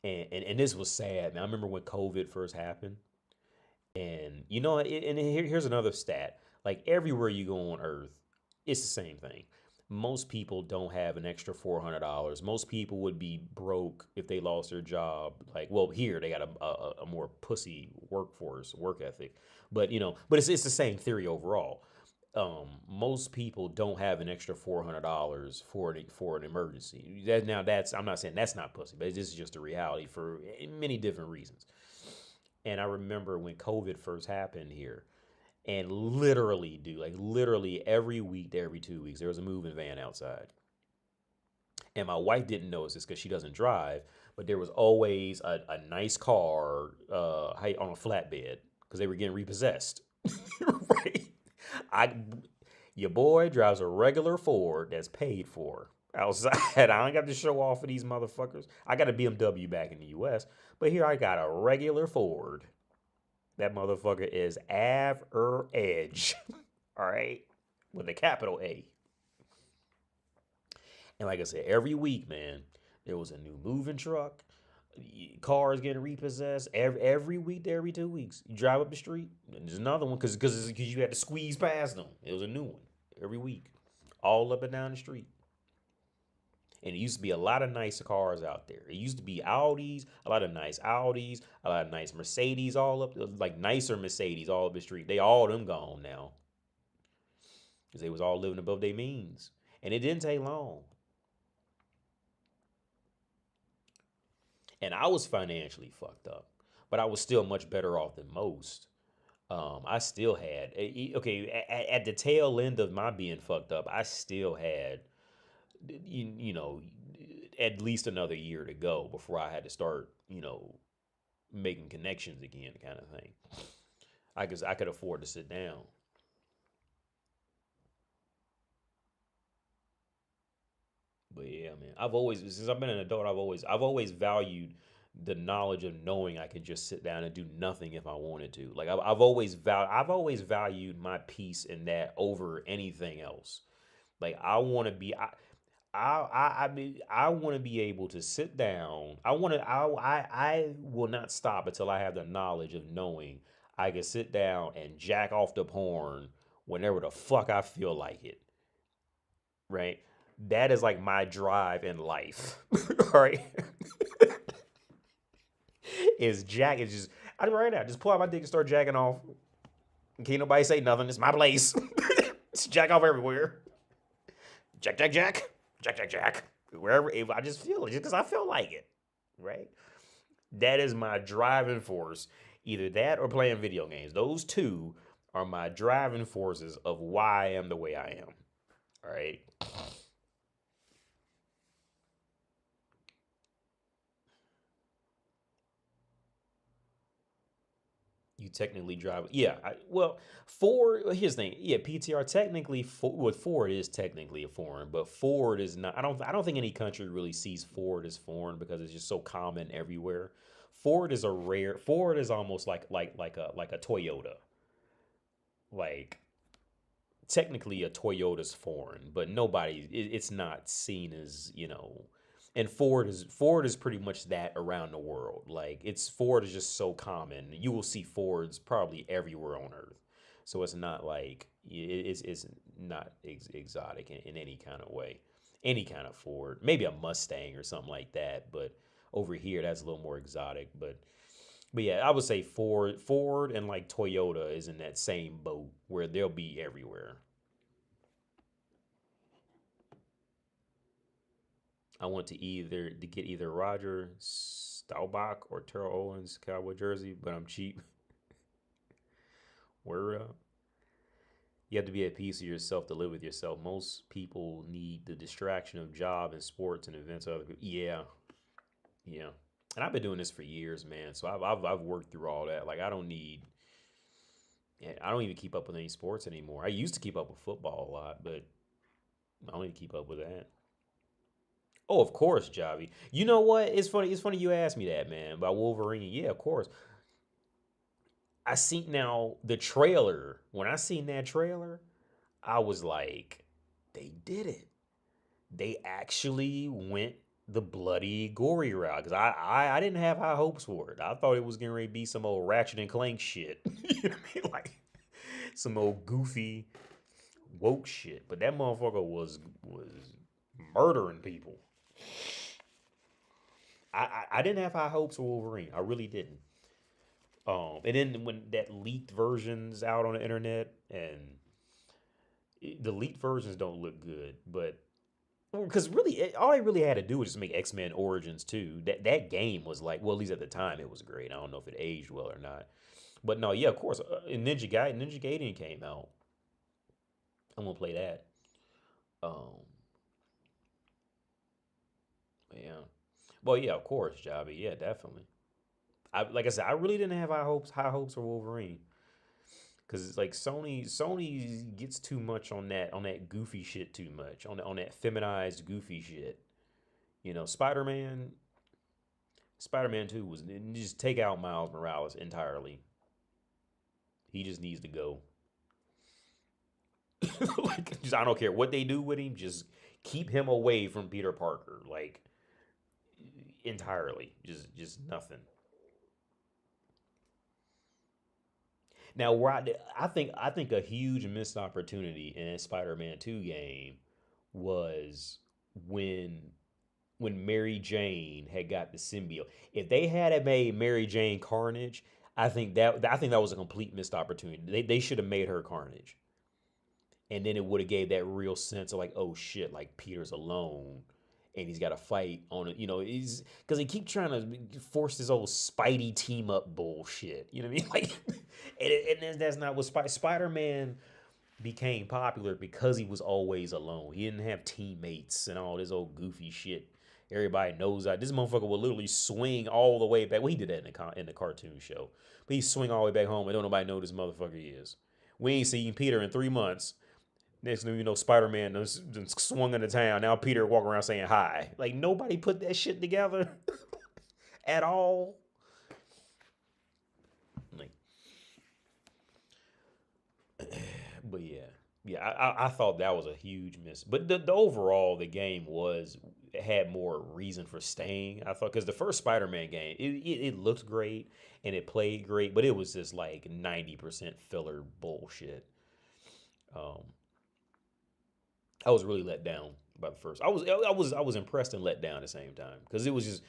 and this was sad. Man, I remember when COVID first happened, and here's another stat. Like everywhere you go on Earth, it's the same thing. Most people don't have an extra $400. Most people would be broke if they lost their job. Like, well, here they got a more pussy workforce, work ethic. But it's the same theory overall. Most people don't have an extra $400 for an emergency. That's I'm not saying that's not pussy, but this is just a reality for many different reasons. And I remember when COVID first happened here, and literally, dude, like literally every week to every 2 weeks, there was a moving van outside. And my wife didn't notice this because she doesn't drive, but there was always a nice car on a flatbed because they were getting repossessed. Right? I Your boy drives a regular Ford that's paid for outside. I ain't got to show off for these motherfuckers. I got a BMW back in the US, but here I got a regular Ford. That motherfucker is average. All right? With a capital A. And like I said, every week, man, there was a new moving truck. Cars getting repossessed every week to every 2 weeks. You drive up the street, and there's another one because you had to squeeze past them. It was a new one every week, all up and down the street. And it used to be a lot of nice cars out there. It used to be Audis, a lot of nice Audis, a lot of nice Mercedes, all up like nicer Mercedes all up the street. They all them gone now because they was all living above their means, and it didn't take long. And I was financially fucked up, but I was still much better off than most. I still had okay at the tail end of my being fucked up. I still had you know at least another year to go before I had to start making connections again, kind of thing. I could afford to sit down. But yeah, man, I've always since I've been an adult, I've always valued the knowledge of knowing I could just sit down and do nothing if I wanted to. Like I've always valued my peace in that over anything else. Like I want to be able to sit down. I will not stop until I have the knowledge of knowing I can sit down and jack off the porn whenever the fuck I feel like it. Right? That is like my drive in life. Right? Is jack is just I right now just pull out my dick and start jacking off. Can't nobody say nothing. It's my place. It's jack off everywhere. Jack, jack, jack, jack, jack, jack. Wherever if I just feel it, just because I feel like it, right? That is my driving force. Either that or playing video games. Those two are my driving forces of why I am the way I am. All right. You technically drive. Yeah. Well, Ford. Here's the thing. Yeah, PTR technically with Ford is technically a foreign, but Ford is not. I don't think any country really sees Ford as foreign because it's just so common everywhere. Ford is a rare. Ford is almost like a Toyota. Like technically a Toyota's foreign, but it's not seen as, and Ford is pretty much that around the world. Like it's Ford is just so common. You will see Fords probably everywhere on earth. So it's not like it's not exotic in any kind of way. Any kind of Ford, maybe a Mustang or something like that, but over here that's a little more exotic, but yeah, I would say Ford and like Toyota is in that same boat where they'll be everywhere. I want to get either Roger Staubach or Terrell Owens cowboy jersey, but I'm cheap. Word up. You have to be at peace with yourself to live with yourself. Most people need the distraction of job and sports and events of other people. Yeah, yeah. And I've been doing this for years, man. So I've worked through all that. Like I don't even keep up with any sports anymore. I used to keep up with football a lot, but I don't even keep up with that. Oh, of course, Javi. You know what? It's funny. It's funny you asked me that, man, about Wolverine. Yeah, of course. I seen now the trailer. When I seen that trailer, I was like, they did it. They actually went the bloody gory route because I didn't have high hopes for it. I thought it was gonna be some old Ratchet and Clank shit. You know what I mean? Like some old goofy woke shit. But that motherfucker was murdering people. I didn't have high hopes for Wolverine. I really didn't. And then when that leaked version's out on the internet, and the leaked versions don't look good, but because really, all they really had to do was just make X Men Origins 2. That game was like, well, at least at the time, it was great. I don't know if it aged well or not, but no, yeah, of course. And Ninja Gaiden came out. I'm gonna play that. Um, yeah. Well, yeah, of course, Jobby. Yeah, definitely. Like I said, I really didn't have high hopes for Wolverine because it's like Sony gets too much on that goofy shit too much on that feminized goofy shit. You know, Spider Man Two was just take out Miles Morales entirely. He just needs to go. Like just, I don't care what they do with him, just keep him away from Peter Parker, like entirely. Just nothing. Now, I think a huge missed opportunity in that Spider-Man 2 game was when when Mary Jane had got the symbiote. If they had made Mary Jane Carnage, I think that was a complete missed opportunity. They should have made her Carnage, and then it would have gave that real sense of like, oh shit, like Peter's alone. And he's got to fight on it, he's because he keep trying to force this old Spidey team up bullshit. You know what I mean? Like, and that's not what Spider Man became popular because he was always alone. He didn't have teammates and all this old goofy shit. Everybody knows that this motherfucker will literally swing all the way back. Well, he did that in the cartoon show, but he swing all the way back home and don't nobody know who this motherfucker is. We ain't seen Peter in 3 months. Next thing you know, Spider Man done swung into town. Now Peter walking around saying hi. Like nobody put that shit together at all. Like, but yeah, yeah. I thought that was a huge miss. But the overall the game had more reason for staying. I thought because the first Spider Man game it looked great and it played great, but it was just like 90% filler bullshit. Um, I was really let down by the first. I was impressed and let down at the same time because it was just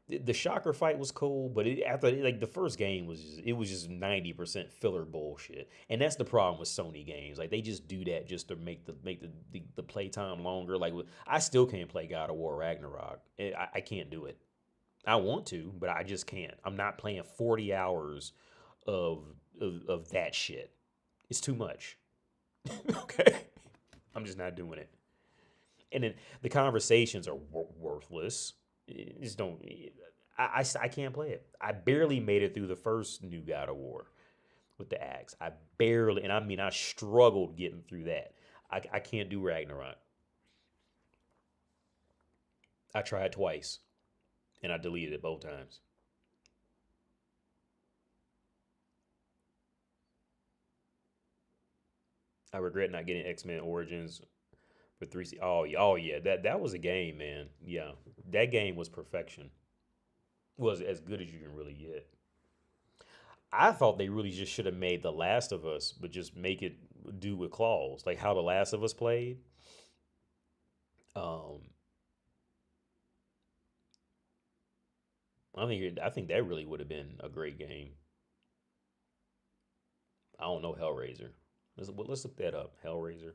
the shocker fight was cool, but after like the first game was just 90% filler bullshit, and that's the problem with Sony games. Like they just do that just to make the playtime longer. Like I still can't play God of War Ragnarok. I can't do it. I want to, but I just can't. I'm not playing 40 hours of of that shit. It's too much. Okay. I'm just not doing it. And then the conversations are worthless. Just don't. I can't play it. I barely made it through the first new God of War. with the axe. I barely, and I mean, I struggled getting through that. I can't do Ragnarok. I tried twice, and I deleted it both times. I regret not getting X Men Origins for 3C. Oh yeah, that was a game, man. Yeah, that game was perfection. Was as good as you can really get. I thought they really just should have made The Last of Us, but just make it do with claws, like how The Last of Us played. Um, I think that really would have been a great game. I don't know Hellraiser. Let's look that up. Hellraiser.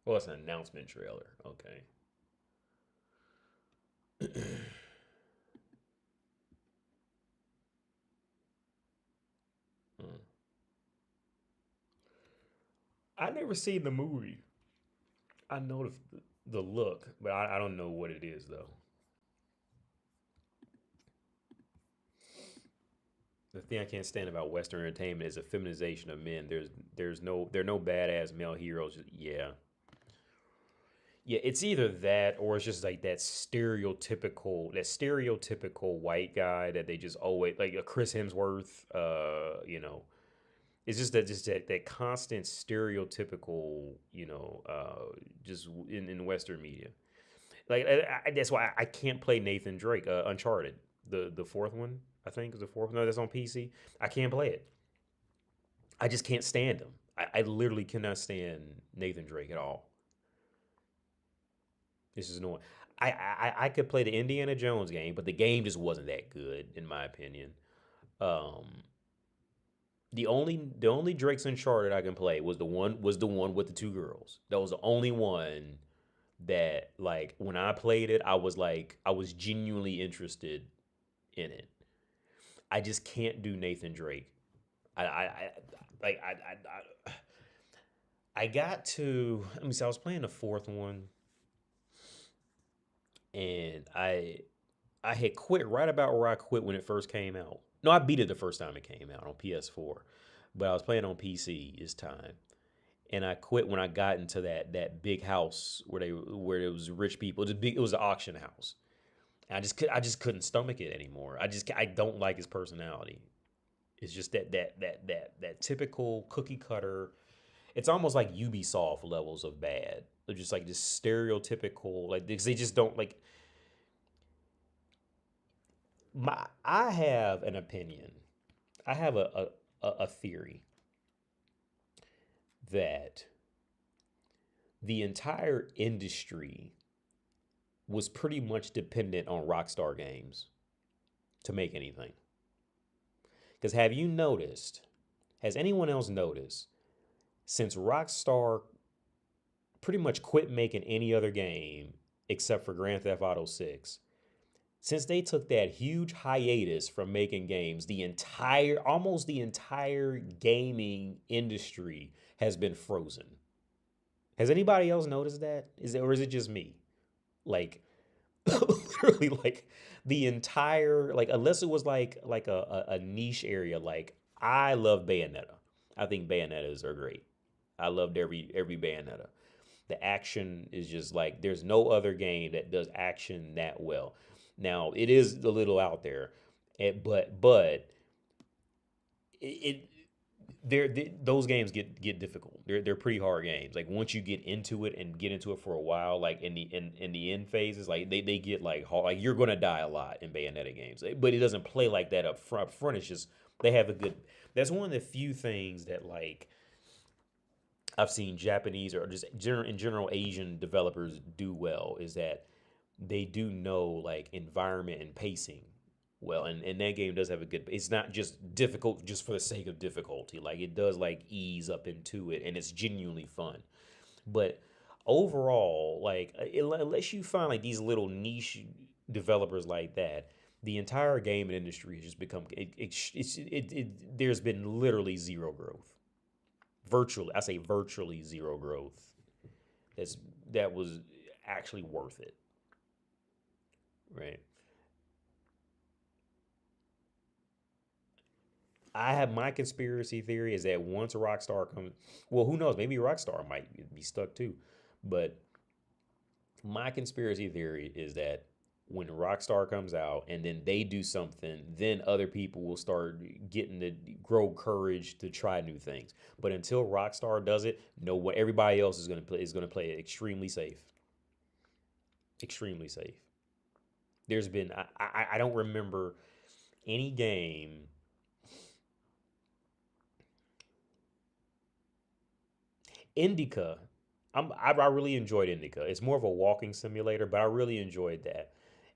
Oh, it's an announcement trailer. Okay. Hmm. I never seen the movie. I know the look, but I don't know what it is though. The thing I can't stand about Western entertainment is a feminization of men. There are no badass male heroes. Yeah, yeah. It's either that or it's just like that stereotypical white guy that they just always like a Chris Hemsworth. It's just that constant stereotypical. Just in Western media. Like that's why I can't play Nathan Drake. Uncharted, the fourth one, I think is the fourth. No, that's on PC. I can't play it. I just can't stand him. I literally cannot stand Nathan Drake at all. This is annoying. I could play the Indiana Jones game, but the game just wasn't that good in my opinion. Um, the only Drake's Uncharted I can play was the one with the two girls. That was the only one that like when I played it, I was genuinely interested in it. I just can't do Nathan Drake. I like I got to let me see. I was playing the fourth one, and I had quit right about where I quit when it first came out. No, I beat it the first time it came out on PS4, but I was playing on PC this time, and I quit when I got into that big house where it was rich people. It was an auction house. And I just couldn't stomach it anymore. I don't like his personality. It's just that typical cookie cutter. It's almost like Ubisoft levels of bad. They're just like this stereotypical like they just don't like my I have an opinion. I have a theory that the entire industry was pretty much dependent on Rockstar Games to make anything. Because have you noticed, has anyone else noticed, since Rockstar pretty much quit making any other game except for Grand Theft Auto 6, since they took that huge hiatus from making games, almost the entire gaming industry has been frozen. Has anybody else noticed that? Or is it just me? Like literally like the entire like unless it was like a niche area like I love Bayonetta. I think Bayonetta's are great. I loved every Bayonetta. The action is just like there's no other game that does action that well. Now it is a little out there, but it those games get difficult. They're pretty hard games. Like once you get into it and get into it for a while, like in the end phases, like they get like hard. Like you're gonna die a lot in Bayonetta games, but it doesn't play like that up front. Up front, it's just they have a good. That's one of the few things that like I've seen Japanese or just in general Asian developers do well is that they do know like environment and pacing well, and that game does have a good. It's not just difficult just for the sake of difficulty. Like it does like ease up into it, and it's genuinely fun. But overall, like unless you find like these little niche developers like that, the entire gaming industry has just become there's been literally zero growth, Virtually, I say virtually zero growth. That's that was actually worth it, right? I have my conspiracy theory is that once Rockstar comes, well, who knows? Maybe Rockstar might be stuck too. But my conspiracy theory is that when Rockstar comes out and then they do something, then other people will start getting to grow courage to try new things. But until Rockstar does it, no one, everybody else is gonna play it extremely safe, extremely safe. There's been I don't remember any game. Indica, I really enjoyed Indica. It's more of a walking simulator, but I really enjoyed that.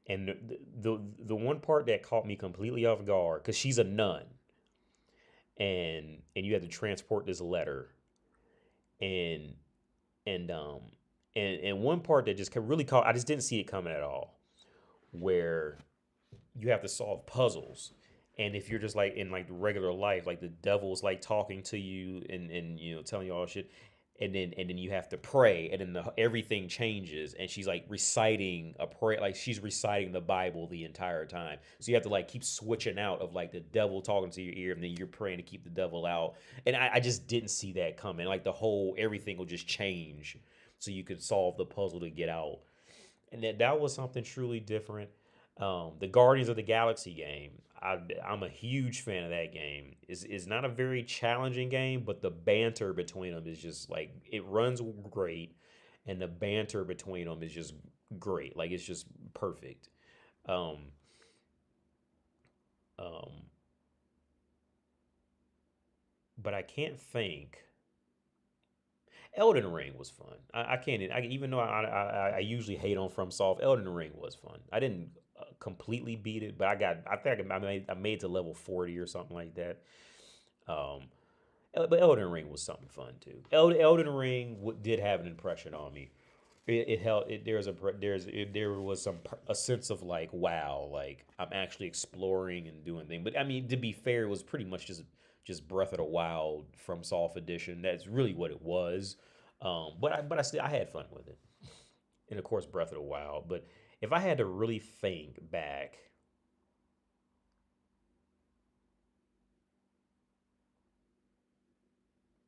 And the one part that caught me completely off guard, because she's a nun, and you had to transport this letter, and and um and one part that just really caught, I just didn't see it coming at all, where you have to solve puzzles. And if you're just like in like regular life, like the devil's like talking to you and telling you all shit, and then you have to pray, and then everything changes, and she's like reciting a prayer, like she's reciting the Bible the entire time. So you have to like keep switching out of like the devil talking to your ear, and then you're praying to keep the devil out. And I just didn't see that coming. Like the whole everything will just change, so you could solve the puzzle to get out, and that was something truly different. The Guardians of the Galaxy game, I'm a huge fan of that game. Is not a very challenging game, but the banter between them is just like it runs great, and the banter between them is just great. Like it's just perfect. Um, um, but I can't think. Elden Ring was fun. I can't. Even though I usually hate on FromSoft, Elden Ring was fun. I didn't completely beat it, but I got. I think I made to level 40 or something like that. Um, but Elden Ring was something fun too. Elden Ring did have an impression on me. It held. There was a sense of like wow, like I'm actually exploring and doing things. But I mean, to be fair, it was pretty much just Breath of the Wild from Soft Edition. That's really what it was. But I still I had fun with it, and of course Breath of the Wild. But if I had to really think back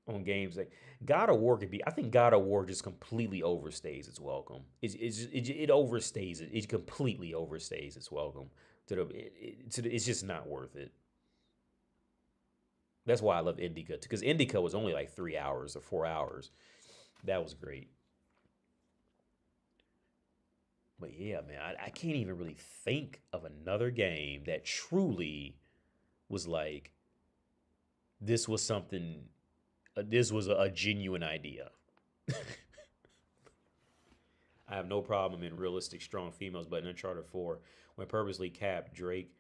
on games like God of War could be, I think God of War just completely overstays its welcome. It overstays it. It completely overstays its welcome. It's just not worth it. That's why I love Indica because Indica was only like 3 hours or 4 hours. That was great. But yeah, man, I can't even really think of another game that truly was like this was something. This was a genuine idea. I have no problem in realistic, strong females, but in Uncharted 4, when purposely capped Drake,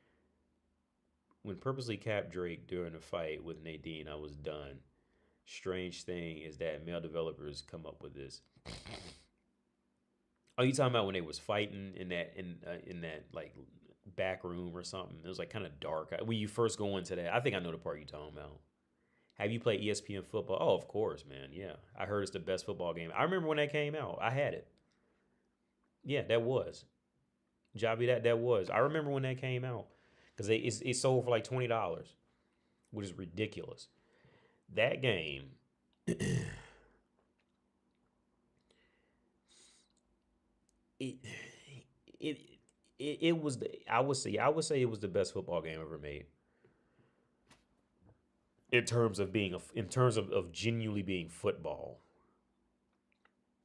when purposely capped Drake during a fight with Nadine, I was done. Strange thing is that male developers come up with this. Are you talking about when they was fighting in that like back room or something? It was like kind of dark. When you first go into that, I think I know the part you're talking about. Have you played ESPN football? Oh, of course, man. Yeah, I heard it's the best football game. I remember when that came out. I had it. Yeah, that was Jobby. That was. I remember when that came out because it sold for like $20, which is ridiculous. That game, it it it was. I would say it was the best football game ever made in terms of genuinely being football.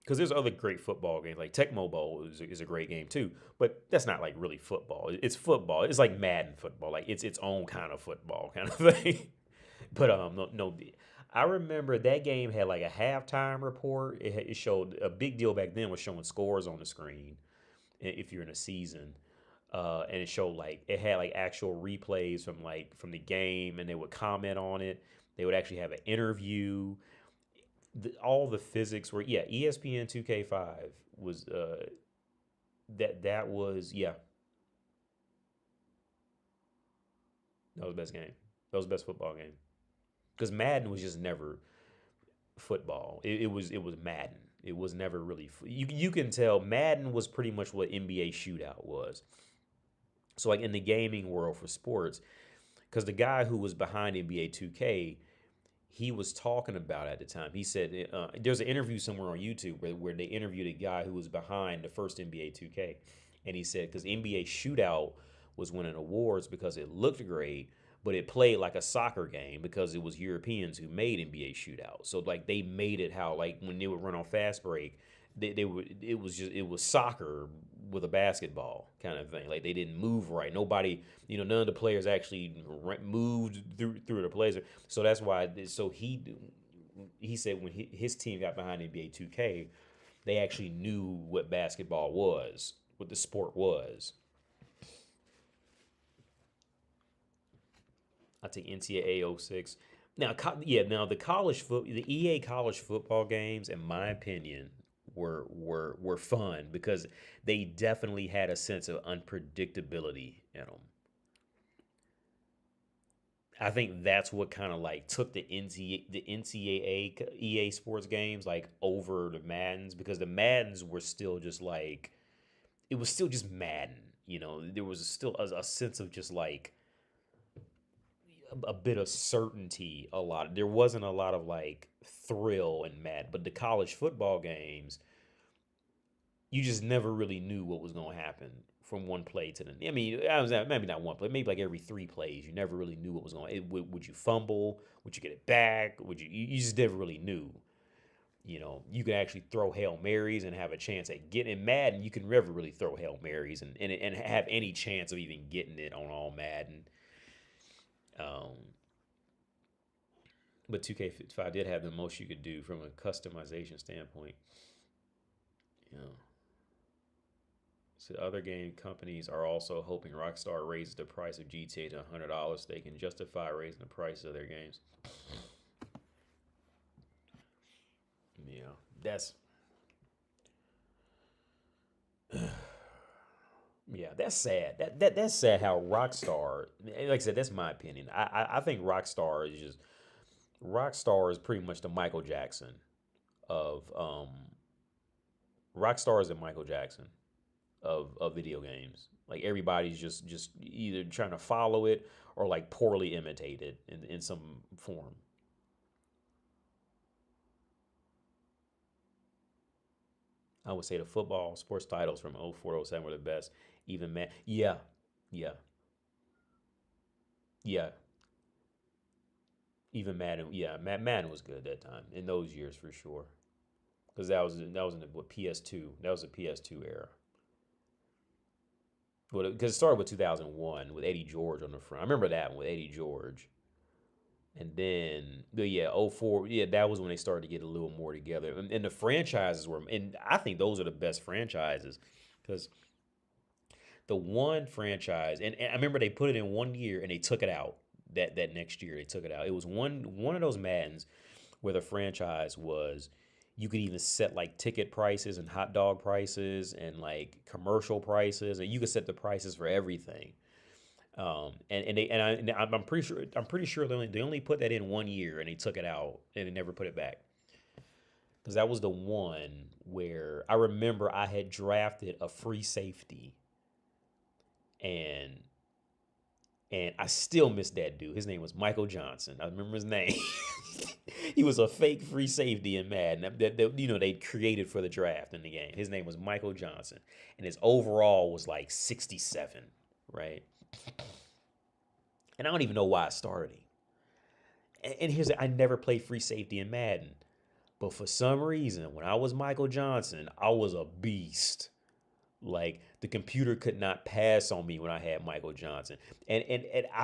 Because there's other great football games like Tecmo Bowl is a great game too, but that's not like really football. It's football. It's like Madden football. Like it's its own kind of football kind of thing. But no, no, I remember that game had like a halftime report. It showed a big deal back then was showing scores on the screen if you're in a season. And it showed like it had like actual replays from the game, and they would comment on it. They would actually have an interview. All the physics were yeah. ESPN 2K5 was that was yeah, that was the best game. That was the best football game because Madden was just never. football. It was Madden. It was never really you can tell Madden was pretty much what NBA Shootout was. So like in the gaming world for sports, because the guy who was behind NBA 2K, he was talking about at the time. He said there's an interview somewhere on YouTube where they interviewed a guy who was behind the first NBA 2K, and he said because NBA Shootout was winning awards because it looked great, but it played like a soccer game because it was Europeans who made NBA Shootout. So like they made it how like when they would run on fast break, they would it was soccer with a basketball kind of thing. Like they didn't move right. Nobody, none of the players actually moved through the plays. So that's why. So he said when his team got behind NBA 2K, they actually knew what basketball was, what the sport was. I take NCAA '06. Now, now the EA college football games, in my opinion, were fun because they definitely had a sense of unpredictability in them. I think that's what kind of like took the NCAA EA sports games like over the Maddens because the Maddens were still just like it was still just Madden. There was still a sense of just like a bit of certainty. There wasn't a lot of like thrill and Madden, but the college football games you just never really knew what was going to happen from one play to the. I mean, maybe not one play, maybe like every 3 plays, you never really knew what was going. Would you fumble? Would you get it back? Would you just never really knew. You could actually throw Hail Marys and have a chance at getting Madden. You can never really throw Hail Marys and have any chance of even getting it on all Madden. Um, but 2K5 did have the most you could do from a customization standpoint. Yeah. So other game companies are also hoping Rockstar raises the price of GTA to $100 so they can justify raising the price of their games. Yeah, that's sad. That's sad how Rockstar. Like I said, that's my opinion. I think Rockstar is pretty much the Michael Jackson of Rockstar is the Michael Jackson of video games. Like everybody's just either trying to follow it or like poorly imitate it in some form. I would say the football sports titles from '04, '07 were the best. Even man, yeah, yeah, yeah. Even Madden, yeah, Madden was good at that time in those years for sure. Because that was in the what, PS2. That was the PS2 era. Well, because it started with 2001 with Eddie George on the front. I remember that one with Eddie George. And then, but yeah, '04, yeah, that was when they started to get a little more together. And the franchises were, and I think those are the best franchises because the one franchise, and I remember they put it in 1 year and they took it out. That next year they took it out. It was one of those Maddens where the franchise was you could even set like ticket prices and hot dog prices and like commercial prices, and you could set the prices for everything. I'm pretty sure they only put that in 1 year and they took it out and they never put it back because that was the one where I remember I had drafted a free safety and I still miss that dude. His name was Michael Johnson. I remember his name. He was a fake free safety in Madden that they created for the draft in the game. His name was Michael Johnson, and his overall was like 67, right? And I don't even know why I started him. And here's I never played free safety in Madden, but for some reason, when I was Michael Johnson, I was a beast. Like the computer could not pass on me when I had Michael Johnson. And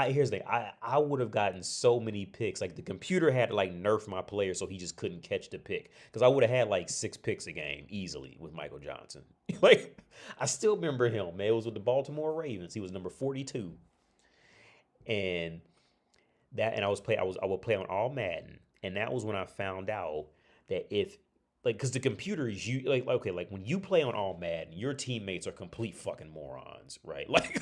here's the thing. I would have gotten so many picks. Like the computer had to like nerf my player so he just couldn't catch the pick. Because I would have had like 6 picks a game easily with Michael Johnson. Like I still remember him, man. It was with the Baltimore Ravens. He was number 42. And I would play on all Madden. And that was when I found out that if like because the computer is you like okay like when you play on all Madden, your teammates are complete fucking morons, right? Like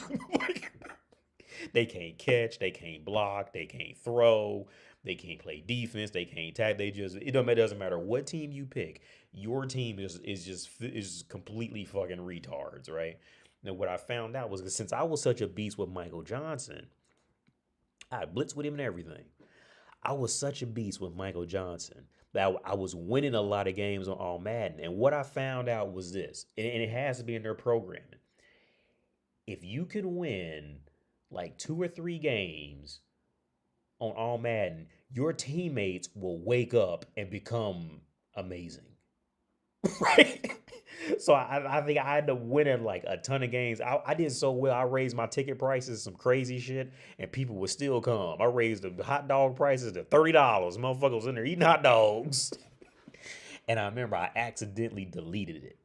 they can't catch, they can't block, they can't throw, They can't play defense. They can't tag. They just it doesn't matter what team you pick. Your team is completely fucking retards, right? Now what I found out was that since I was such a beast with Michael Johnson, I blitzed with him and everything. I was such a beast with Michael Johnson that I was winning a lot of games on All Madden. And what I found out was this, and it has to be in their programming. If you can win like 2 or 3 games on All Madden, your teammates will wake up and become amazing. Right? So I think I ended up winning like a ton of games. I did so well. I raised my ticket prices, some crazy shit, and people would still come. I raised the hot dog prices to $30. Motherfucker was in there eating hot dogs. And I remember I accidentally deleted it.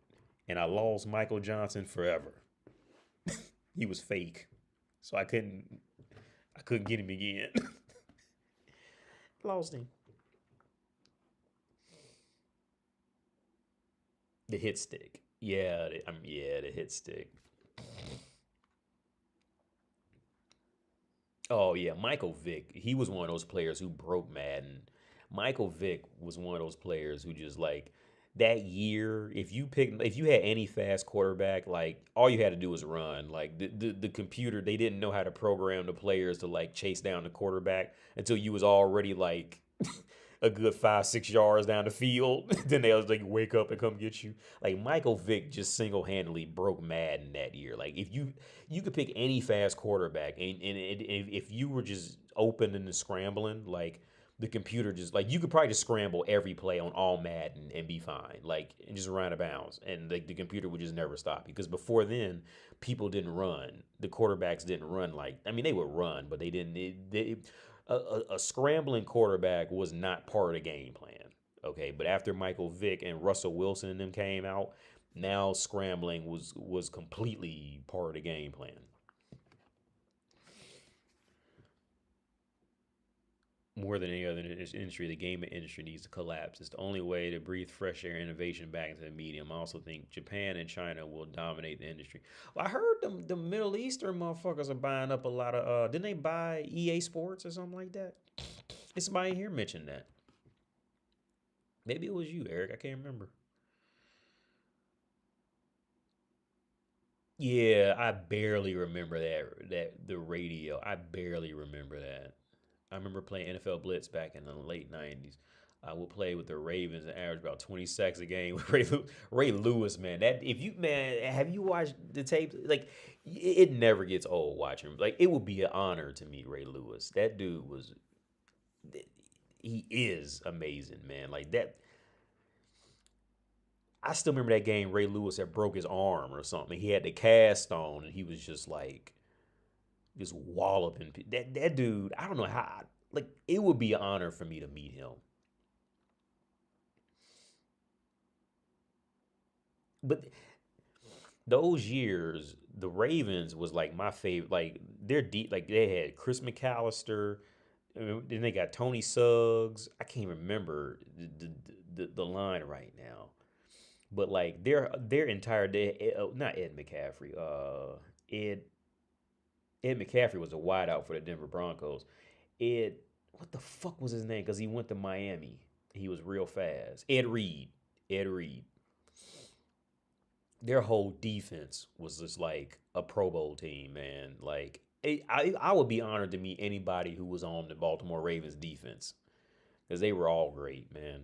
And I lost Michael Johnson forever. He was fake. So I couldn't get him again. Lost him. The hit stick. Yeah, the hit stick. Oh yeah, Michael Vick. He was one of those players who broke Madden. Michael Vick was one of those players who just like that year, if you had any fast quarterback, like all you had to do was run. Like the computer, they didn't know how to program the players to like chase down the quarterback until you was already like a good 5, 6 yards down the field. Then they was like wake up and come get you. Like Michael Vick just single handedly broke Madden that year. Like if you could pick any fast quarterback, and if you were just open and scrambling, like the computer just like you could probably just scramble every play on all Madden and be fine, like and just run out of bounds, and like the computer would just never stop you. Because before then, people didn't run. The quarterbacks didn't run like I mean they would run, but they didn't. A scrambling quarterback was not part of the game plan. Okay, but after Michael Vick and Russell Wilson and them came out, now scrambling was completely part of the game plan. More than any other industry, the gaming industry needs to collapse. It's the only way to breathe fresh air and innovation back into the medium. I also think Japan and China will dominate the industry. Well, I heard the Middle Eastern motherfuckers are buying up a lot of. Didn't they buy EA Sports or something like that? It's somebody here mentioned that. Maybe it was you, Eric. I can't remember. Yeah, I barely remember that the radio. I barely remember that. I remember playing NFL Blitz back in the late '90s. I would play with the Ravens and average about 20 sacks a game with Ray Lewis, man. That if you man, have you watched the tape? Like, it never gets old watching. Like, it would be an honor to meet Ray Lewis. That dude was, he is amazing, man. Like that. I still remember that game. Ray Lewis had broke his arm or something. He had the cast on, and he was just like just walloping that dude. I don't know how. Like it would be an honor for me to meet him. But those years, the Ravens was like my favorite. Like they're deep. Like they had Chris McAllister. Then they got Tony Suggs. I can't remember the line right now. But like their entire day, not Ed McCaffrey. Ed Ed McCaffrey was a wideout for the Denver Broncos. Ed, what the fuck was his name? Because he went to Miami. He was real fast. Ed Reed. Ed Reed. Their whole defense was just like a Pro Bowl team, man. Like I would be honored to meet anybody who was on the Baltimore Ravens defense because they were all great, man.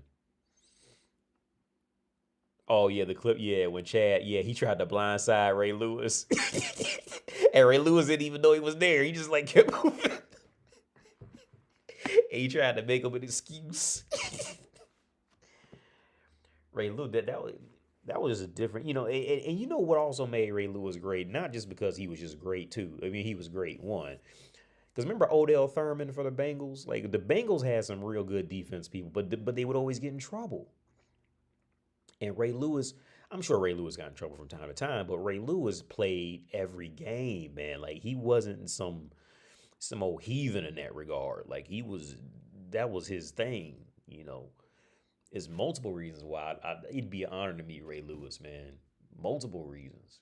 Oh yeah, the clip. Yeah, when Chad. Yeah, he tried to blindside Ray Lewis, and Ray Lewis didn't even know he was there. He just like kept moving. And he tried to make him an excuse. Ray Lewis. That was a different. And you know what also made Ray Lewis great? Not just because he was just great too. I mean, he was great one. Because remember Odell Thurman for the Bengals? Like the Bengals had some real good defense people, but they would always get in trouble. And Ray Lewis, I'm sure Ray Lewis got in trouble from time to time, but Ray Lewis played every game, man. Like he wasn't some old heathen in that regard. Like that was his thing, you know. There's multiple reasons why it'd be an honor to meet Ray Lewis, man. Multiple reasons.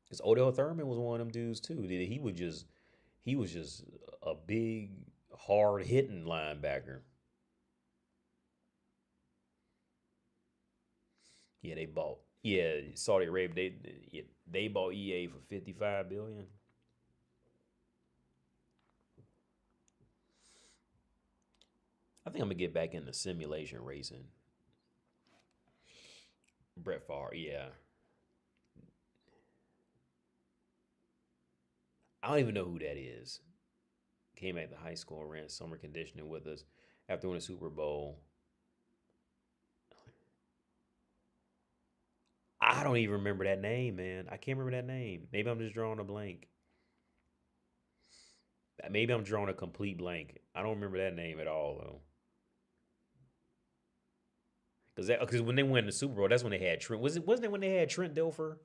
Because Odell Thurman was one of them dudes too. He would just He was just a big, hard hitting linebacker. Yeah, they bought. Yeah, Saudi Arabia. They bought EA for 55 billion. I think I'm gonna get back into simulation racing. Brett Favre. Yeah, I don't even know who that is. Came back to high school and ran summer conditioning with us after winning the Super Bowl. I don't even remember that name, man. I can't remember that name. Maybe I'm just drawing a blank. Maybe I'm drawing a complete blank. I don't remember that name at all though. Because when they won the Super Bowl, that's when they had Trent. Wasn't it when they had Trent Dilfer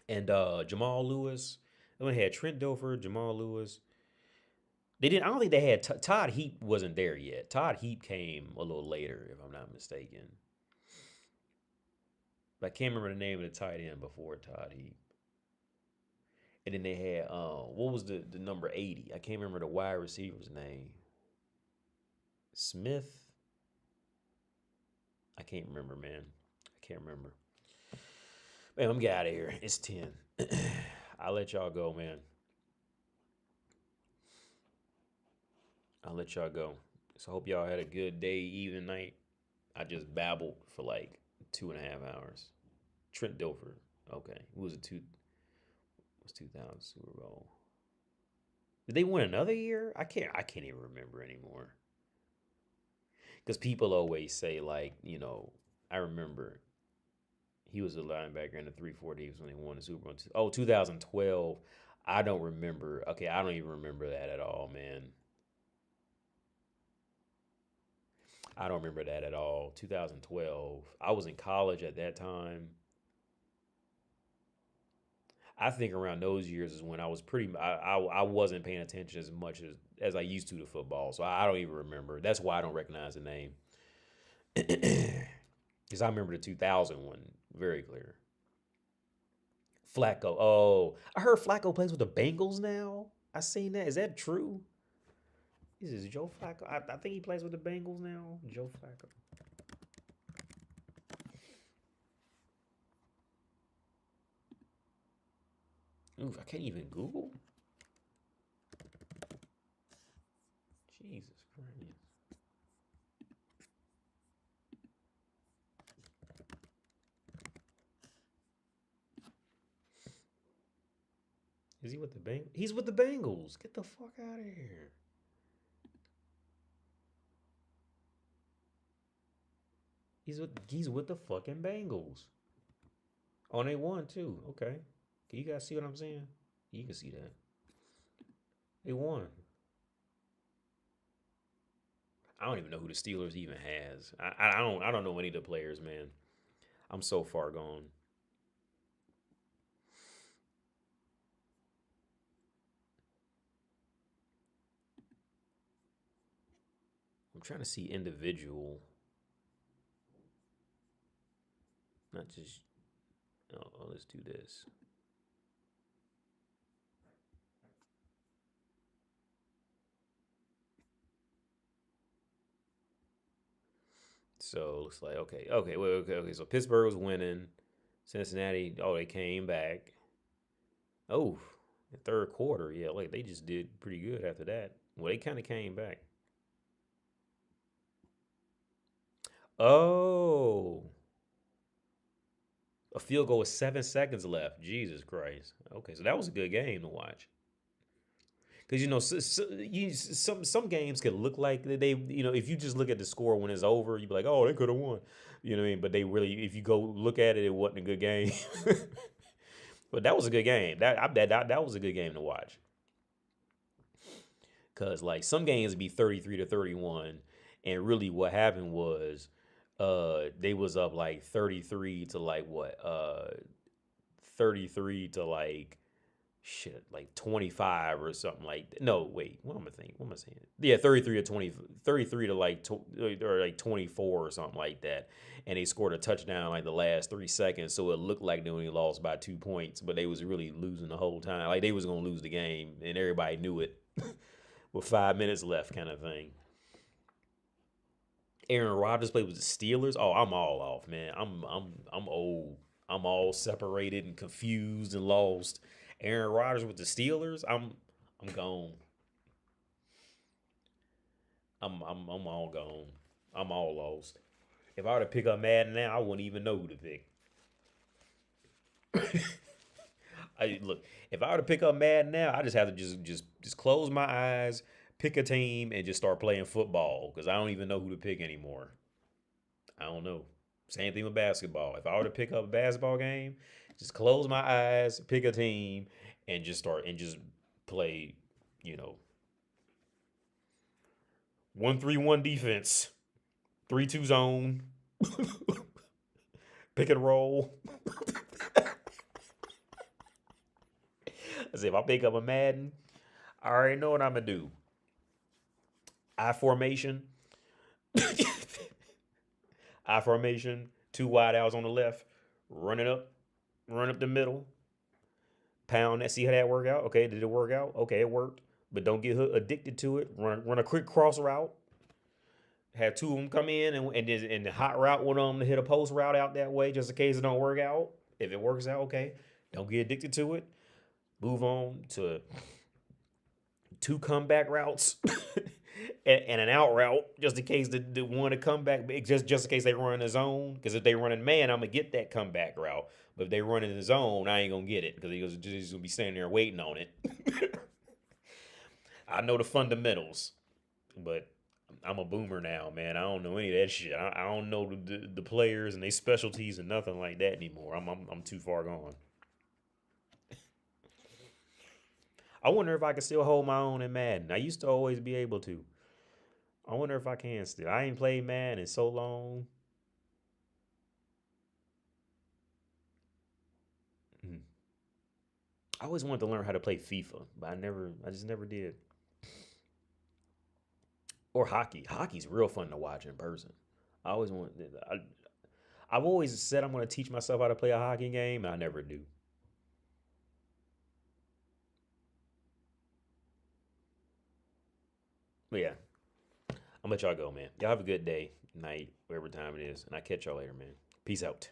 and Jamal Lewis? When they had Trent Dilfer, Jamal Lewis. They didn't. I don't think they had Todd Heap wasn't there yet. Todd Heap came a little later, if I'm not mistaken. But I can't remember the name of the tight end before Todd Heap. And then they had what was the number 80? I can't remember the wide receiver's name. Smith. I can't remember, man. I can't remember. Man, I'm get out of here. It's 10. I'll let y'all go, man. I'll let y'all go. So I hope y'all had a good day, even night. I just babbled for like 2.5 hours. Trent Dilfer. Okay. Who was it? Was 2000 Super Bowl. Did they win another year? I can't even remember anymore. Because people always say, like, I remember he was a linebacker in the 340s when they won the Super Bowl. Oh, 2012. I don't remember. Okay, I don't even remember that at all, man. I don't remember that at all. 2012. I was in college at that time. I think around those years is when I was I wasn't paying attention as much as I used to football. So I don't even remember. That's why I don't recognize the name. Because I remember the 2000 one very clear. Flacco. Oh, I heard Flacco plays with the Bengals now. I seen that. Is that true? This is Joe Flacco. I think he plays with the Bengals now. Joe Flacco. Oof, I can't even Google. Jesus Christ. Is he with the Bengals? He's with the Bengals. Get the fuck out of here. He's with the fucking Bengals. Oh, and they won too. Okay. Can you guys see what I'm saying? You can see that. They won. I don't even know who the Steelers even has. I don't know any of the players, man. I'm so far gone. I'm trying to see individual, not just. Oh, let's do this. So it looks like okay. So Pittsburgh was winning. Cincinnati, oh, they came back. Oh, the third quarter, yeah, like they just did pretty good after that. Well, they kind of came back. Oh, a field goal with 7 seconds left. Jesus Christ. Okay, so that was a good game to watch. Because some games can look like they if you just look at the score when it's over, you'd be like, oh, they could have won, you know what I mean? But they really, if you go look at it, it wasn't a good game. But that was a good game. That was a good game to watch. Cause like some games would be 33-31, and really what happened was, they was up like 33 to like what 33 to like shit, like 25 or something like that. No, wait, what am I thinking? What am I saying? Yeah, 33 to 20, 33 to like or like 24 or something like that. And they scored a touchdown like the last 3 seconds, so it looked like they only lost by 2 points, but they was really losing the whole time. Like they was gonna lose the game, and everybody knew it with 5 minutes left, kind of thing. Aaron Rodgers played with the Steelers. Oh, I'm all off, man. I'm old. I'm all separated and confused and lost. Aaron Rodgers with the Steelers. I'm gone. I'm all gone. I'm all lost. If I were to pick up Madden now, I wouldn't even know who to pick. I look. If I were to pick up Madden now, I just have to just close my eyes, pick a team, and just start playing football because I don't even know who to pick anymore. I don't know. Same thing with basketball. If I were to pick up a basketball game, just close my eyes, pick a team, and just start and just play, you know, 1-3-1 defense, 3-2 zone, pick and roll. I say if I pick up a Madden, I already know what I'm gonna do. I formation, I formation, two wide outs on the left, running up, run up the middle, pound that. See how that work out? Okay, did it work out? Okay, it worked. But don't get addicted to it. Run a quick cross route. Have two of them come in and the hot route with them to hit a post route out that way, just in case it don't work out. If it works out, okay. Don't get addicted to it. Move on to two comeback routes and an out route, just in case the one to come back, just in case they run in the zone. Because if they run in man, I'm gonna get that comeback route. But if they run in the zone, I ain't gonna get it because he's gonna be standing there waiting on it. I know the fundamentals, but I'm a boomer now, man. I don't know any of that shit. I don't know the players and their specialties and nothing like that anymore. I'm too far gone. I wonder if I can still hold my own in Madden. I used to always be able to. I wonder if I can still. I ain't played Madden in so long. Mm. I always wanted to learn how to play FIFA, but I just never did. Or hockey. Hockey's real fun to watch in person. I always want. I've always said I'm going to teach myself how to play a hockey game. I never do. But yeah, I'm gonna let y'all go, man. Y'all have a good day, night, whatever time it is, and I catch y'all later, man. Peace out.